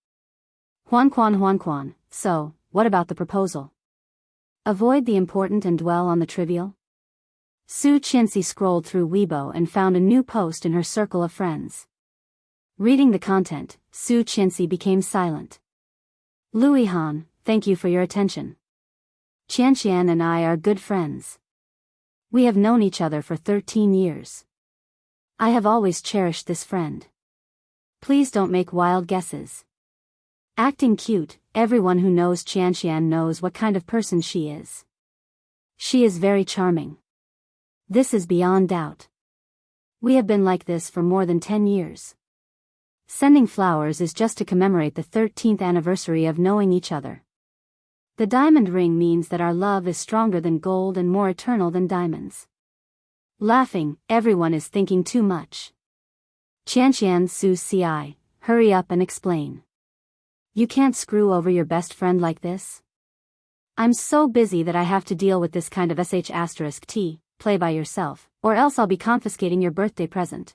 S1: Huan Quan, so, what about the proposal? Avoid the important and dwell on the trivial? Su Qianxi scrolled through Weibo and found a new post in her circle of friends. Reading the content, Su Qianxi became silent. Louis Han, thank you for your attention. Qianqian and I are good friends. We have known each other for 13 years. I have always cherished this friend. Please don't make wild guesses. Acting cute, everyone who knows Qianqian knows what kind of person she is. She is very charming. This is beyond doubt. We have been like this for more than 10 years. Sending flowers is just to commemorate the 13th anniversary of knowing each other. The diamond ring means that our love is stronger than gold and more eternal than diamonds. Laughing, everyone is thinking too much. Qianqian Su Ci, hurry up and explain. You can't screw over your best friend like this. I'm so busy that I have to deal with this kind of sh*t, play by yourself, or else I'll be confiscating your birthday present.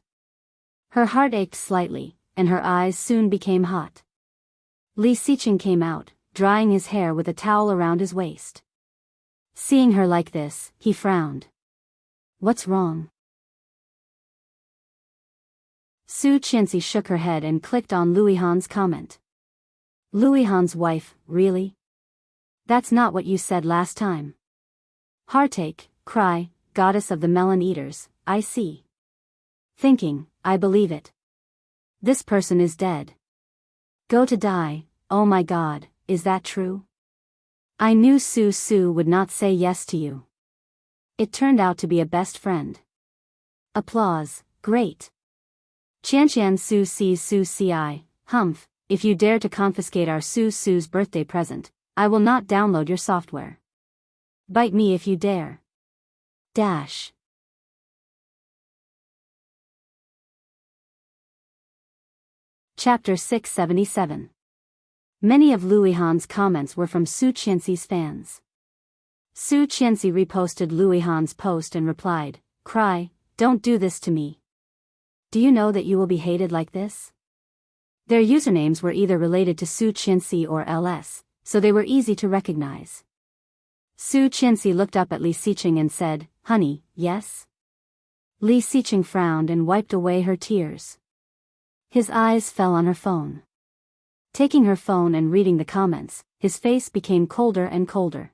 S1: Her heart ached slightly, and her eyes soon became hot. Li Sicheng came out, drying his hair with a towel around his waist. Seeing her like this, he frowned. What's wrong? Su Qianxi shook her head and clicked on Louis Han's comment. Louis Han's wife, really? That's not what you said last time. Heartache, cry, goddess of the melon eaters, I see. Thinking, I believe it. This person is dead. Go to die, oh my god, is that true? I knew Su would not say yes to you. It turned out to be a best friend. Applause, great. Qianqian Su sees Su ci, humph, if you dare to confiscate our Su's birthday present, I will not download your software. Bite me if you dare. Dash. Chapter 677. Many of Lu Yihan's comments were from Su Qianxi's fans. Su Qianxi reposted Lu Yihan's post and replied, "Cry, don't do this to me. Do you know that you will be hated like this?" Their usernames were either related to Su Qianxi or LS, so they were easy to recognize. Su Qianxi looked up at Li Xiqing and said, "Honey, yes?" Li Xiqing frowned and wiped away her tears. His eyes fell on her phone. Taking her phone and reading the comments, his face became colder and colder.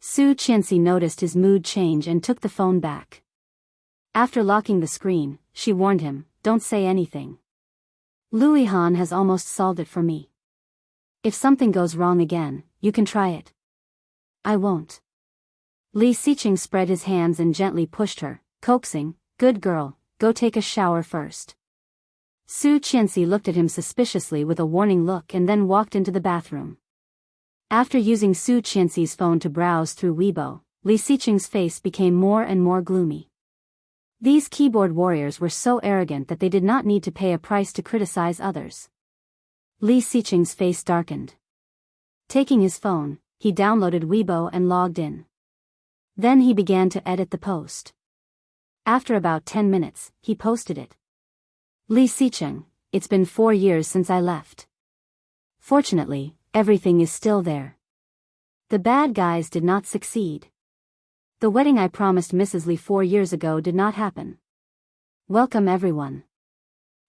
S1: Su Qianxi noticed his mood change and took the phone back. After locking the screen, she warned him, "Don't say anything. Lu Yihan has almost solved it for me. If something goes wrong again, you can try it." "I won't." Li Xiqing spread his hands and gently pushed her, coaxing, "Good girl, go take a shower first." Su Qianxi looked at him suspiciously with a warning look and then walked into the bathroom. After using Su Qianxi's phone to browse through Weibo, Li Xiqing's face became more and more gloomy. These keyboard warriors were so arrogant that they did not need to pay a price to criticize others. Li Xiqing's face darkened. Taking his phone, he downloaded Weibo and logged in. Then he began to edit the post. After about 10 minutes, he posted it. "Li Xiqing, it's been 4 years since I left. Fortunately, everything is still there. The bad guys did not succeed. The wedding I promised Mrs. Li 4 years ago did not happen. Welcome everyone.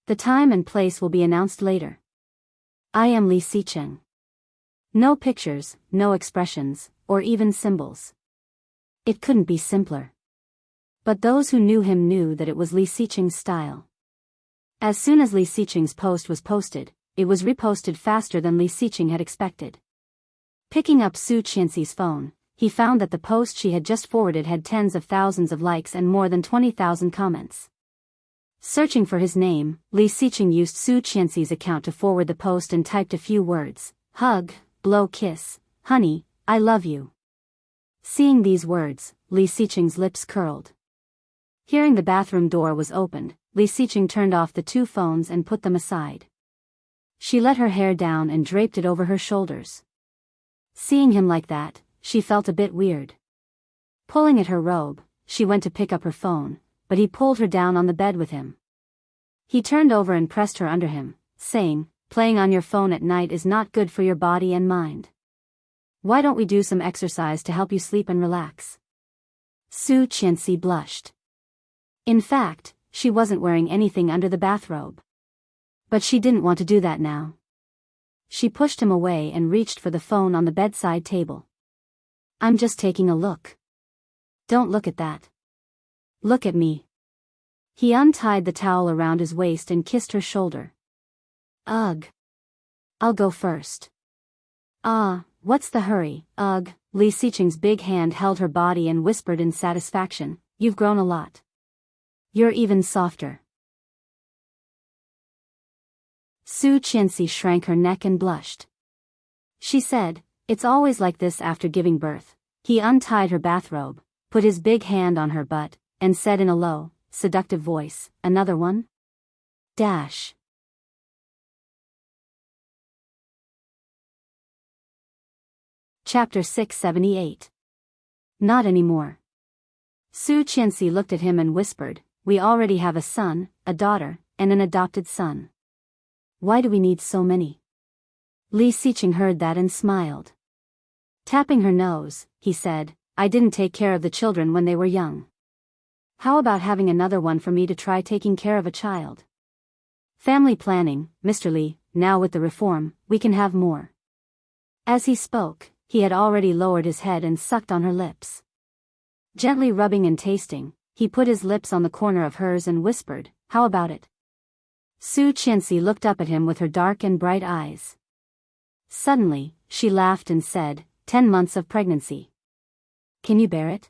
S1: The time and place will be announced later. I am Li Xiqing." No pictures, no expressions, or even symbols. It couldn't be simpler. But those who knew him knew that it was Li Xiqing's style. As soon as Li Xiqing's post was posted, it was reposted faster than Li Xiqing had expected. Picking up Su Qianxi's phone, he found that the post she had just forwarded had tens of thousands of likes and more than 20,000 comments. Searching for his name, Li Xiqing used Su Qianxi's account to forward the post and typed a few words: "Hug, blow kiss, honey, I love you." Seeing these words, Li Xiqing's lips curled. Hearing the bathroom door was opened, Li Xiqing turned off the 2 phones and put them aside. She let her hair down and draped it over her shoulders. Seeing him like that, she felt a bit weird. Pulling at her robe, she went to pick up her phone, but he pulled her down on the bed with him. He turned over and pressed her under him, saying, "Playing on your phone at night is not good for your body and mind. Why don't we do some exercise to help you sleep and relax?" Su Qianxi blushed. In fact, she wasn't wearing anything under the bathrobe. But she didn't want to do that now. She pushed him away and reached for the phone on the bedside table. "I'm just taking a look." "Don't look at that. Look at me." He untied the towel around his waist and kissed her shoulder. "Ugh. I'll go first." "Ah, what's the hurry, ugh." Li Xiqing's big hand held her body and whispered in satisfaction, "You've grown a lot. You're even softer." Su Qianxi shrank her neck and blushed. She said, "It's always like this after giving birth." He untied her bathrobe, put his big hand on her butt, and said in a low, seductive voice, "Another one?" Dash. Chapter 678. Not anymore. Su Qianxi looked at him and whispered, "We already have a son, a daughter, and an adopted son. Why do we need so many?" Li Xiqing heard that and smiled. Tapping her nose, he said, "I didn't take care of the children when they were young. How about having another one for me to try taking care of a child? Family planning, Mr. Li, now with the reform, we can have more." As he spoke, he had already lowered his head and sucked on her lips. Gently rubbing and tasting, he put his lips on the corner of hers and whispered, "How about it?" Su Qianxi looked up at him with her dark and bright eyes. Suddenly, she laughed and said, 10 months of pregnancy. Can you bear it?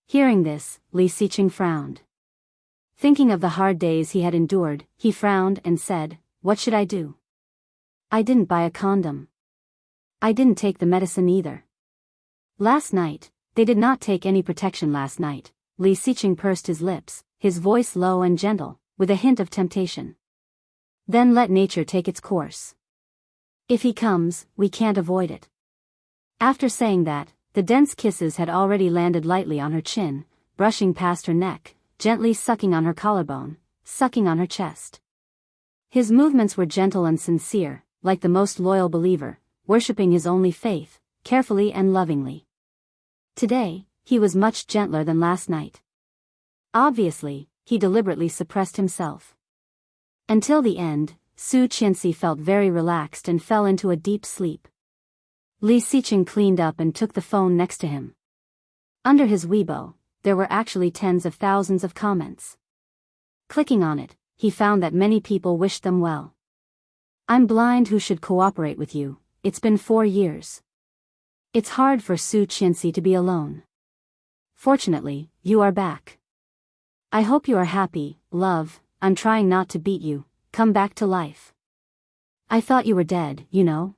S1: Hearing this, Li Xiqing frowned. Thinking of the hard days he had endured, he frowned and said, "What should I do? I didn't buy a condom. I didn't take the medicine either. Last night, they did not take any protection last night." Li Xiqing pursed his lips, his voice low and gentle, with a hint of temptation. "Then let nature take its course. If he comes, we can't avoid it." After saying that, the dense kisses had already landed lightly on her chin, brushing past her neck, gently sucking on her collarbone, sucking on her chest. His movements were gentle and sincere, like the most loyal believer, worshipping his only faith, carefully and lovingly. Today, he was much gentler than last night. Obviously, he deliberately suppressed himself. Until the end, Su Qianxi felt very relaxed and fell into a deep sleep. Li Xiqing cleaned up and took the phone next to him. Under his Weibo, there were actually tens of thousands of comments. Clicking on it, he found that many people wished them well. "I'm blind who should cooperate with you, it's been 4 years. It's hard for Su Qianxi to be alone. Fortunately, you are back. I hope you are happy, love, I'm trying not to beat you, come back to life. I thought you were dead, you know.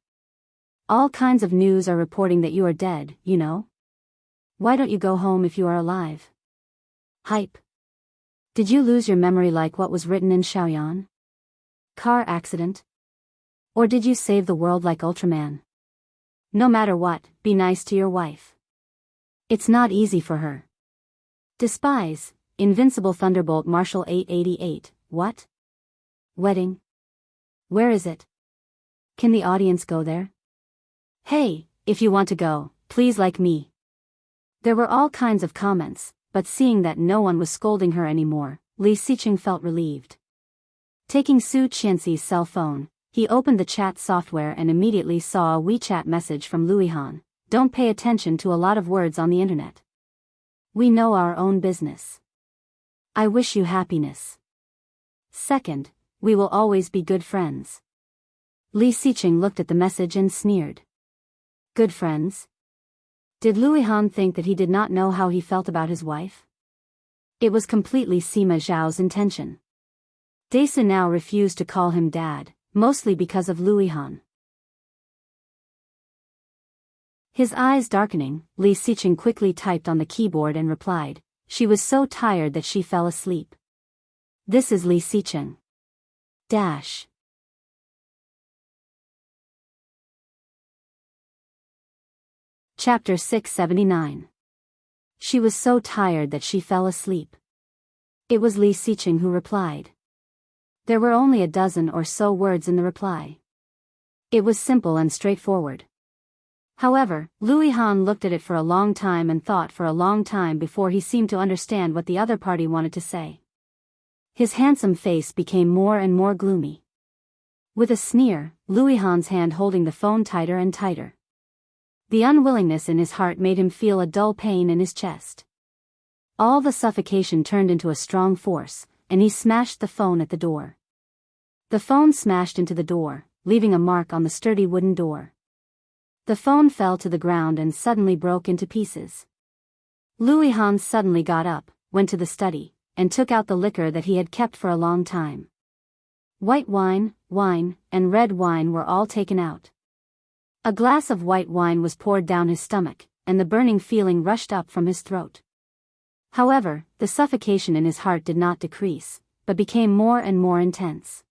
S1: All kinds of news are reporting that you are dead, you know. Why don't you go home if you are alive? Hype. Did you lose your memory like what was written in Shaoyan? Car accident? Or did you save the world like Ultraman? No matter what, be nice to your wife. It's not easy for her. Despise, Invincible Thunderbolt Marshall 888, what? Wedding? Where is it? Can the audience go there? Hey, if you want to go, please like me." There were all kinds of comments, but seeing that no one was scolding her anymore, Li Xiqing felt relieved. Taking Su Qianxi's cell phone, he opened the chat software and immediately saw a WeChat message from Luihan. "Don't pay attention to a lot of words on the internet. We know our own business. I wish you happiness. Second, we will always be good friends." Li Xiqing looked at the message and sneered. Good friends? Did Luihan think that he did not know how he felt about his wife? It was completely Sima Zhao's intention. Dasu now refused to call him dad, mostly because of Luihan. His eyes darkening, Li Xiqing quickly typed on the keyboard and replied. She was so tired that she fell asleep. This is Li Xiqing. Dash. Chapter 679. She was so tired that she fell asleep. It was Li Xiqing who replied. There were only a dozen or so words in the reply. It was simple and straightforward. However, Luihan looked at it for a long time and thought for a long time before he seemed to understand what the other party wanted to say. His handsome face became more and more gloomy. With a sneer, Luihan's hand holding the phone tighter and tighter. The unwillingness in his heart made him feel a dull pain in his chest. All the suffocation turned into a strong force, and he smashed the phone at the door. The phone smashed into the door, leaving a mark on the sturdy wooden door. The phone fell to the ground and suddenly broke into pieces. Luihan suddenly got up, went to the study, and took out the liquor that he had kept for a long time. White wine, wine, and red wine were all taken out. A glass of white wine was poured down his stomach, and the burning feeling rushed up from his throat. However, the suffocation in his heart did not decrease, but became more and more intense.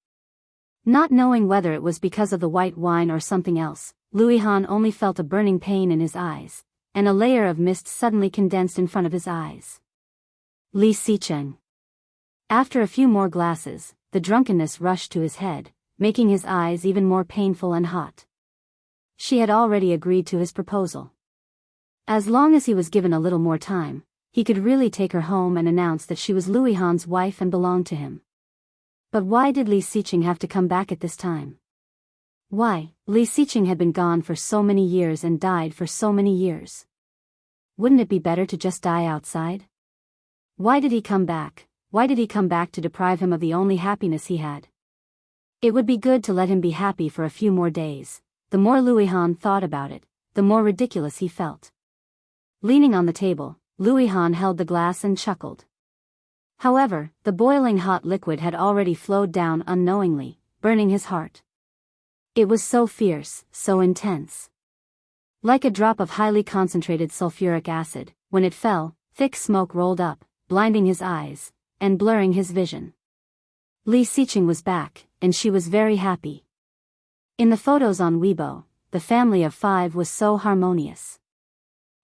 S1: Not knowing whether it was because of the white wine or something else, Luihan only felt a burning pain in his eyes, and a layer of mist suddenly condensed in front of his eyes. Li Xiqing. After a few more glasses, the drunkenness rushed to his head, making his eyes even more painful and hot. She had already agreed to his proposal. As long as he was given a little more time, he could really take her home and announce that she was Luihan's wife and belonged to him. But why did Li Xiqing have to come back at this time? Why, Li Xiqing had been gone for so many years and died for so many years. Wouldn't it be better to just die outside? Why did he come back? Why did he come back to deprive him of the only happiness he had? It would be good to let him be happy for a few more days. The more Han thought about it, the more ridiculous he felt. Leaning on the table, Han held the glass and chuckled. However, the boiling hot liquid had already flowed down unknowingly, burning his heart. It was so fierce, so intense. Like a drop of highly concentrated sulfuric acid, when it fell, thick smoke rolled up, blinding his eyes, and blurring his vision. Li Xiqing was back, and she was very happy. In the photos on Weibo, the family of 5 was so harmonious.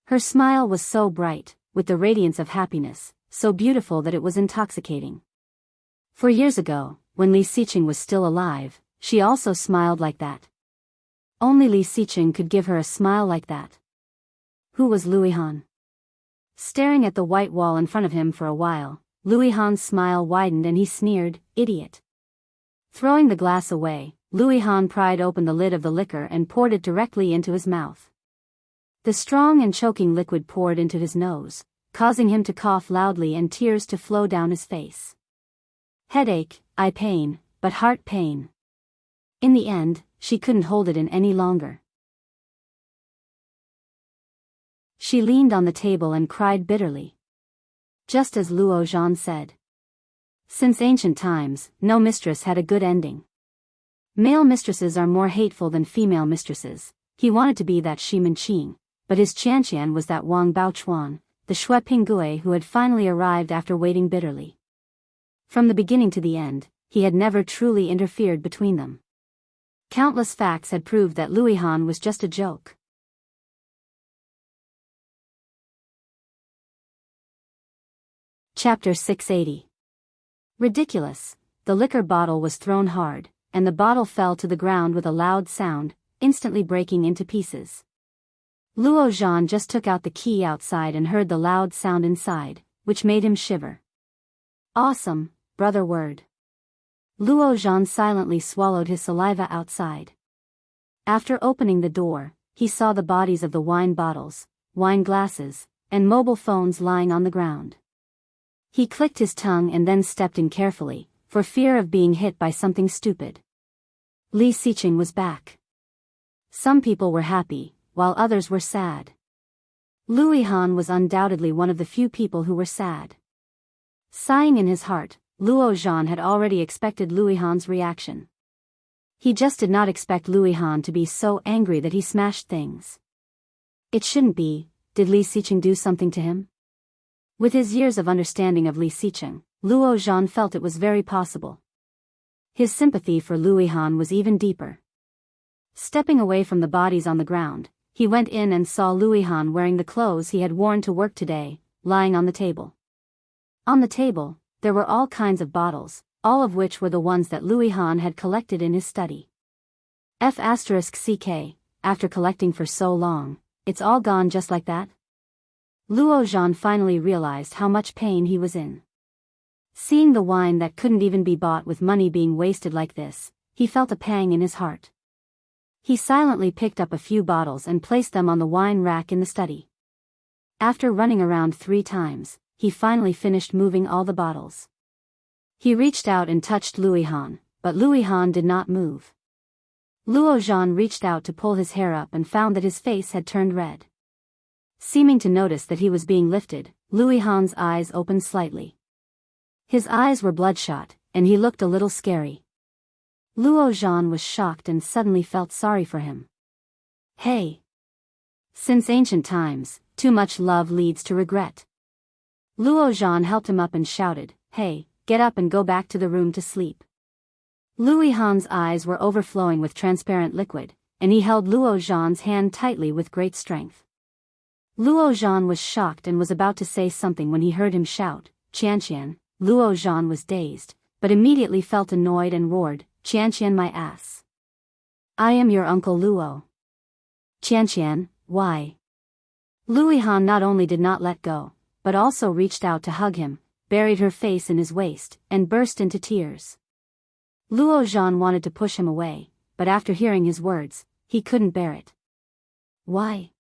S1: Her smile was so bright, with the radiance of happiness, so beautiful that it was intoxicating. 4 years ago, when Li Xiqing was still alive, she also smiled like that. Only Li Xiqing could give her a smile like that. Who was Han? Staring at the white wall in front of him for a while, Han's smile widened and he sneered, "Idiot." Throwing the glass away, Han pried open the lid of the liquor and poured it directly into his mouth. The strong and choking liquid poured into his nose, causing him to cough loudly and tears to flow down his face. Headache, eye pain, but heart pain. In the end, she couldn't hold it in any longer. She leaned on the table and cried bitterly. Just as Luo Zhan said. Since ancient times, no mistress had a good ending. Male mistresses are more hateful than female mistresses. He wanted to be that Shi Minqing, but his Qianqian was that Wang Baochuan, the Shui Pinggui who had finally arrived after waiting bitterly. From the beginning to the end, he had never truly interfered between them. Countless facts had proved that Han was just a joke. Chapter 680. Ridiculous. The liquor bottle was thrown hard, and the bottle fell to the ground with a loud sound, instantly breaking into pieces. Luo Zhan just took out the key outside and heard the loud sound inside, which made him shiver. Awesome, brother word. Luo Zhan silently swallowed his saliva outside. After opening the door, he saw the bodies of the wine bottles, wine glasses, and mobile phones lying on the ground. He clicked his tongue and then stepped in carefully, for fear of being hit by something stupid. Li Xiqing was back. Some people were happy, while others were sad. Han was undoubtedly one of the few people who were sad. Sighing in his heart, Luo Zhan had already expected Han's reaction. He just did not expect Han to be so angry that he smashed things. It shouldn't be. Did Li Xiqing do something to him? With his years of understanding of Li Xiqing, Luo Zhan felt it was very possible. His sympathy for Han was even deeper. Stepping away from the bodies on the ground, he went in and saw Han wearing the clothes he had worn to work today, lying on the table. On the table, there were all kinds of bottles, all of which were the ones that Han had collected in his study. F***ck, after collecting for so long, it's all gone just like that? Luo Zhan finally realized how much pain he was in. Seeing the wine that couldn't even be bought with money being wasted like this, he felt a pang in his heart. He silently picked up a few bottles and placed them on the wine rack in the study. After running around 3 times, he finally finished moving all the bottles. He reached out and touched Han, but Han did not move. Luo Zhan reached out to pull his hair up and found that his face had turned red. Seeming to notice that he was being lifted, Han's eyes opened slightly. His eyes were bloodshot, and he looked a little scary. Luo Zhan was shocked and suddenly felt sorry for him. Hey! Since ancient times, too much love leads to regret. Luo Zhan helped him up and shouted, "Hey, get up and go back to the room to sleep." Han's eyes were overflowing with transparent liquid, and he held Luo Zhan's hand tightly with great strength. Luo Zhan was shocked and was about to say something when he heard him shout, "Qianqian." Luo Zhan was dazed, but immediately felt annoyed and roared, "Qianqian, my ass. I am your uncle Luo." "Qianqian, why?" Han not only did not let go, but also reached out to hug him, buried her face in his waist, and burst into tears. Luo Zhan wanted to push him away, but after hearing his words, he couldn't bear it. Why?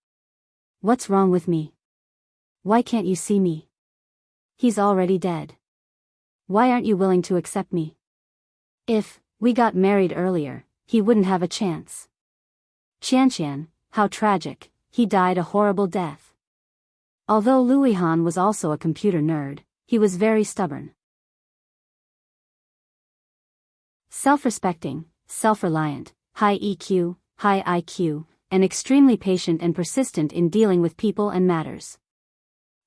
S1: What's wrong with me? Why can't you see me? He's already dead. Why aren't you willing to accept me? If we got married earlier, he wouldn't have a chance. Qianqian, how tragic, he died a horrible death. Although Louis Han was also a computer nerd, he was very stubborn. Self-respecting, self-reliant, high EQ, high IQ, and extremely patient and persistent in dealing with people and matters.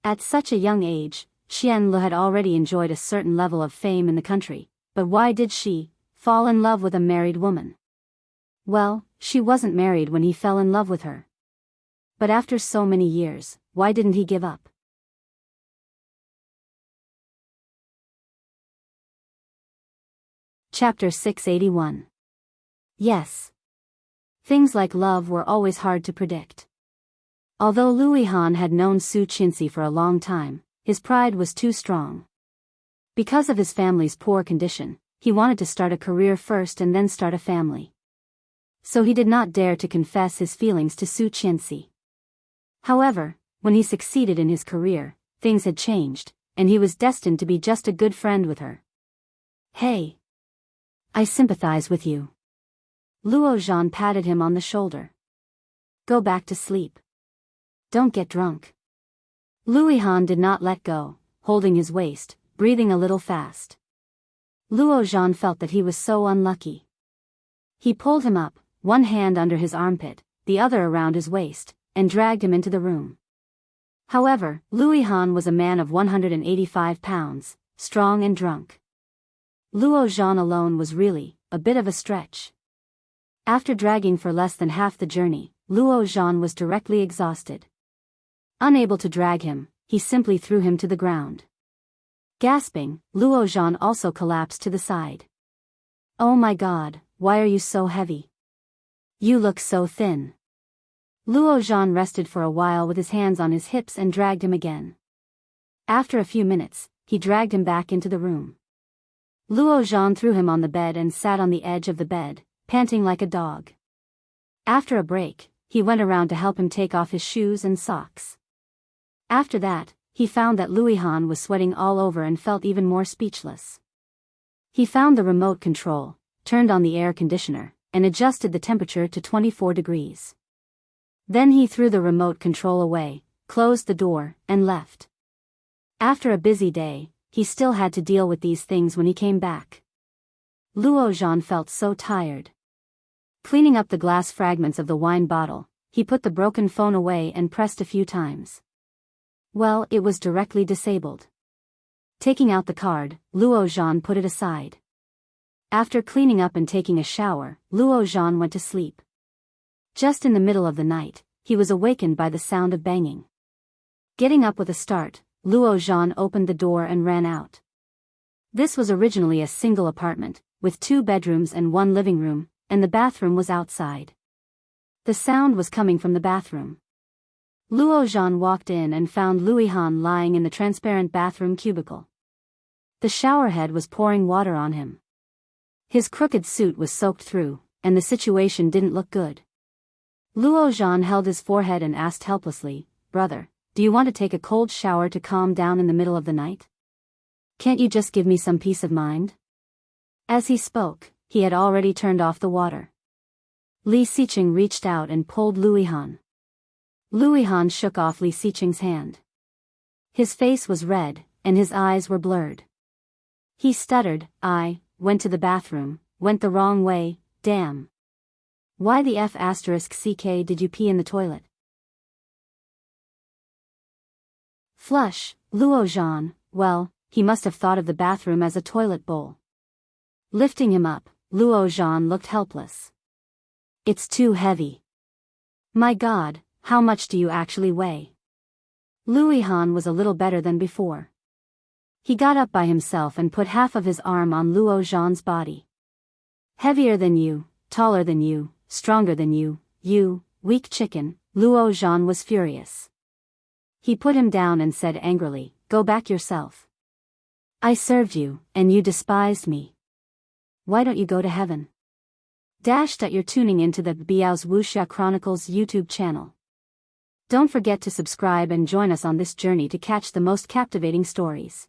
S1: At such a young age, Qian Lu had already enjoyed a certain level of fame in the country, but why did she fall in love with a married woman? Well, she wasn't married when he fell in love with her. But after so many years, why didn't he give up? Chapter 681. Yes. Things like love were always hard to predict. Although Louis Han had known Su Qinsi for a long time, his pride was too strong. Because of his family's poor condition, he wanted to start a career first and then start a family. So he did not dare to confess his feelings to Su Qinsi. However, when he succeeded in his career, things had changed, and he was destined to be just a good friend with her. Hey! I sympathize with you. Luo Zhan patted him on the shoulder. Go back to sleep. Don't get drunk. Louis Han did not let go, holding his waist, breathing a little fast. Luo Zhan felt that he was so unlucky. He pulled him up, one hand under his armpit, the other around his waist, and dragged him into the room. However, Louis Han was a man of 185 pounds, strong and drunk. Luo Zhan alone was really a bit of a stretch. After dragging for less than half the journey, Luo Zhan was directly exhausted. Unable to drag him, he simply threw him to the ground. Gasping, Luo Zhan also collapsed to the side. Oh my God, why are you so heavy? You look so thin. Luo Zhan rested for a while with his hands on his hips and dragged him again. After a few minutes, he dragged him back into the room. Luo Zhan threw him on the bed and sat on the edge of the bed, panting like a dog. After a break, he went around to help him take off his shoes and socks. After that, he found that Louis Han was sweating all over and felt even more speechless. He found the remote control, turned on the air conditioner, and adjusted the temperature to 24 degrees. Then he threw the remote control away, closed the door, and left. After a busy day, he still had to deal with these things when he came back. Luo Zhan felt so tired. Cleaning up the glass fragments of the wine bottle, he put the broken phone away and pressed a few times. Well, it was directly disabled. Taking out the card, Luo Zhan put it aside. After cleaning up and taking a shower, Luo Zhan went to sleep. Just in the middle of the night, he was awakened by the sound of banging. Getting up with a start, Luo Zhan opened the door and ran out. This was originally a single apartment, with 2 bedrooms and 1 living room, and the bathroom was outside. The sound was coming from the bathroom. Luo Zhan walked in and found Louis Han lying in the transparent bathroom cubicle. The showerhead was pouring water on him. His crooked suit was soaked through, and the situation didn't look good. Luo Zhan held his forehead and asked helplessly, "Brother, do you want to take a cold shower to calm down in the middle of the night? Can't you just give me some peace of mind?" As he spoke, he had already turned off the water. Li Xiqing reached out and pulled Louis Han. Louis Han shook off Li Xiqing's hand. His face was red, and his eyes were blurred. He stuttered, "I went to the bathroom, went the wrong way, damn. Why the F***ck did you pee in the toilet?" Flush, Luo Zhan, well, he must have thought of the bathroom as a toilet bowl. Lifting him up, Luo Zhan looked helpless. "It's too heavy. My God, how much do you actually weigh?" Louis Han was a little better than before. He got up by himself and put half of his arm on Luo Zhan's body. "Heavier than you, taller than you, stronger than you, you weak chicken." Luo Zhan was furious. He put him down and said angrily, "Go back yourself. I served you, and you despised me. Why don't you go to heaven? That you're tuning into the Biyao's Wuxia Chronicles YouTube channel. Don't forget to subscribe and join us on this journey to catch the most captivating stories.